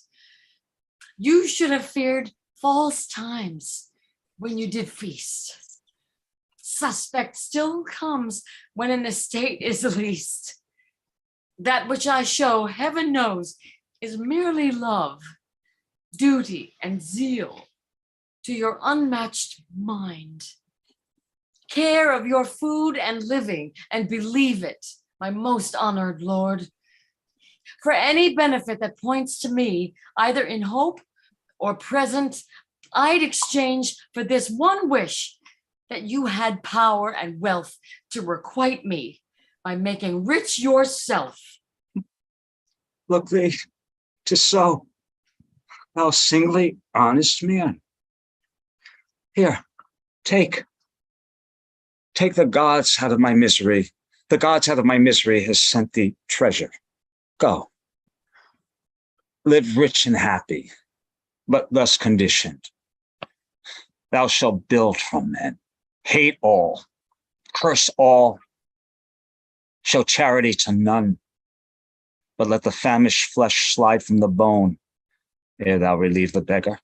Speaker 6: You should have feared false times when you did feast. Suspect still comes when an estate is leased. That which I show, heaven knows, is merely love, duty, and zeal to your unmatched mind. Care of your food and living, and believe it, my most honored lord. For any benefit that points to me, either in hope or present, I'd exchange for this one wish, that you had power and wealth to requite me by making rich yourself.
Speaker 13: Look thee, 'tis so. Thou singly honest man. Here, take the gods out of my misery. The gods out of my misery has sent thee treasure. Go. Live rich and happy, but thus conditioned. Thou shalt build from men, hate all, curse all, show charity to none, but let the famished flesh slide from the bone ere thou relieve the beggar.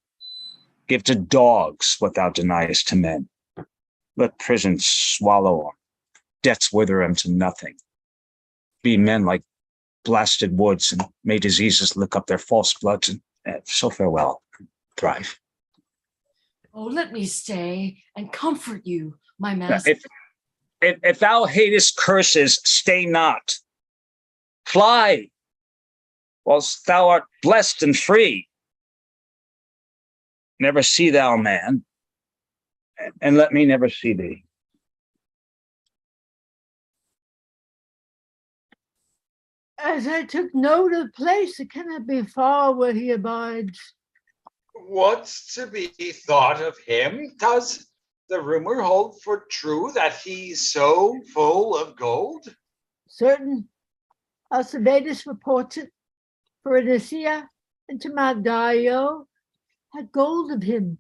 Speaker 13: Give to dogs what thou deniest to men. Let prisons swallow them, debts wither them to nothing. Be men like blasted woods, and may diseases lick up their false bloods, and so farewell, thrive.
Speaker 6: Oh, let me stay and comfort you, my master.
Speaker 13: If thou hatest curses, stay not. Fly, whilst thou art blessed and free. Never see thou man, and let me never see thee.
Speaker 1: As I took note of place, it cannot be far where he abides.
Speaker 9: What's to be thought of him? Does the rumor hold for true that he's so full of gold?
Speaker 1: Certain. Alcibiades reports it, for Nicaea and Timadaio had gold of him.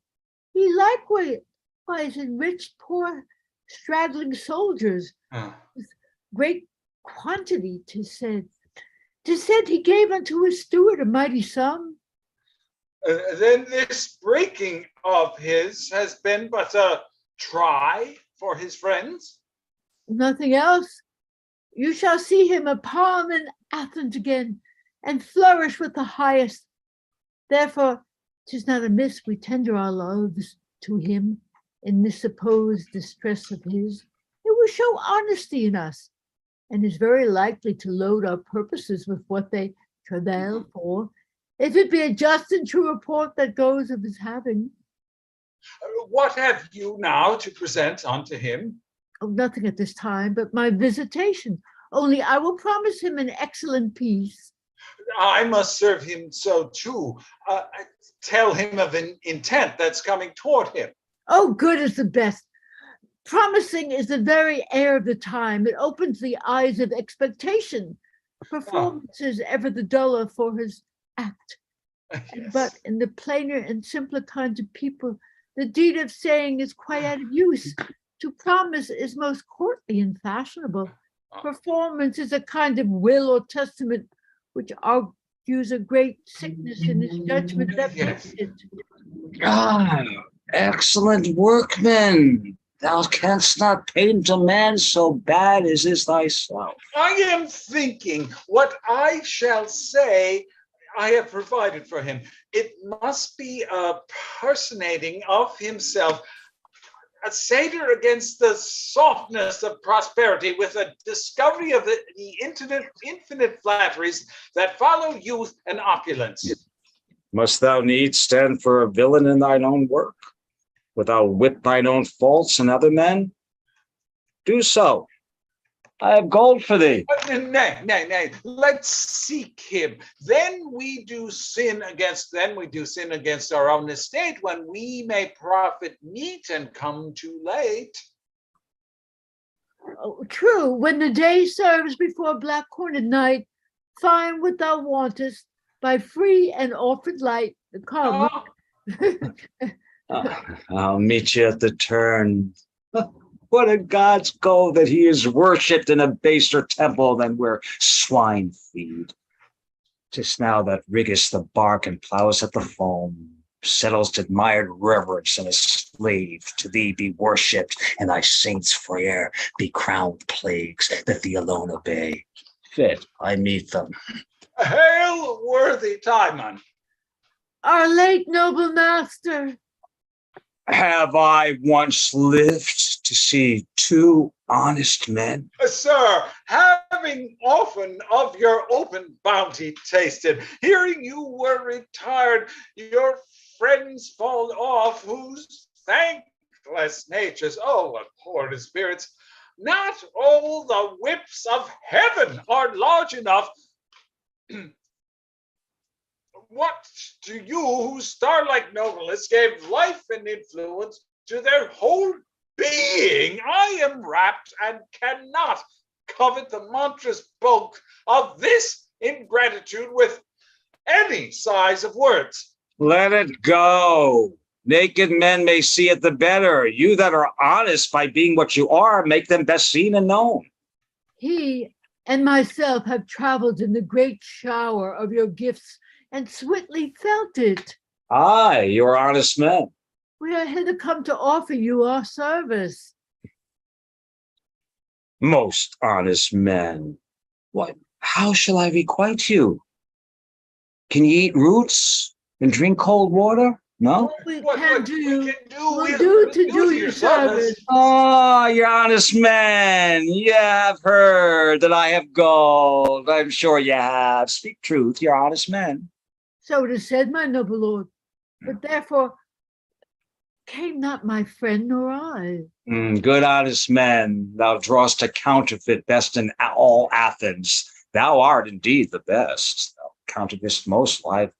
Speaker 1: He likewise enriched poor straggling soldiers with great quantity, 'tis said. 'Tis said he gave unto his steward a mighty sum.
Speaker 9: Then this breaking of his has been but a try for his friends?
Speaker 1: Nothing else. You shall see him a palm in Athens again, and flourish with the highest. Therefore, 'tis not amiss we tender our loves to him in this supposed distress of his. It will show honesty in us, and is very likely to load our purposes with what they travail for, if it be a just and true report that goes of his having.
Speaker 9: What have you now to present unto him?
Speaker 1: Oh, nothing at this time but my visitation. Only I will promise him an excellent peace.
Speaker 9: I must serve him so too. Tell him of an intent that's coming toward him.
Speaker 1: Oh, good is the best. Promising is the very air of the time. It opens the eyes of expectation. Performance is ever the duller for his act. Yes. But in the plainer and simpler kinds of people, the deed of saying is quite out of use. To promise is most courtly and fashionable. Performance is a kind of will or testament which argues a great sickness in his judgment that makes it.
Speaker 13: Ah, excellent workman. Thou canst not paint a man so bad as is thyself.
Speaker 9: I am thinking what I shall say I have provided for him. It must be a personating of himself, a satyr against the softness of prosperity, with a discovery of the infinite flatteries that follow youth and opulence.
Speaker 13: Must thou needs stand for a villain in thine own work? Wilt thou wit thine own faults in other men? Do so. I have gold for thee.
Speaker 9: Nay. Let's seek him. Then we do sin against our own estate, when we may profit meet and come too late.
Speaker 1: Oh, true, when the day serves before black cornered night, find what thou wantest by free and offered light. Come.
Speaker 13: I'll meet you at the turn. What a gods go that he is worshipped in a baser temple than where swine feed. 'Tis now that riggest the bark and plows at the foam, settles admired reverence, and a slave to thee be worshipped, and thy saints frail be crowned plagues that thee alone obey. Fit I meet them.
Speaker 9: Hail, worthy Tymon.
Speaker 1: Our late noble master.
Speaker 13: Have I once lived to see two honest men?
Speaker 9: Sir, having often of your open bounty tasted, hearing you were retired, your friends fall off, whose thankless natures, abhorred spirits, not all the whips of heaven are large enough. What to you, whose star-like nobleness gave life and influence to their whole being, I am rapt and cannot covet the monstrous bulk of this ingratitude with any size of words.
Speaker 13: Let it go. Naked men may see it the better. You that are honest by being what you are, make them best seen and known.
Speaker 1: He and myself have traveled in the great shower of your gifts and sweetly felt it.
Speaker 13: Aye, you're honest men.
Speaker 1: We are hither come to offer you our service.
Speaker 13: Most honest men. What? How shall I requite you? Can you eat roots and drink cold water? No?
Speaker 1: What we can do
Speaker 9: to
Speaker 1: do your service.
Speaker 13: Oh, you're honest men. You have heard that I have gold. I'm sure you have. Speak truth, you're honest men.
Speaker 1: So it is said, my noble lord, but therefore came not my friend nor I.
Speaker 13: Good honest men, thou drawest a counterfeit best in all Athens. Thou art indeed the best. Thou counterfeitest most life.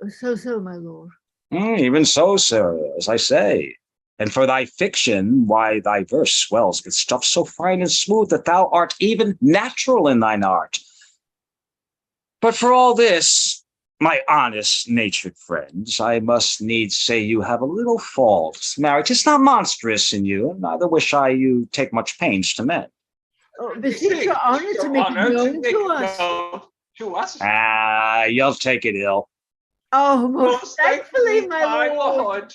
Speaker 1: So, my lord.
Speaker 13: Even so, sir, as I say. And for thy fiction, why thy verse swells with stuff so fine and smooth that thou art even natural in thine art. But for all this, my honest-natured friends, I must needs say you have a little fault. Marry, 'tis not monstrous in you, and neither wish I you take much pains to mend.
Speaker 1: Beseech your honor to make it known
Speaker 9: to us.
Speaker 13: Ah, you'll take it ill.
Speaker 1: Oh, most thankfully, my lord.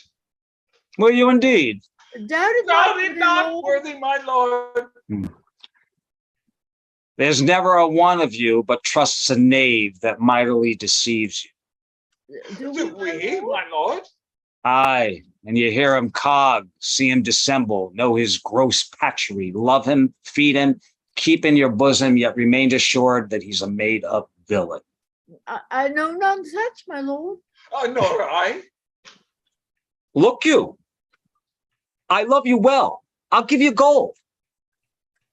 Speaker 13: Will you indeed?
Speaker 1: Doubt it
Speaker 9: not, worthy my lord.
Speaker 13: There's never a one of you but trusts a knave that mightily deceives you.
Speaker 9: Do we, my lord?
Speaker 13: Aye, and you hear him cog, see him dissemble, know his gross patchery, love him, feed him, keep in your bosom, yet remain assured that he's a made-up villain.
Speaker 1: I know none such, my lord.
Speaker 9: Nor I.
Speaker 13: Look you, I love you well. I'll give you gold.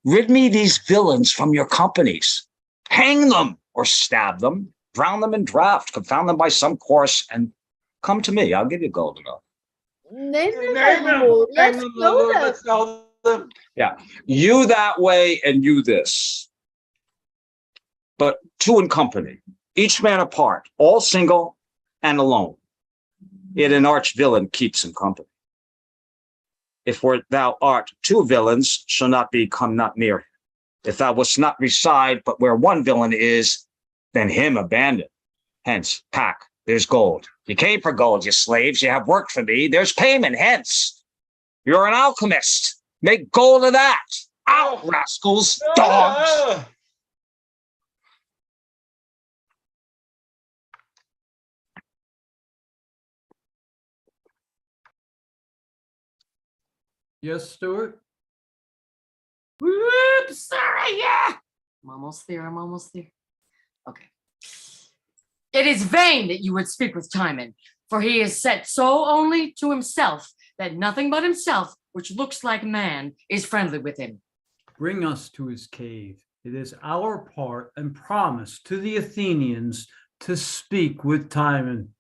Speaker 13: Rid me these villains from your companies. Hang them or stab them, drown them in draft, confound them by some course, and come to me. I'll give you gold enough.
Speaker 1: Name them. Let's know them.
Speaker 13: Yeah, you that way and you this. But two in company, each man apart, all single and alone. Yet an arch villain keeps him company. If where thou art two villains, shall not be come not near him. If thou wouldst not reside, but where one villain is, then him abandon. Hence, pack, there's gold. You came for gold, you slaves. You have worked for me. There's payment, hence. You're an alchemist. Make gold of that. Out, rascals, dogs.
Speaker 4: Yes, Stuart?
Speaker 6: Sorry, yeah. I'm almost there. Okay. It is vain that you would speak with Timon, for he is set so only to himself that nothing but himself, which looks like man, is friendly with him.
Speaker 4: Bring us to his cave. It is our part and promise to the Athenians to speak with Timon.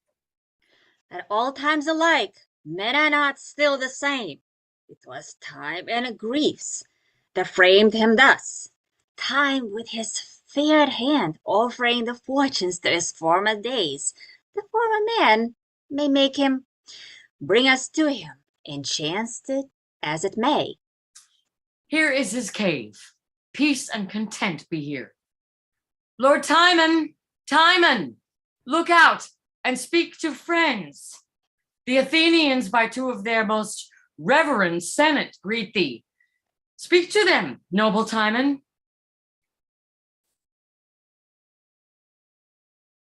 Speaker 10: At all times alike, men are not still the same. It was time and griefs that framed him thus. Time with his fair hand offering the fortunes to his former days. The former man may make him bring us to him, and chanced it as it may.
Speaker 6: Here is his cave. Peace and content be here. Lord Timon, Timon, look out and speak to friends. The Athenians by two of their most reverend senate greet thee. Speak to them, noble Timon.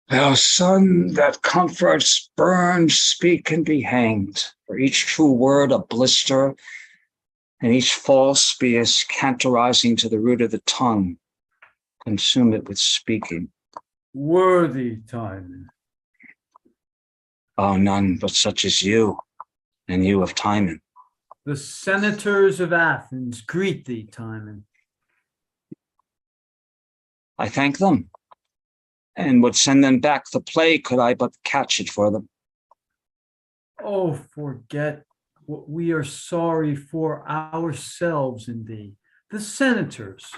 Speaker 13: Thou sun that comforts, burns, speak and be hanged. For each true word a blister, and each false be as canterizing to the root of the tongue. Consume it with speaking.
Speaker 4: Worthy Timon.
Speaker 13: Oh, none but such as you, and you of Timon.
Speaker 4: The senators of Athens greet thee, Timon.
Speaker 13: I thank them, and would send them back the plague could I but catch it for them.
Speaker 4: Oh, forget what we are sorry for ourselves in thee. The senators,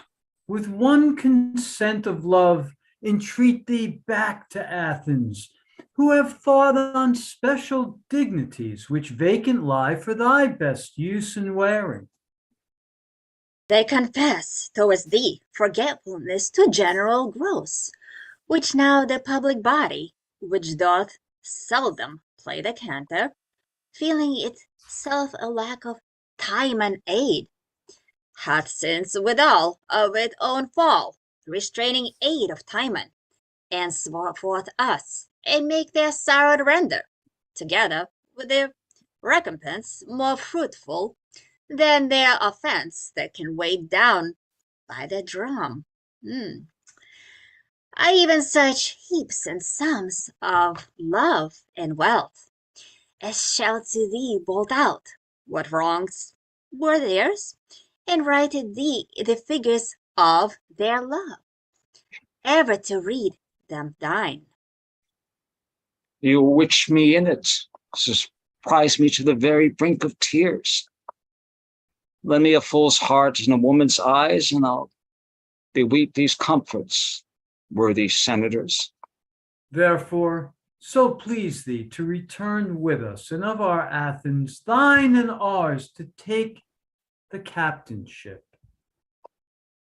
Speaker 4: with one consent of love, entreat thee back to Athens, who have thought on special dignities which vacant lie for thy best use and wearing.
Speaker 10: They confess towards thee forgetfulness too general gross, which now the public body, which doth seldom play the canter, feeling itself a lack of time and aid, hath since withal of its own fall, restraining aid of Timon, and swore forth us, and make their sorrow render, together with their recompense more fruitful than their offense that can weigh down by the drum. I even search heaps and sums of love and wealth, as shall to thee bolt out what wrongs were theirs, and write thee the figures of their love, ever to read them thine.
Speaker 13: You witch me in it, surprise me to the very brink of tears. Lend me a fool's heart and a woman's eyes, and I'll beweep these comforts, worthy senators.
Speaker 4: Therefore, so please thee to return with us, and of our Athens, thine and ours, to take the captainship.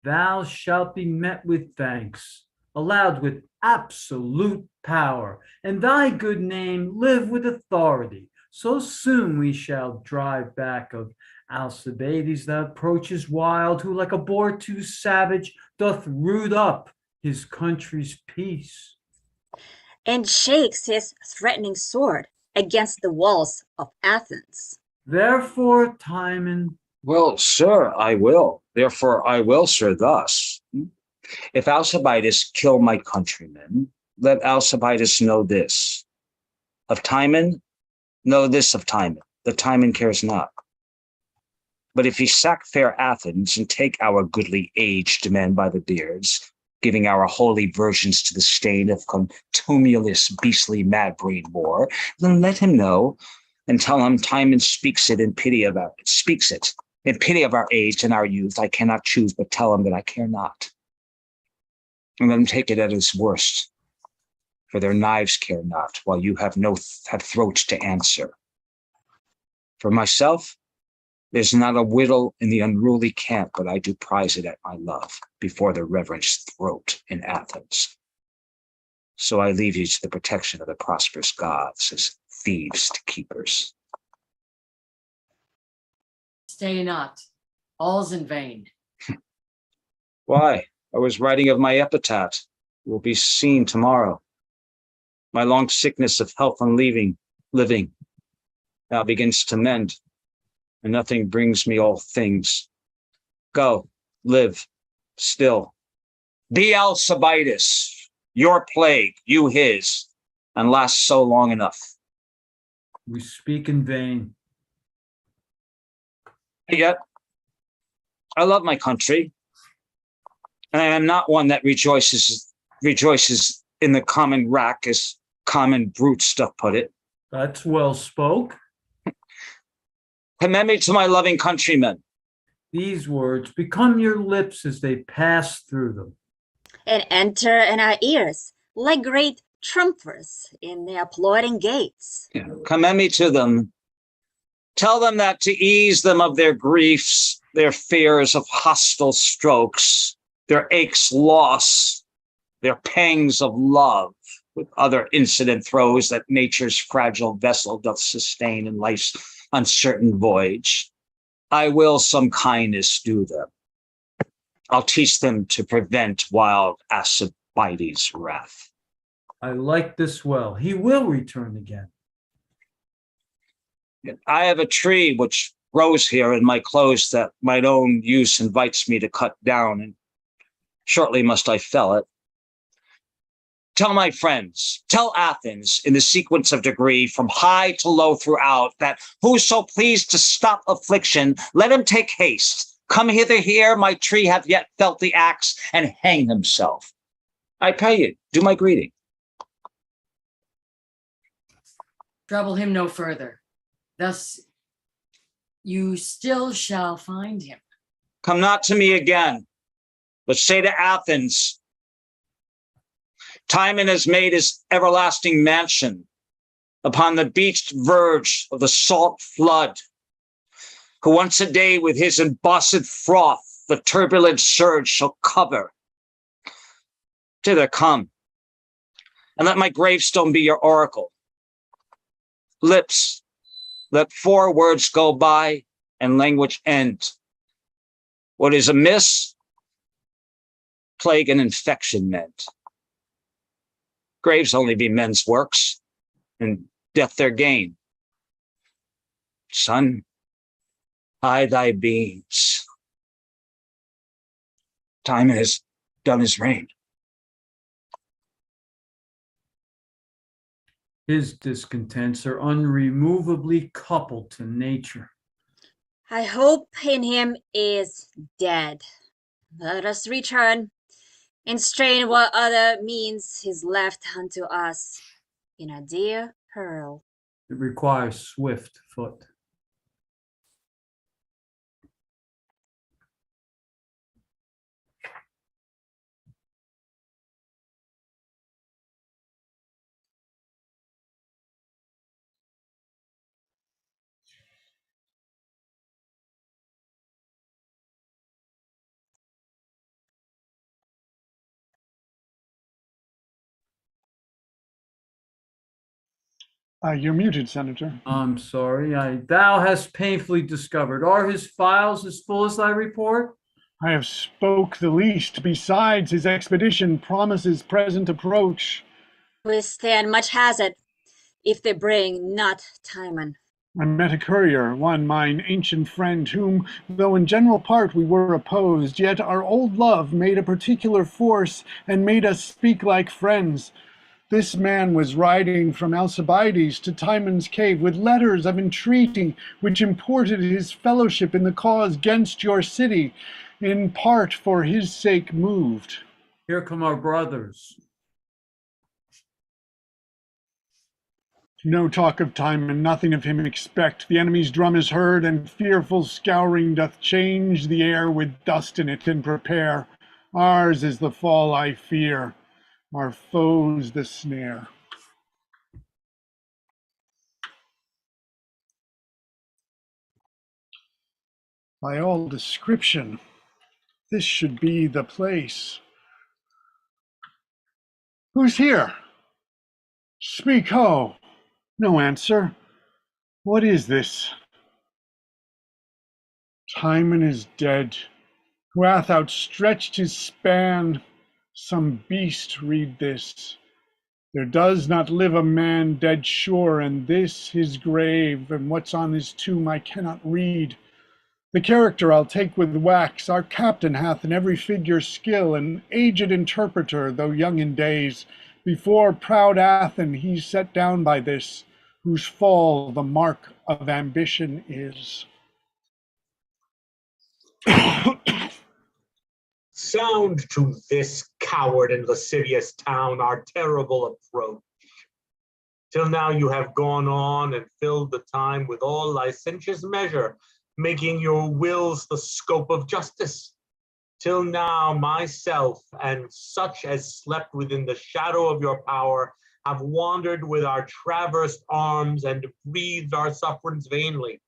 Speaker 4: Thou shalt be met with thanks, allowed with absolute power, and thy good name live with authority. So soon we shall drive back of Alcibiades that approaches wild, who like a boar too savage doth root up his country's peace,
Speaker 10: and shakes his threatening sword against the walls of Athens.
Speaker 4: Therefore, Timon.
Speaker 13: Well, sir, I will. Therefore, I will, sir, thus. If Alcibiades kill my countrymen, let Alcibiades know this. Of Timon, know this of Timon, that Timon cares not. But if he sack fair Athens and take our goodly aged men by the beards, giving our holy virgins to the stain of contumelious, beastly, mad-brain war, then let him know and tell him Timon speaks it in pity of our age and our youth. I cannot choose but tell him that I care not. And let him take it at his worst, for their knives care not, while you have throat to answer. For myself, there's not a whittle in the unruly camp, but I do prize it at my love before the reverenced throat in Athens. So I leave you to the protection of the prosperous gods as thieves to keepers.
Speaker 6: Stay not, all's in vain.
Speaker 13: Why? I was writing of my epitaph. It will be seen tomorrow. My long sickness of health and living now begins to mend, and nothing brings me all things. Go, live, still. Be Alcibiades, your plague, you his. and lasts so long enough.
Speaker 4: We speak in vain.
Speaker 13: Yet, I love my country, and I am not one that rejoices in the common rack, as common brutes doth put it.
Speaker 4: That's well spoke.
Speaker 13: Commend me to my loving countrymen.
Speaker 4: These words become your lips as they pass through them.
Speaker 10: And enter in our ears like great trumpets in the applauding gates.
Speaker 13: Commend me to them. Tell them that to ease them of their griefs, their fears of hostile strokes, their aches loss, their pangs of love, with other incident throes that nature's fragile vessel doth sustain in life's uncertain voyage, I will some kindness do them. I'll teach them to prevent wild Alcibiades' wrath.
Speaker 4: I like this well. He will return again.
Speaker 13: I have a tree which grows here in my close that mine own use invites me to cut down, and shortly must I fell it. Tell my friends, tell Athens in the sequence of degree from high to low throughout, that whoso pleased to stop affliction, let him take haste. Come hither here, my tree hath yet felt the axe, and hang himself. I pray you, do my greeting.
Speaker 6: Trouble him no further. Thus you still shall find him.
Speaker 13: Come not to me again, but say to Athens, Tymon has made his everlasting mansion upon the beached verge of the salt flood, who once a day with his embossed froth the turbulent surge shall cover. Thither come, and let my gravestone be your oracle. Lips, let 4 words go by and language end. What is amiss, plague and infection meant. Graves only be men's works, and death their gain. Son, hide thy beams. Time has done his reign.
Speaker 4: His discontents are unremovably coupled to nature.
Speaker 10: I hope in him is dead. Let us return and strain what other means is left unto us in a dear pearl.
Speaker 4: It requires swift foot.
Speaker 2: You're muted, Senator.
Speaker 4: I'm sorry, thou hast painfully discovered. Are his files as full as thy report?
Speaker 2: I have spoke the least. Besides, his expedition promises present approach.
Speaker 10: Withstand much hazard, if they bring not Tymon.
Speaker 2: I met a courier, one mine ancient friend, whom, though in general part we were opposed, yet our old love made a particular force, and made us speak like friends. This man was riding from Alcibiades to Tymon's cave with letters of entreaty, which imported his fellowship in the cause 'gainst your city, in part for his sake moved.
Speaker 4: Here come our brothers.
Speaker 2: No talk of Tymon, nothing of him expect. The enemy's drum is heard, and fearful scouring doth change the air with dust in it, and prepare. Ours is the fall I fear, our foes the snare. By all description, this should be the place. Who's here? Speak ho! No answer. What is this? Tymon is dead, who hath outstretched his span. Some beast read this. There does not live a man dead sure, and this his grave, and what's on his tomb I cannot read. The character I'll take with wax. Our captain hath in every figure skill, an aged interpreter, though young in days. Before proud Athens he's set down by this, whose fall the mark of ambition is.
Speaker 12: Sound to this coward and lascivious town our terrible approach. Till now you have gone on and filled the time with all licentious measure, making your wills the scope of justice. Till now myself and such as slept within the shadow of your power have wandered with our traversed arms and breathed our sufferings vainly.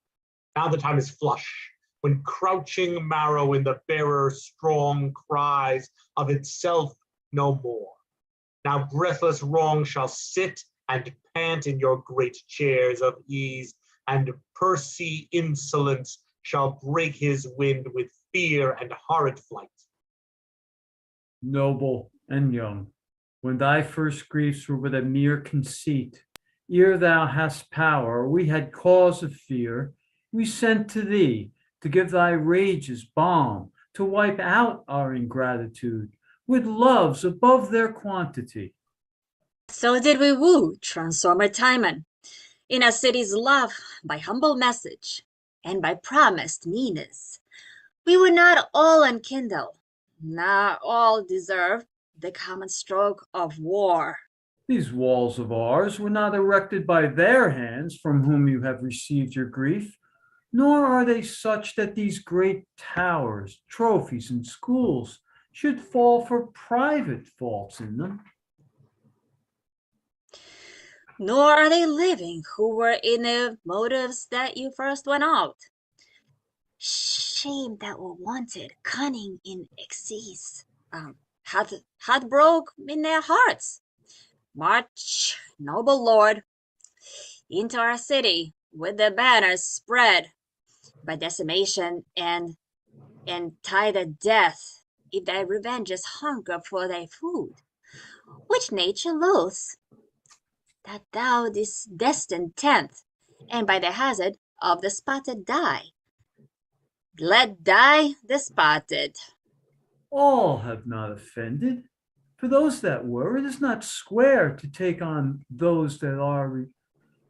Speaker 12: Now the time is flush, when crouching marrow in the bearer strong cries of itself no more. Now breathless wrong shall sit and pant in your great chairs of ease, and pursy insolence shall break his wind with fear and horrid flight.
Speaker 4: Noble and young, when thy first griefs were but a mere conceit, ere thou hast power, we had cause of fear, we sent to thee to give thy rages balm, to wipe out our ingratitude with loves above their quantity.
Speaker 10: So did we woo transformer Tymon in a city's love by humble message and by promised meanness. We would not all unkindle, not all deserve the common stroke of war.
Speaker 4: These walls of ours were not erected by their hands from whom you have received your grief, nor are they such that these great towers, trophies, and schools should fall for private faults in them.
Speaker 10: Nor are they living who were in the motives that you first went out. Shame that were wanted, cunning in excess, had broke in their hearts. March, noble lord, into our city with the banners spread by decimation and tide of death, if thy revenges hunger for thy food, which nature loathes, that thou this destined tenth, and by the hazard of the spotted die. Let die the spotted.
Speaker 4: All have not offended. For those that were, it is not square to take on those that are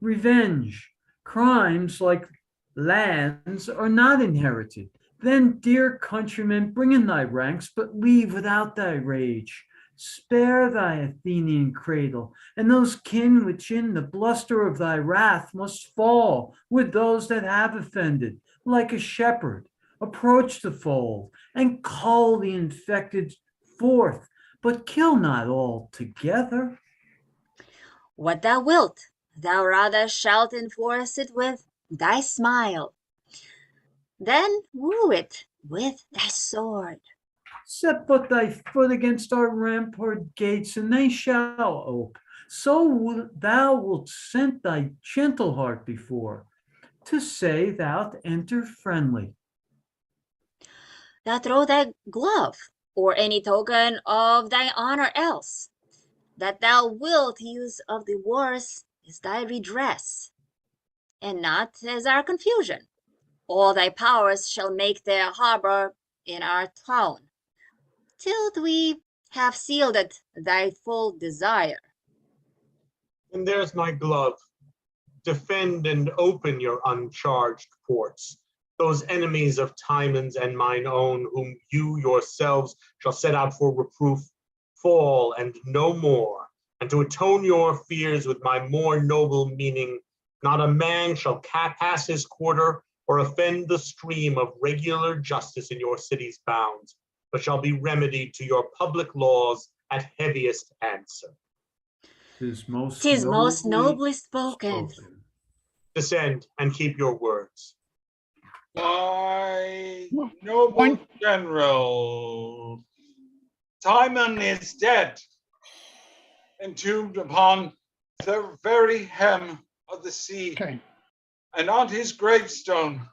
Speaker 4: revenge. Crimes like lands are not inherited. Then, dear countrymen, bring in thy ranks, but leave without thy rage. Spare thy Athenian cradle, and those kin which in the bluster of thy wrath must fall with those that have offended, like a shepherd. Approach the fold and cull the infected forth, but kill not all together.
Speaker 10: What thou wilt, thou rather shalt enforce it with thy smile. Then woo it with thy sword.
Speaker 4: Set but thy foot against our rampart gates, and they shall ope. So thou wilt send thy gentle heart before, to say thou'lt enter friendly.
Speaker 10: Thou throw thy glove, or any token of thy honor else, that thou wilt use of the wars is thy redress, and not as our confusion. All thy powers shall make their harbor in our town, till we have sealed it thy full desire.
Speaker 12: And there's my glove. Defend and open your uncharged ports. Those enemies of Tymon's and mine own, whom you yourselves shall set out for reproof, fall and no more. And to atone your fears with my more noble meaning, not a man shall pass his quarter or offend the stream of regular justice in your city's bounds, but shall be remedied to your public laws at heaviest answer.
Speaker 4: 'Tis most
Speaker 10: nobly spoken.
Speaker 12: Descend and keep your words.
Speaker 14: My noble general, Tymon is dead, entombed upon the very hem of the sea.
Speaker 2: Okay.
Speaker 14: And on his gravestone,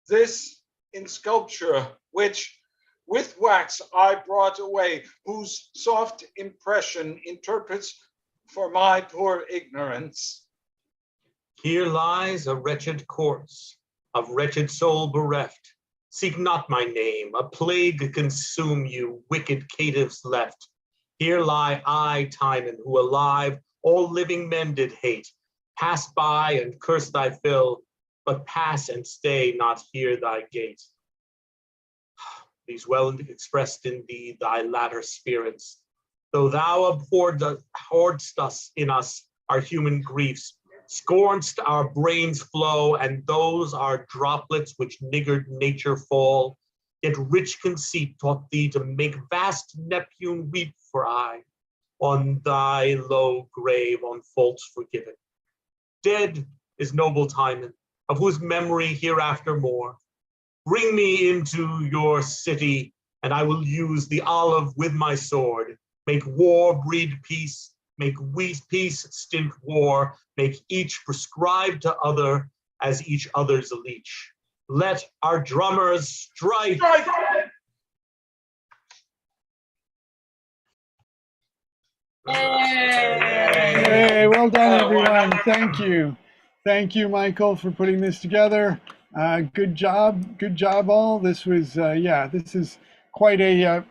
Speaker 14: this in sculpture, which with wax I brought away, whose soft impression interprets for my poor ignorance.
Speaker 12: Here lies a wretched corpse, of wretched soul bereft. Seek not my name, a plague consume you, wicked caitiffs left. Here lie I, Tymon, who alive all living men did hate, pass by and curse thy fill, but pass and stay not here thy gate. These well expressed in thee thy latter spirits, though thou abhorredst us in us our human griefs, scornst our brains flow, and those are droplets which niggard nature fall, yet rich conceit taught thee to make vast Neptune weep for aye, on thy low grave on faults forgiven. Dead is noble Tymon, of whose memory hereafter more. Bring me into your city, and I will use the olive with my sword, make war breed peace, make peace stint war, make each prescribe to other as each other's leech. Let our drummers strike.
Speaker 2: Hey, well done, everyone. Thank you. Thank you, Michael, for putting this together. Good job, all. This was, this is quite a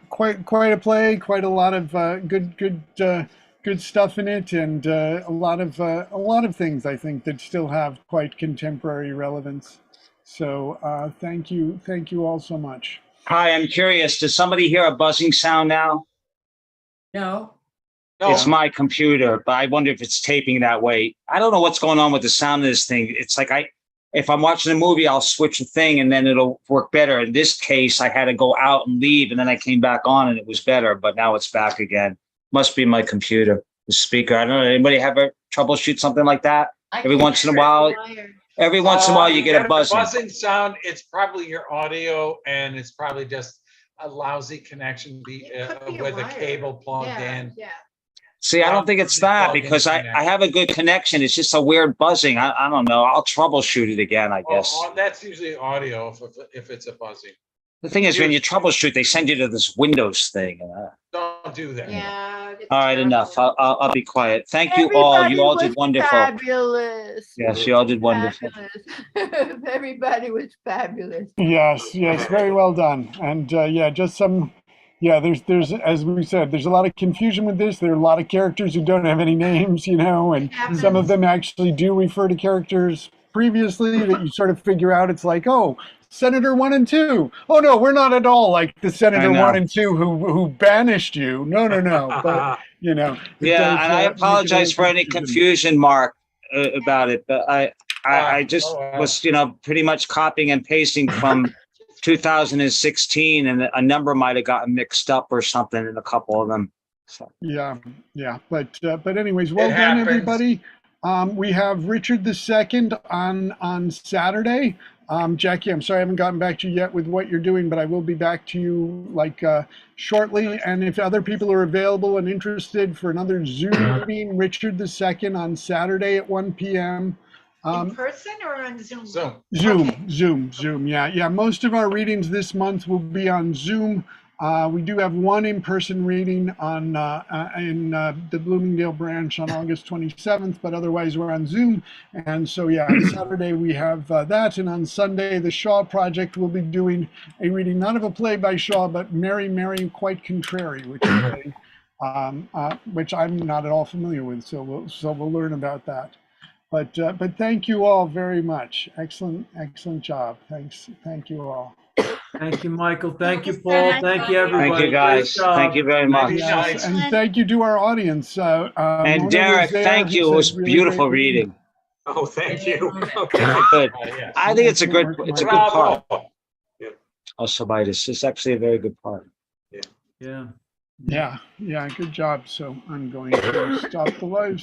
Speaker 2: play, quite a lot of good stuff in it, and a lot of things I think that still have quite contemporary relevance. So thank you all so much.
Speaker 13: Hi, I'm curious. Does somebody hear a buzzing sound now?
Speaker 6: No.
Speaker 13: It's my computer, but I wonder if it's taping that way. I don't know what's going on with the sound of this thing. It's like if I'm watching a movie, I'll switch a thing and then it'll work better. In this case, I had to go out and leave, and then I came back on and it was better, but now it's back again. Must be my computer, the speaker. I don't know. Anybody ever troubleshoot something like that? Every once in a while you get a buzzing
Speaker 9: sound. It's probably your audio, and it's probably just a lousy connection with a cable plugged in.
Speaker 8: Yeah.
Speaker 13: See, I don't think it's that, because I have a good connection. It's just a weird buzzing. I don't know. I'll troubleshoot it again, I guess.
Speaker 9: That's usually audio if it's a buzzing.
Speaker 13: The thing is, when you troubleshoot, they send you to this Windows thing.
Speaker 9: Don't do that.
Speaker 8: Yeah.
Speaker 13: All right, enough. I'll be quiet. Thank you all. You all did wonderful.
Speaker 1: Fabulous.
Speaker 13: Yes, you all did wonderful.
Speaker 1: Everybody was fabulous.
Speaker 2: Yes, very well done. And just some. Yeah, there's as we said, there's a lot of confusion with this. There are a lot of characters who don't have any names, and some of them actually do refer to characters previously that you sort of figure out. It's like, oh, Senator 1 and 2. Oh no, we're not at all like the Senator 1 and 2 who banished you. No. But
Speaker 13: Yeah, and I apologize for any confusion, Mark, about it. But I just was, pretty much copying and pasting from 2016, and a number might have gotten mixed up or something in a couple of them. So.
Speaker 2: Yeah. But anyways, well done, everybody. We have Richard II on Saturday. Jackie, I'm sorry I haven't gotten back to you yet with what you're doing, but I will be back to you shortly. And if other people are available and interested for another Zoom meeting, Richard II on Saturday at 1 p.m.
Speaker 8: In person or on Zoom?
Speaker 2: Zoom. Yeah. Most of our readings this month will be on Zoom. We do have one in-person reading in the Bloomingdale branch on August 27th, but otherwise we're on Zoom. And so, on Saturday we have that, and on Sunday the Shaw Project will be doing a reading, not of a play by Shaw, but Mary, Mary, Quite Contrary, which I'm not at all familiar with. So we'll learn about that. But thank you all very much. Excellent job. Thank you all.
Speaker 4: Thank you, Michael. Thank you, Paul. Thank you, everybody.
Speaker 13: Thank you, guys. Thank you very much.
Speaker 2: Yes, and thank you to our audience.
Speaker 13: And
Speaker 2: Mona
Speaker 13: Derek,
Speaker 2: He
Speaker 13: thank you. It was
Speaker 2: said really
Speaker 13: beautiful
Speaker 2: great
Speaker 13: reading.
Speaker 12: Oh, thank you.
Speaker 13: Good. I think it's a good part.
Speaker 12: Yeah.
Speaker 13: Alcibiades. It's actually a very good part.
Speaker 4: Yeah.
Speaker 2: Yeah. Good job. So I'm going to stop the live